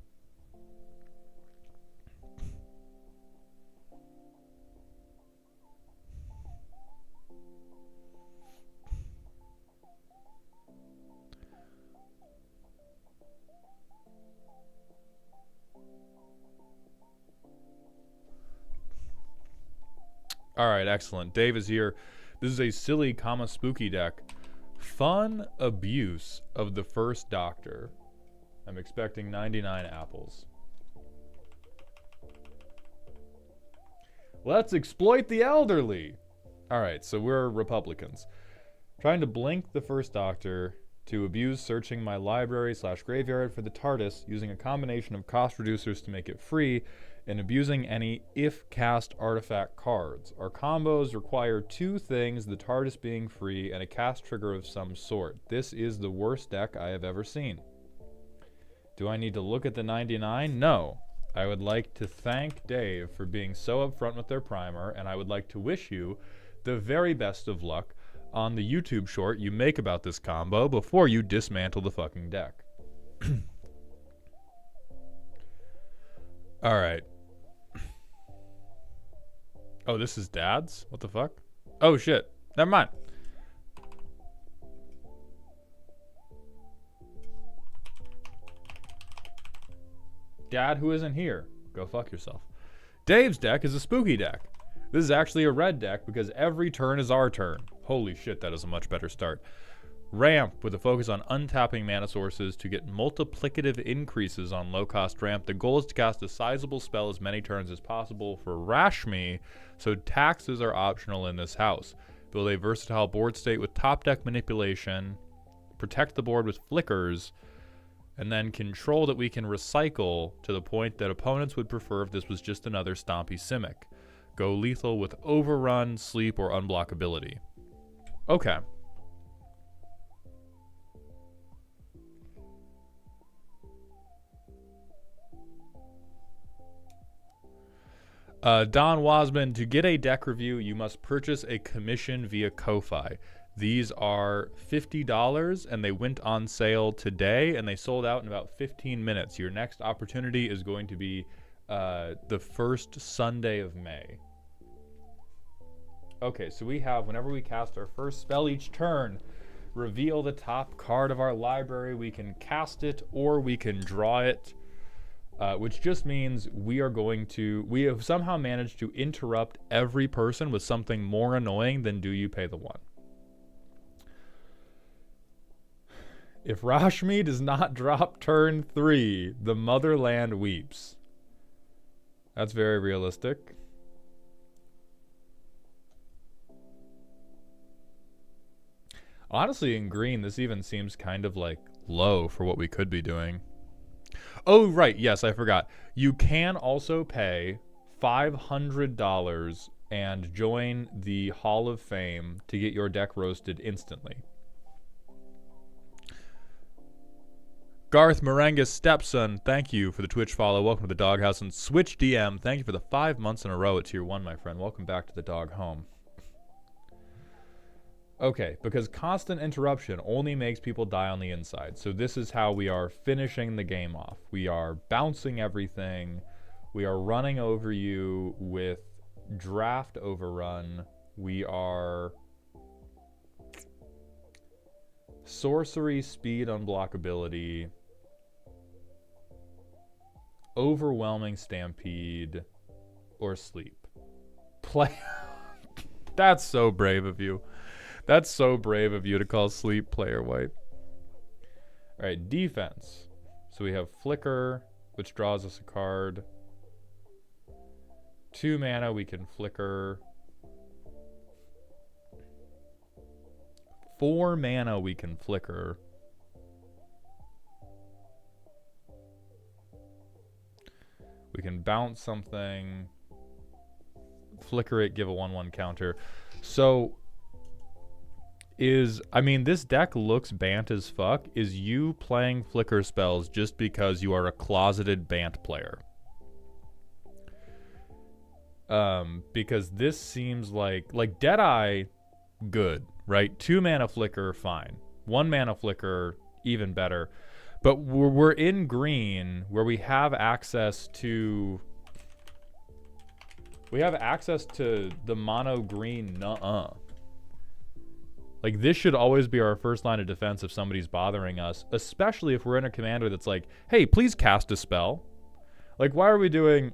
S1: All right, excellent. Dave is here. This is a silly, spooky deck. Fun abuse of the first Doctor. I'm expecting 99 apples. Let's exploit the elderly. All right, so we're Republicans. Trying to blink the first Doctor to abuse searching my library/graveyard for the TARDIS using a combination of cost reducers to make it free and abusing any if-cast artifact cards. Our combos require two things, the TARDIS being free and a cast trigger of some sort. This is the worst deck I have ever seen. Do I need to look at the 99? No. I would like to thank Dave for being so upfront with their primer, and I would like to wish you the very best of luck on the YouTube short you make about this combo before you dismantle the fucking deck. All right. Oh, this is Dad's? What the fuck? Oh, shit. Never mind. Dad, who isn't here? Go fuck yourself. Dave's deck is a spooky deck. This is actually a red deck because every turn is our turn. Holy shit, that is a much better start. Ramp, with a focus on untapping mana sources to get multiplicative increases on low-cost ramp. The goal is to cast a sizable spell as many turns as possible for Rashmi, so taxes are optional in this house. Build a versatile board state with top deck manipulation, protect the board with flickers, and then control that we can recycle to the point that opponents would prefer if this was just another Stompy Simic. Go lethal with overrun, sleep, or unblockability. Okay. Don Wasman, to get a deck review, you must purchase a commission via Kofi. These are $50, and they went on sale today, and they sold out in about 15 minutes. Your next opportunity is going to be the first Sunday of May. Okay, so we have, whenever we cast our first spell each turn, reveal the top card of our library. We can cast it, or we can draw it. Which just means we have somehow managed to interrupt every person with something more annoying than do you pay the one. If Rashmi does not drop turn 3, the motherland weeps. That's very realistic. Honestly, in green, this even seems kind of like low for what we could be doing. Oh, right. Yes, I forgot. You can also pay $500 and join the Hall of Fame to get your deck roasted instantly. Garth Moranga's stepson, thank you for the Twitch follow. Welcome to the Doghouse. And Switch DM, thank you for the 5 months in a row at Tier 1, my friend. Welcome back to the dog home. Okay, because constant interruption only makes people die on the inside. So this is how we are finishing the game off. We are bouncing everything. We are running over you with draft overrun. We are sorcery, speed, unblockability, overwhelming stampede, or sleep. Play. That's so brave of you. That's so brave of you to call sleep player white. All right, defense. So we have Flicker, which draws us a card. 2 mana, we can Flicker. 4 mana, we can Flicker. We can bounce something, Flicker it, give a 1/1 counter. So this deck looks Bant as fuck. Is you playing Flicker spells just because you are a closeted Bant player? Because this seems like Deadeye, good, right? 2 mana flicker, fine. 1 mana flicker, even better. But we're in green where we have access to the mono green nuh-uh. Like, this should always be our first line of defense if somebody's bothering us, especially if we're in a commander that's like, hey, please cast a spell. Like, why are we doing,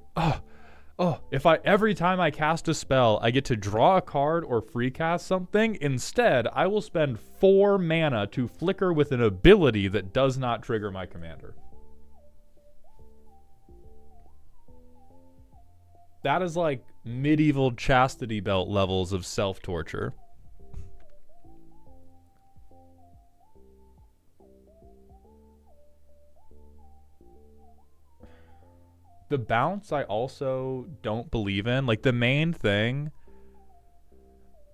S1: if every time I cast a spell, I get to draw a card or free cast something? Instead, I will spend 4 mana to flicker with an ability that does not trigger my commander. That is like medieval chastity belt levels of self-torture. The bounce I also don't believe in. Like, the main thing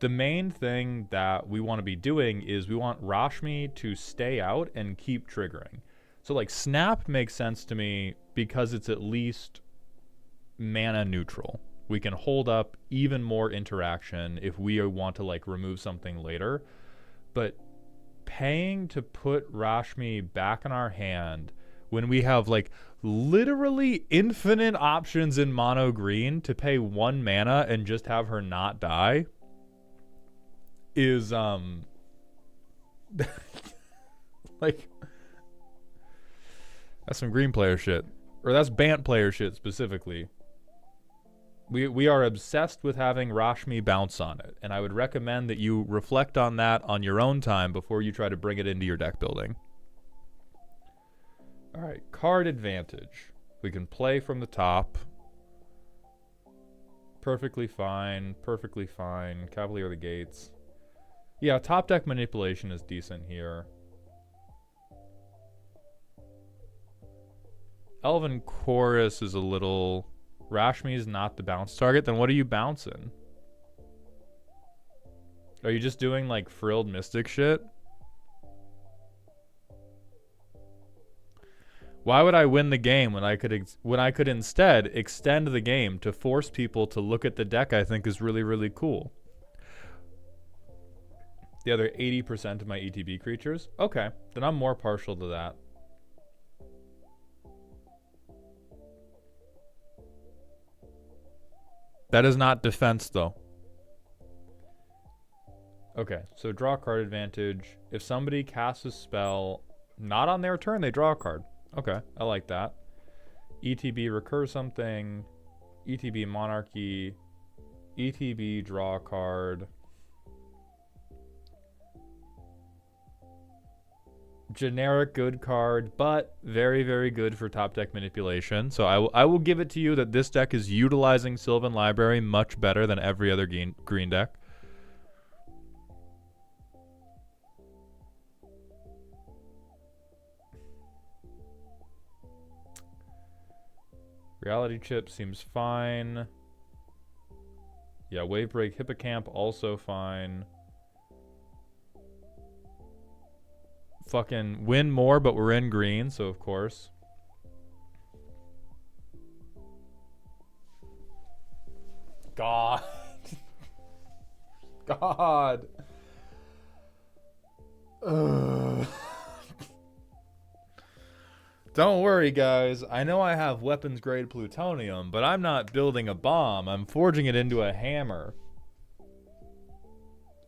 S1: that we want to be doing is we want Rashmi to stay out and keep triggering. So, like, Snap makes sense to me because it's at least mana neutral. We can hold up even more interaction if we want to, like, remove something later. But paying to put Rashmi back in our hand when we have, like, literally infinite options in mono green to pay 1 mana and just have her not die is like, that's some green player shit, or that's Bant player shit specifically. We are obsessed with having Rashmi bounce on it, and I would recommend that you reflect on that on your own time before you try to bring it into your deck building. All right, card advantage. We can play from the top. Perfectly fine, perfectly fine. Cavalier of the Gates. Yeah, top deck manipulation is decent here. Elven Chorus is a little... Rashmi is not the bounce target. Then what are you bouncing? Are you just doing, like, frilled mystic shit? Why would I win the game when I could instead extend the game to force people to look at the deck I think is really, really cool? The other 80% of my ETB creatures? Okay, then I'm more partial to that. That is not defense, though. Okay, so draw card advantage. If somebody casts a spell not on their turn, they draw a card. Okay, I like that. ETB recur something. ETB monarchy. ETB draw a card. Generic good card, but very, very good for top deck manipulation. So I will give it to you that this deck is utilizing Sylvan Library much better than every other green deck. Reality Chip seems fine. Yeah, Wave Break Hippocamp also fine. Fucking win more, but we're in green, so of course. God. God. Ugh. Don't worry, guys. I know I have weapons-grade plutonium, but I'm not building a bomb. I'm forging it into a hammer.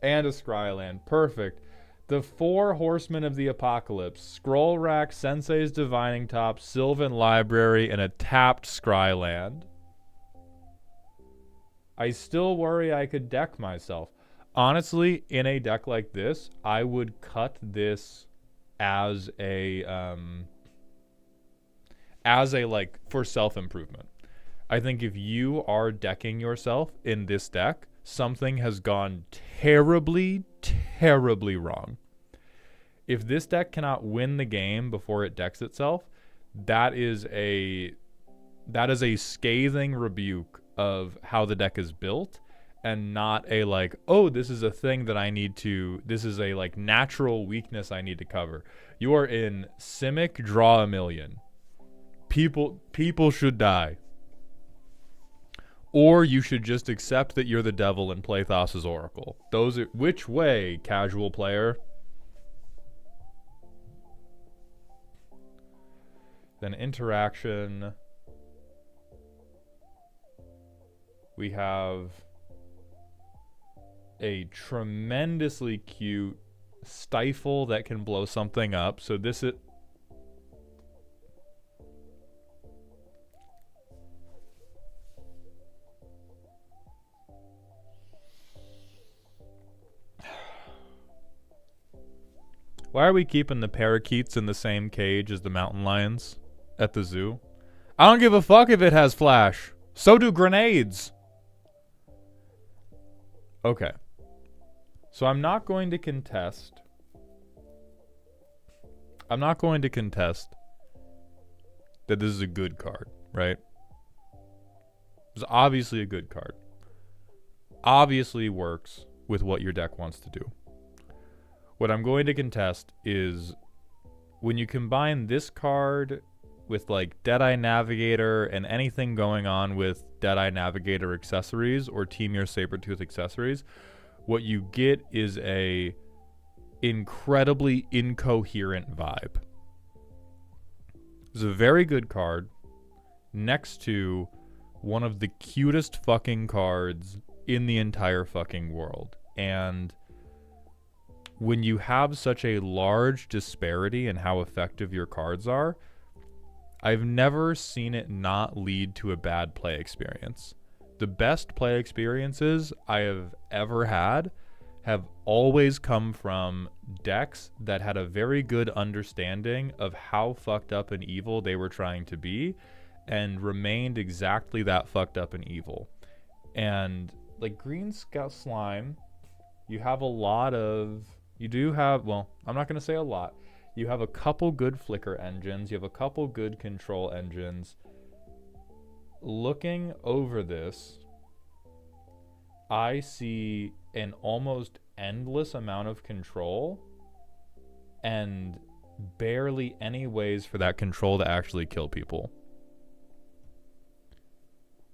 S1: And a Scryland. Perfect. The 4 Horsemen of the Apocalypse. Scroll Rack, Sensei's Divining Top, Sylvan Library, and a tapped Scryland. I still worry I could deck myself. Honestly, in a deck like this, I would cut this as a like for self-improvement. I think if you are decking yourself in this deck, something has gone terribly, terribly wrong. If this deck cannot win the game before it decks itself, that is a scathing rebuke of how the deck is built, and not a like, oh, this is a thing that this is a like natural weakness I need to cover. You are in Simic Draw a Million. People should die. or you should just accept that you're the devil and play Thassa's Oracle. Those are, which way, casual player? Then interaction. We have a tremendously cute stifle that can blow something up. So this is... Why are we keeping the parakeets in the same cage as the mountain lions at the zoo? I don't give a fuck if it has flash. So do grenades. Okay. So I'm not going to contest. I'm not going to contest that this is a good card, right? It's obviously a good card. Obviously works with what your deck wants to do. What I'm going to contest is when you combine this card with like Deadeye Navigator and anything going on with Deadeye Navigator accessories or Team Your Sabertooth accessories, what you get is a incredibly incoherent vibe. It's a very good card next to one of the cutest fucking cards in the entire fucking world. And when you have such a large disparity in how effective your cards are, I've never seen it not lead to a bad play experience. The best play experiences I have ever had have always come from decks that had a very good understanding of how fucked up and evil they were trying to be and remained exactly that fucked up and evil. And like Green Scout Slime, you have a lot of... You do have, well, I'm not going to say a lot. You have a couple good flicker engines. You have a couple good control engines. Looking over this, I see an almost endless amount of control and barely any ways for that control to actually kill people.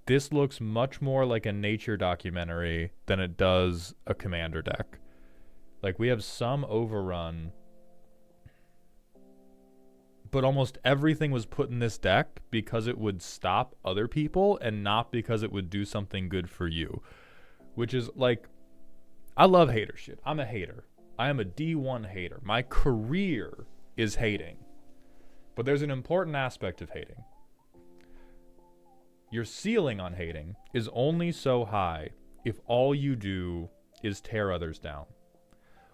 S1: This looks much more like a nature documentary than it does a commander deck. Like, we have some overrun, but almost everything was put in this deck because it would stop other people and not because it would do something good for you. Which is, like, I love hater shit. I'm a hater. I am a D1 hater. My career is hating. But there's an important aspect of hating. Your ceiling on hating is only so high if all you do is tear others down.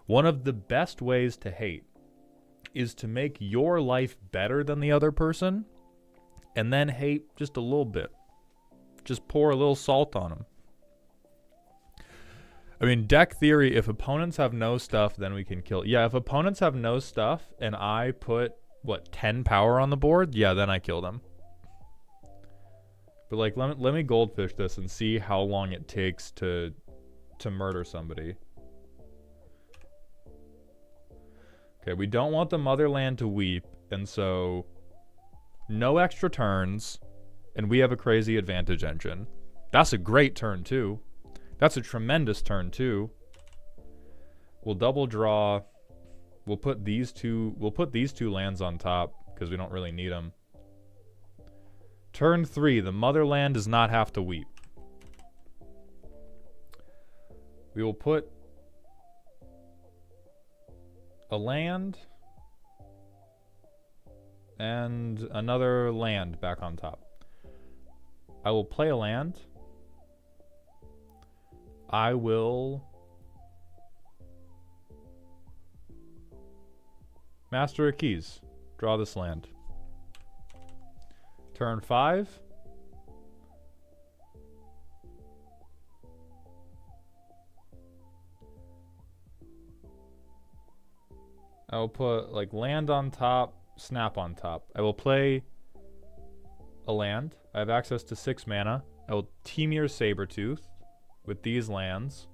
S1: One of the best ways to hate is to make your life better than the other person and then hate just a little bit. Just pour a little salt on them. I mean, deck theory, if opponents have no stuff, then we can kill. Yeah, if opponents have no stuff and I put, 10 power on the board? Yeah, then I kill them. But like, let me goldfish this and see how long it takes to murder somebody. Okay, we don't want the motherland to weep, and so no extra turns, and we have a crazy advantage engine. That's a great turn, too. That's a tremendous turn, too. We'll double draw. We'll put these two lands on top, because we don't really need them. Turn 3, the motherland does not have to weep. We will put a land and another land back on top. I will play a land. I will Master of Keys. Draw this land. Turn 5. I will put like land on top, snap on top. I will play a land. I have access to 6 mana. I will Team Your Sabertooth with these lands.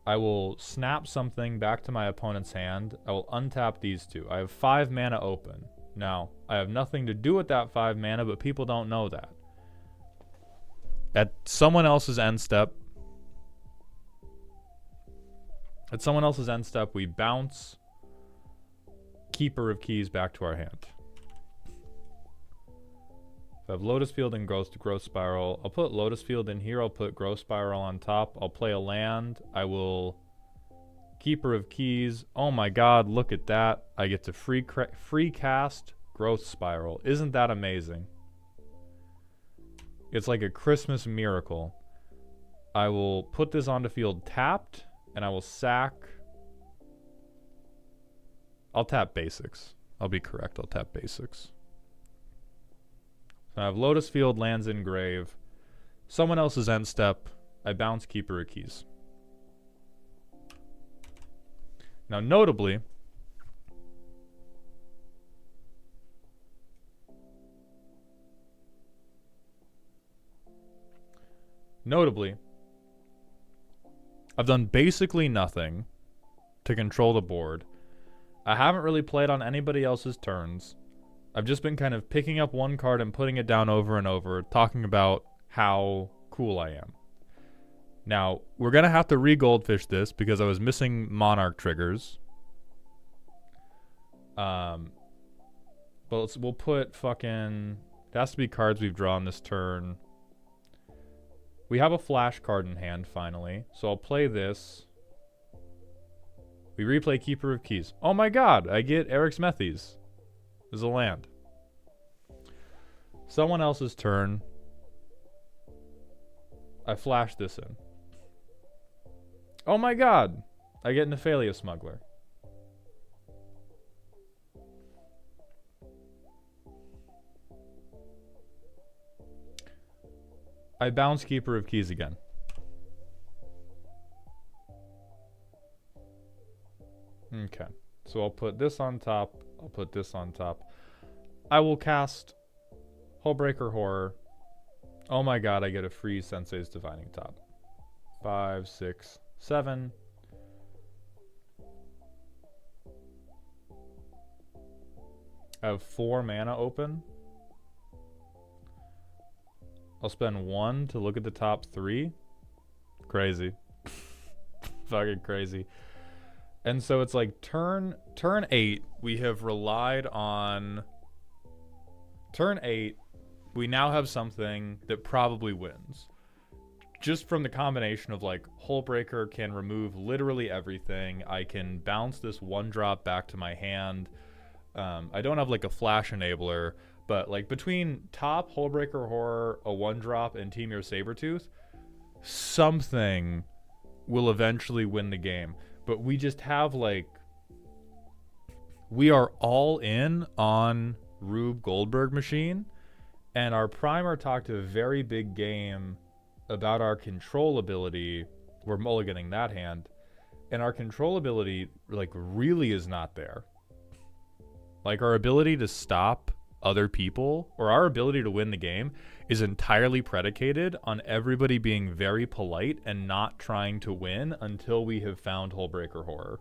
S1: I will snap something back to my opponent's hand. I will untap these 2. I have 5 mana open. Now, I have nothing to do with that 5 mana, but people don't know that. At someone else's end step, we bounce Keeper of Keys back to our hand. If I have Lotus Field and Growth Spiral, I'll put Lotus Field in here. I'll put Growth Spiral on top. I'll play a land. I will Keeper of Keys. Oh my god, look at that. I get to free cast Growth Spiral. Isn't that amazing? It's like a Christmas miracle. I will put this onto field tapped, and I will sack. I'll tap basics. I'll be correct. I'll tap basics. So I have Lotus Field, lands in grave. Someone else's end step. I bounce Keeper of Keys. Now, notably, I've done basically nothing to control the board. I haven't really played on anybody else's turns. I've just been kind of picking up one card and putting it down over and over, talking about how cool I am. Now, we're going to have to re-goldfish this because I was missing Monarch triggers. But we'll put fucking... It has to be cards we've drawn this turn. We have a flash card in hand, finally. So I'll play this. We replay Keeper of Keys. Oh my god, I get Eric's Methes. Is a land. Someone else's turn. I flash this in. Oh my god! I get Nephalia Smuggler. I bounce Keeper of Keys again. Okay. So I'll put this on top. I'll put this on top. I will cast Hullbreaker Horror. Oh my god, I get a free Sensei's Divining Top. 5, 6, 7. I have 4 mana open. I'll spend 1 to look at the top 3. Crazy. Fucking crazy. And so it's like turn 8, we have relied on... Turn 8, we now have something that probably wins. Just from the combination of like, Hullbreaker can remove literally everything. I can bounce this 1-drop back to my hand. I don't have like a flash enabler, but like between top, Hullbreaker Horror, a 1-drop, and Team Your Sabertooth, something will eventually win the game. But we just have like... We are all in on Rube Goldberg Machine, and our primer talked a very big game about our control ability. We're mulliganing that hand, and our control ability like really is not there. Like our ability to stop other people, or our ability to win the game, is entirely predicated on everybody being very polite and not trying to win until we have found Hullbreaker Horror.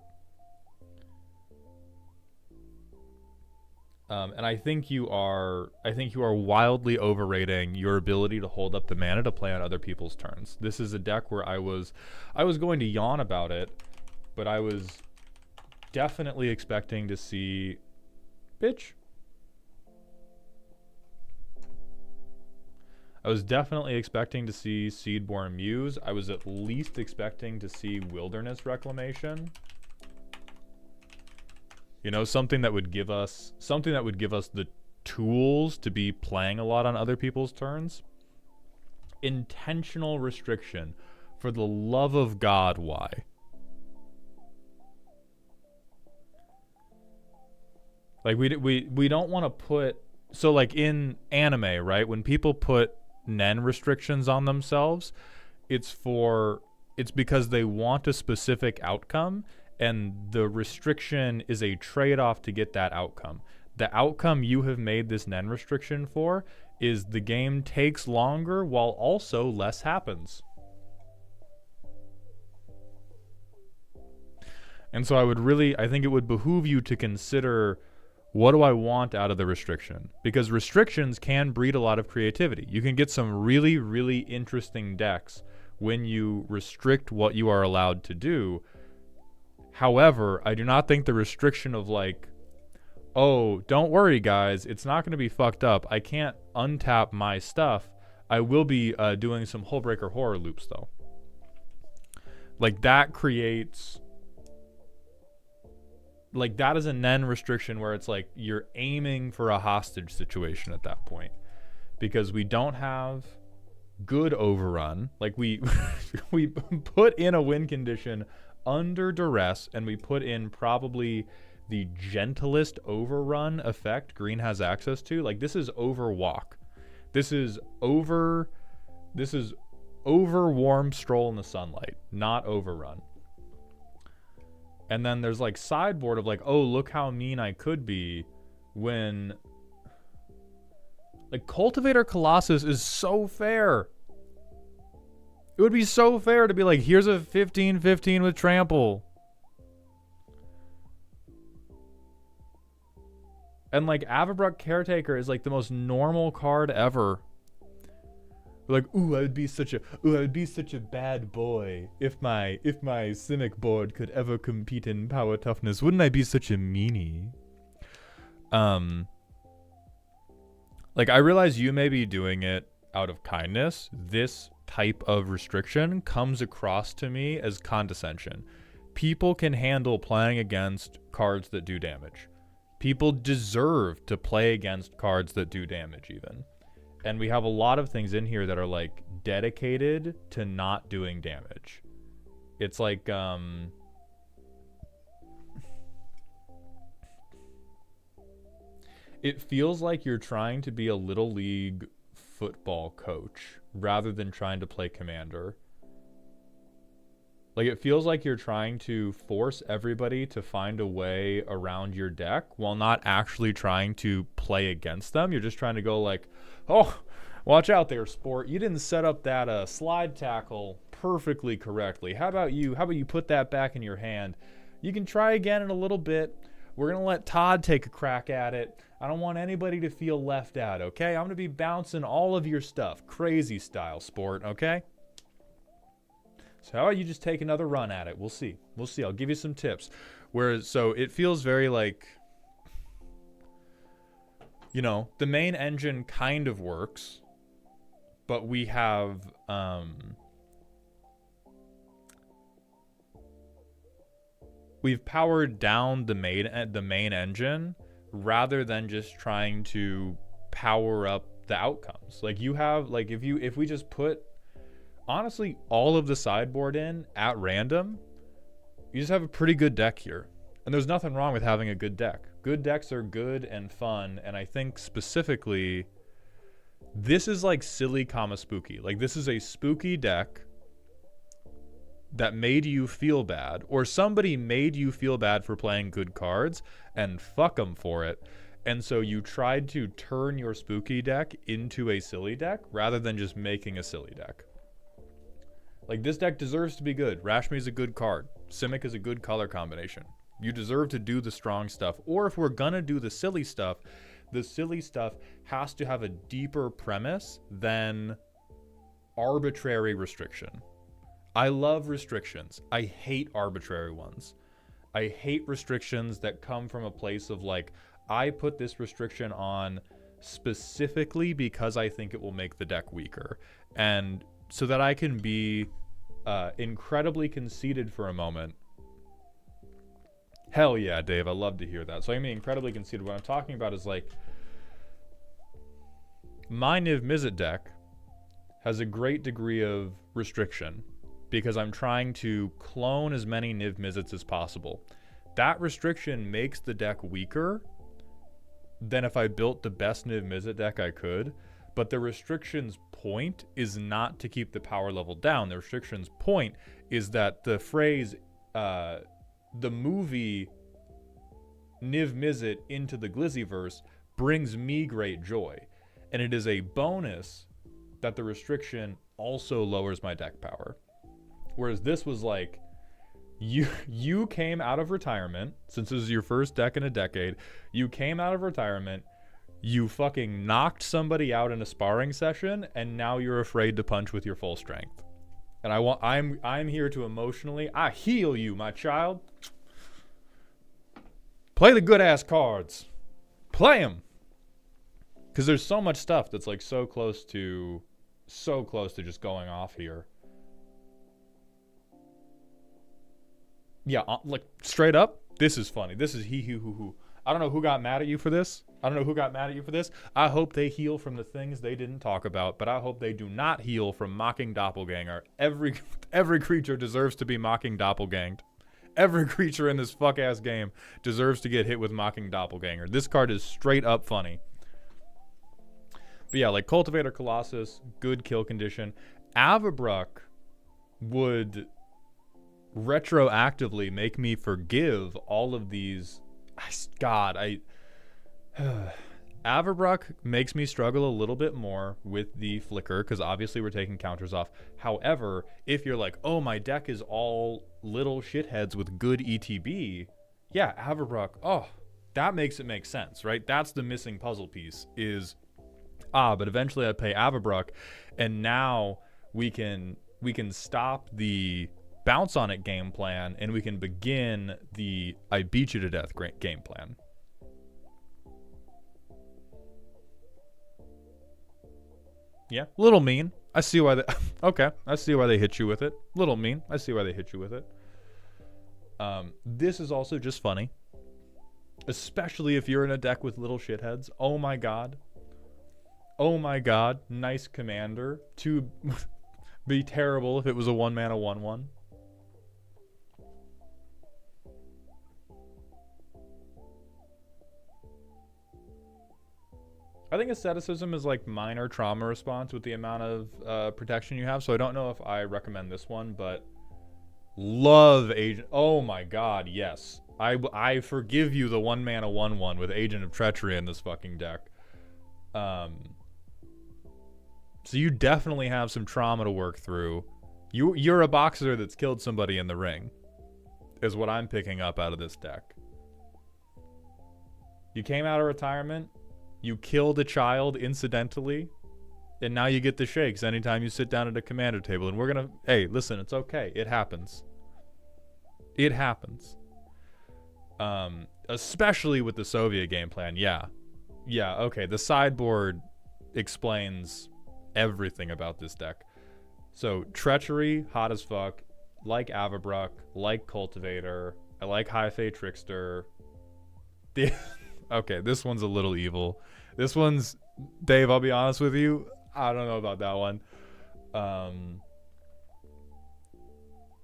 S1: And I think you are wildly overrating your ability to hold up the mana to play on other people's turns. This is a deck where I was going to yawn about it, but I was definitely expecting to see... Bitch. I was definitely expecting to see Seedborn Muse. I was at least expecting to see Wilderness Reclamation. You know, something that would give us the tools to be playing a lot on other people's turns. Intentional restriction. For the love of God, why? Like we don't want to put... So like in anime, right? When people put Nen restrictions on themselves, it's because they want a specific outcome, and the restriction is a trade-off to get that outcome. The outcome you have made this Nen restriction for is the game takes longer while also less happens. And so I think it would behoove you to consider What do I want out of the restriction? Because restrictions can breed a lot of creativity. You can get some really, really interesting decks when you restrict what you are allowed to do. However, I do not think the restriction of like, oh, don't worry guys, it's not going to be fucked up. I can't untap my stuff. I will be doing some Hullbreaker horror loops though. Like that creates, like that is a Nen restriction where it's like you're aiming for a hostage situation at that point. Because we don't have good overrun. Like we we put in a win condition under duress, and we put in probably the gentlest overrun effect green has access to. Like this is overwalk. This is over warm stroll in the sunlight, not overrun. And then there's like sideboard of like, oh, look how mean I could be when like Cultivator Colossus is so fair. It would be so fair to be like, here's a 15/15 with trample. And like Avabruck Caretaker is like the most normal card ever. Like, ooh, I would be such a bad boy if my Simic board could ever compete in power toughness. Wouldn't I be such a meanie? Like I realize you may be doing it out of kindness. This type of restriction comes across to me as condescension. People can handle playing against cards that do damage. People deserve to play against cards that do damage even. And we have a lot of things in here that are like dedicated to not doing damage. It's like it feels like you're trying to be a little league football coach rather than trying to play commander. Like it feels like you're trying to force everybody to find a way around your deck while not actually trying to play against them. You're just trying to go like, oh, watch out there, sport. You didn't set up that slide tackle perfectly correctly. How about you put that back in your hand? You can try again in a little bit. We're going to let Todd take a crack at it. I don't want anybody to feel left out, okay? I'm going to be bouncing all of your stuff. Crazy style, sport, okay? So how about you just take another run at it? We'll see. I'll give you some tips. Whereas, so it feels very like, you know, the main engine kind of works, but we have, we've powered down the main engine rather than just trying to power up the outcomes. Like you have, like if we just put honestly all of the sideboard in at random, you just have a pretty good deck here. And there's nothing wrong with having a good deck. Good decks are good and fun, and I think specifically this is like silly comma spooky. Like this is a spooky deck that made you feel bad, or somebody made you feel bad for playing good cards and fuck them for it. And so you tried to turn your spooky deck into a silly deck rather than just making a silly deck. Like this deck deserves to be good. Rashmi is a good card. Simic is a good color combination. You deserve to do the strong stuff. Or if we're gonna do the silly stuff has to have a deeper premise than arbitrary restriction. I love restrictions. I hate arbitrary ones. I hate restrictions that come from a place of like, I put this restriction on specifically because I think it will make the deck weaker. And so that I can be incredibly conceited for a moment. Hell yeah, Dave, I love to hear that. So I can be incredibly conceited. What I'm talking about is like, my Niv Mizzet deck has a great degree of restriction because I'm trying to clone as many Niv Mizzets as possible. That restriction makes the deck weaker than if I built the best Niv Mizzet deck I could, but the restriction's point is not to keep the power level down. The restriction's point is that the phrase, the movie Niv Mizzet into the Glizzyverse brings me great joy. And it is a bonus that the restriction also lowers my deck power. Whereas this was like, You came out of retirement, since this is your first deck in a decade. You came out of retirement, you fucking knocked somebody out in a sparring session, and now you're afraid to punch with your full strength. And I'm here to emotionally heal you, my child. Play the good ass cards. Play them. Cuz there's so much stuff that's like so close to just going off here. Yeah, like straight up, this is funny. This is hee hee hoo hoo. I don't know who got mad at you for this. I hope they heal from the things they didn't talk about, but I hope they do not heal from mocking doppelganger. Every creature deserves to be mocking doppelganged. Every creature in this fuck ass game deserves to get hit with mocking doppelganger. This card is straight up funny. But yeah, like Cultivator Colossus, good kill condition. Avabruck would retroactively make me forgive all of these. Avabruck makes me struggle a little bit more with the flicker because obviously we're taking counters off. However, if you're like, oh, my deck is all little shitheads with good ETB, yeah, Avabruck, oh, that makes it make sense, right? That's the missing puzzle piece is, but eventually I play Avabruck, and now we can stop the bounce on it game plan, and we can begin the I beat you to death game plan. Yeah, little mean. I see why they okay, I see why they hit you with it. Little mean. I see why they hit you with it. This is also just funny. Especially if you're in a deck with little shitheads. Oh my god. Oh my god. Nice commander. To be terrible if it was a 1-mana 1/1. I think asceticism is like minor trauma response with the amount of protection you have. So I don't know if I recommend this one, but love Agent. Oh my god, yes. I forgive you the 1-mana 1/1 with Agent of Treachery in this fucking deck. So you definitely have some trauma to work through. You're a boxer that's killed somebody in the ring, is what I'm picking up out of this deck. You came out of retirement. You killed a child incidentally, and now you get the shakes anytime you sit down at a commander table. And we're gonna, hey, listen, it's okay. It happens. It happens. Especially with the Soviet game plan. Yeah, okay. The sideboard explains everything about this deck. So Treachery, hot as fuck. Like Avabruck, like Cultivator. I like High Fate Trickster. Okay, this one's a little evil. This one's, Dave, I'll be honest with you, I don't know about that one.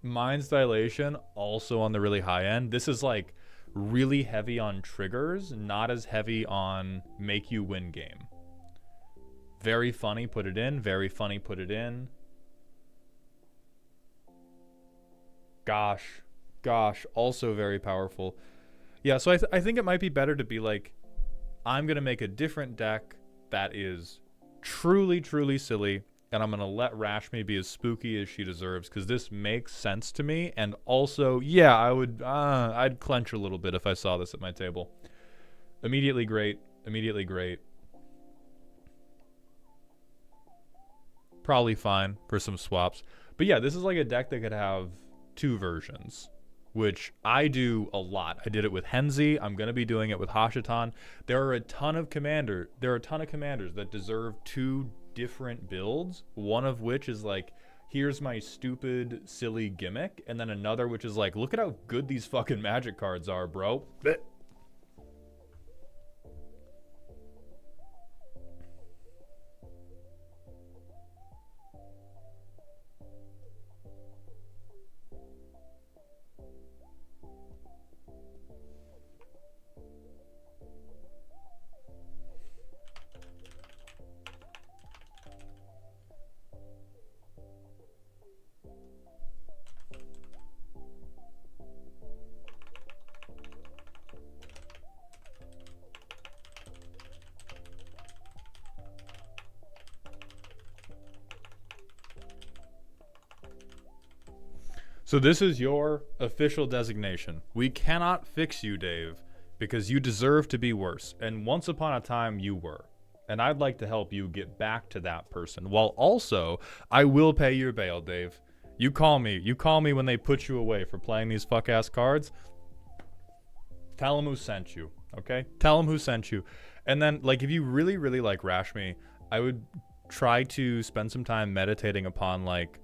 S1: Mind's Dilation, also on the really high end. This is like really heavy on triggers, not as heavy on make you win game. Very funny, put it in. Very funny, put it in. Gosh, also very powerful. Yeah, so I think it might be better to be like, I'm going to make a different deck that is truly, truly silly, and I'm going to let Rashmi be as spooky as she deserves, because this makes sense to me, and also, yeah, I'd clench a little bit if I saw this at my table. Immediately great. Probably fine for some swaps. But yeah, this is like a deck that could have 2 versions, which I do a lot. I did it with Henzi. I'm going to be doing it with Hashatan. There are a ton of commanders that deserve 2 different builds, one of which is like, here's my stupid, silly gimmick, and then another which is like, look at how good these fucking Magic cards are, bro. So this is your official designation. We cannot fix you, Dave, because you deserve to be worse. And once upon a time, you were. And I'd like to help you get back to that person. While also, I will pay your bail, Dave. You call me. You call me when they put you away for playing these fuck-ass cards. Tell them who sent you, okay? Tell them who sent you. And then, like, if you really, really like Rashmi, I would try to spend some time meditating upon, like,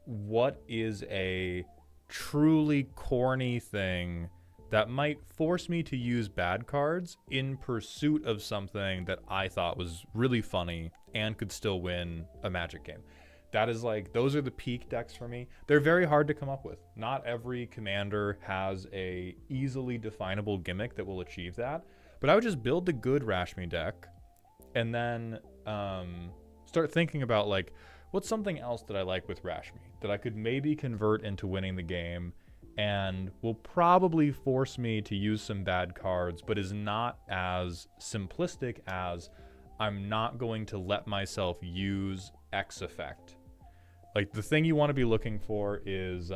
S1: what is a truly corny thing that might force me to use bad cards in pursuit of something that I thought was really funny and could still win a Magic game. That is like, those are the peak decks for me. They're very hard to come up with. Not every commander has a easily definable gimmick that will achieve that. But I would just build the good Rashmi deck and then start thinking about, like, what's something else that I like with Rashmi that I could maybe convert into winning the game and will probably force me to use some bad cards, but is not as simplistic as I'm not going to let myself use X effect. Like, the thing you want to be looking for is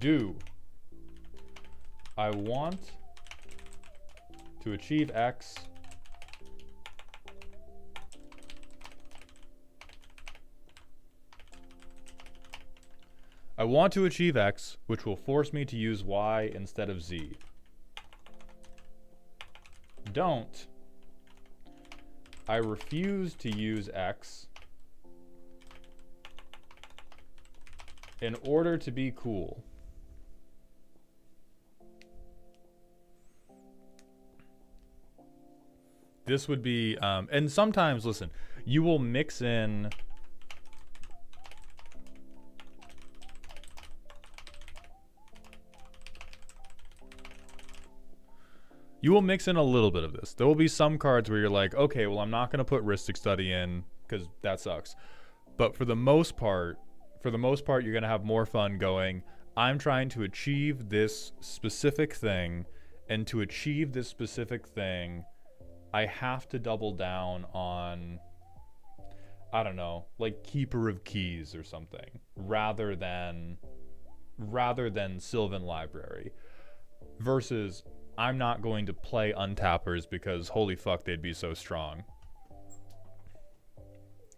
S1: do I want to achieve X I want to achieve X, which will force me to use Y instead of Z. Don't I refuse to use X in order to be cool. This would be, and sometimes, listen, you will mix in a little bit of this. There will be some cards where you're like, okay, well, I'm not going to put Rhystic Study in because that sucks. But for the most part, you're going to have more fun going, I'm trying to achieve this specific thing, and to achieve this specific thing, I have to double down on, I don't know, like Keeper of Keys or something, rather than Sylvan Library. Versus, I'm not going to play Untappers because holy fuck, they'd be so strong.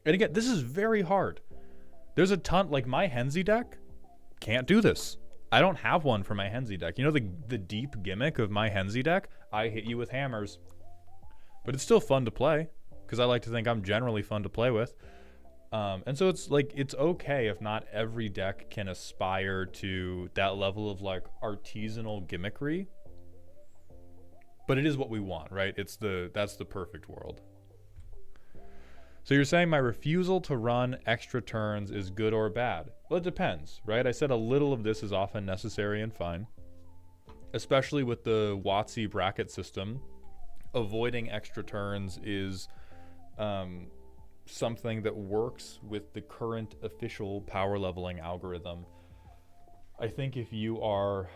S1: And again, this is very hard. There's a ton, like my Henzi deck can't do this. I don't have one for my Henzi deck. You know the deep gimmick of my Henzi deck? I hit you with hammers. But it's still fun to play, because I like to think I'm generally fun to play with. And so it's like, it's okay if not every deck can aspire to that level of like artisanal gimmickry. But it is what we want, right? That's the perfect world. So you're saying my refusal to run extra turns is good or bad? Well, it depends, right? I said a little of this is often necessary and fine. Especially with the WotC bracket system. Avoiding extra turns is something that works with the current official power leveling algorithm. I think if you are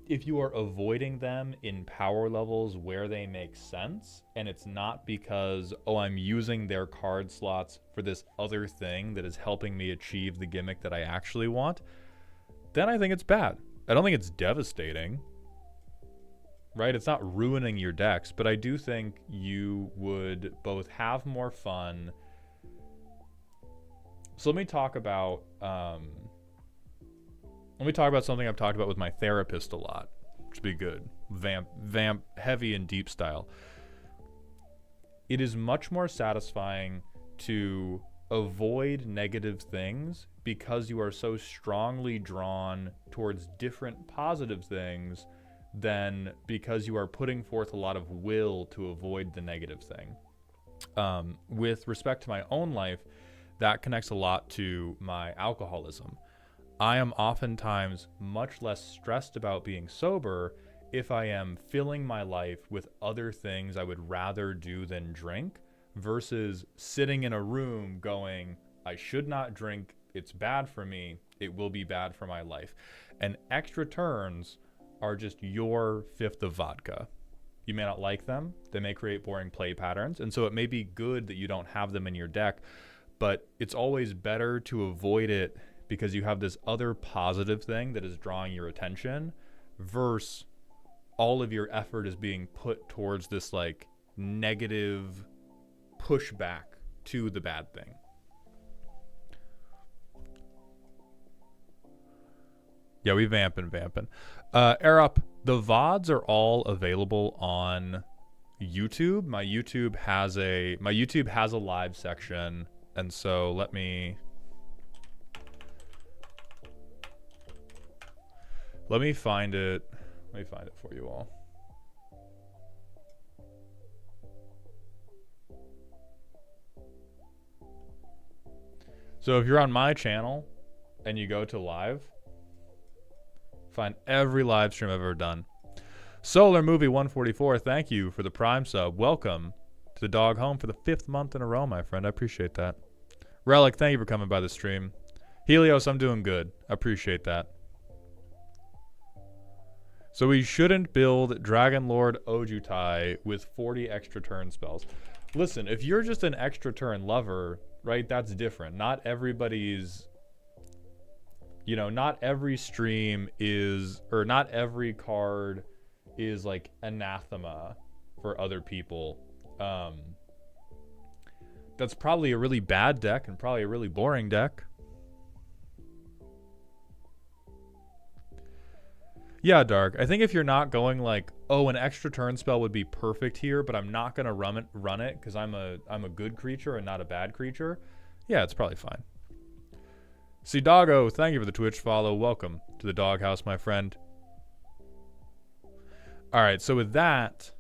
S1: avoiding them in power levels where they make sense, and it's not because, oh, I'm using their card slots for this other thing that is helping me achieve the gimmick that I actually want, then I think it's bad. I don't think it's devastating. Right? It's not ruining your decks, but I do think you would both have more fun. So let me talk about something I've talked about with my therapist a lot, which would be good. Vamp heavy and deep style. It is much more satisfying to avoid negative things because you are so strongly drawn towards different positive things than because you are putting forth a lot of will to avoid the negative thing. With respect to my own life, that connects a lot to my alcoholism. I am oftentimes much less stressed about being sober if I am filling my life with other things I would rather do than drink, versus sitting in a room going, I should not drink, it's bad for me, it will be bad for my life. And extra turns are just your fifth of vodka. You may not like them. They may create boring play patterns. And so it may be good that you don't have them in your deck, but it's always better to avoid it because you have this other positive thing that is drawing your attention versus all of your effort is being put towards this like negative pushback to the bad thing. Yeah, we vamping. Air up. The VODs are all available on YouTube. My YouTube has a live section, and so let me find it. Let me find it for you all. So if you're on my channel and you go to live, find every live stream I've ever done. Solar Movie 144, thank you for the Prime sub. Welcome to the dog home for the 5th month in a row, my friend. I appreciate that. Relic, thank you for coming by the stream. Helios, I'm doing good. I appreciate that. So we shouldn't build Dragon Lord Ojutai with 40 extra turn spells. Listen, if you're just an extra turn lover, right, that's different. Not everybody's... You know, not every stream is, or not every card is like anathema for other people. That's probably a really bad deck and probably a really boring deck. Yeah, Dark. I think if you're not going like, oh, an extra turn spell would be perfect here, but I'm not gonna run it because I'm a good creature and not a bad creature. Yeah, it's probably fine. See, Doggo, thank you for the Twitch follow. Welcome to the doghouse, my friend. All right, so with that,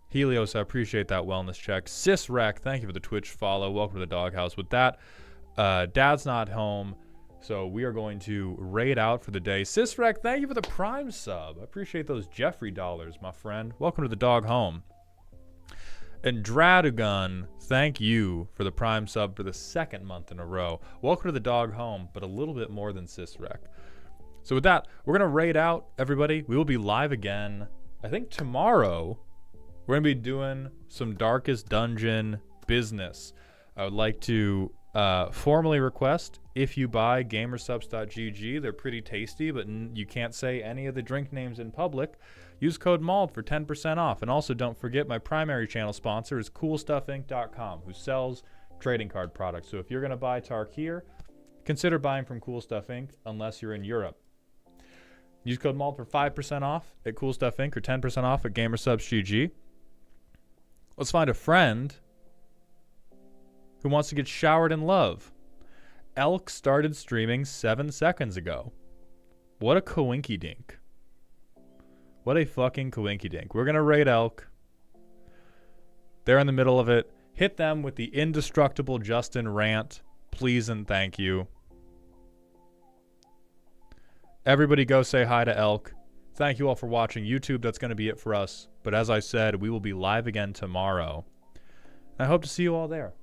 S1: Helios, I appreciate that wellness check. Sisrek, thank you for the Twitch follow. Welcome to the doghouse. With that, Dad's not home, so we are going to raid out for the day. Sisrek, thank you for the Prime sub. I appreciate those Jeffrey dollars, my friend. Welcome to the dog home. And Dradugun, thank you for the Prime sub for the 2nd month in a row. Welcome to the dog home, but a little bit more than Sisrek. So with that, we're going to raid out, everybody. We will be live again. I think tomorrow, we're going to be doing some Darkest Dungeon business. I would like to formally request, if you buy gamersubs.gg, they're pretty tasty, but you can't say any of the drink names in public. Use code MALD for 10% off. And also don't forget my primary channel sponsor is CoolStuffInc.com, who sells trading card products. So if you're going to buy Tark here, consider buying from Cool Stuff Inc. unless you're in Europe. Use code MALD for 5% off at Cool Stuff Inc. or 10% off at GamerSubs.gg. Let's find a friend who wants to get showered in love. Elk started streaming 7 seconds ago. What a coinky dink. What a fucking coinky dink. We're going to raid Elk. They're in the middle of it. Hit them with the indestructible Justin Rant. Please and thank you. Everybody go say hi to Elk. Thank you all for watching. YouTube, that's going to be it for us. But as I said, we will be live again tomorrow. I hope to see you all there.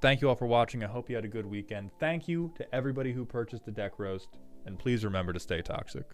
S1: Thank you all for watching. I hope you had a good weekend. Thank you to everybody who purchased the deck roast. And please remember to stay toxic.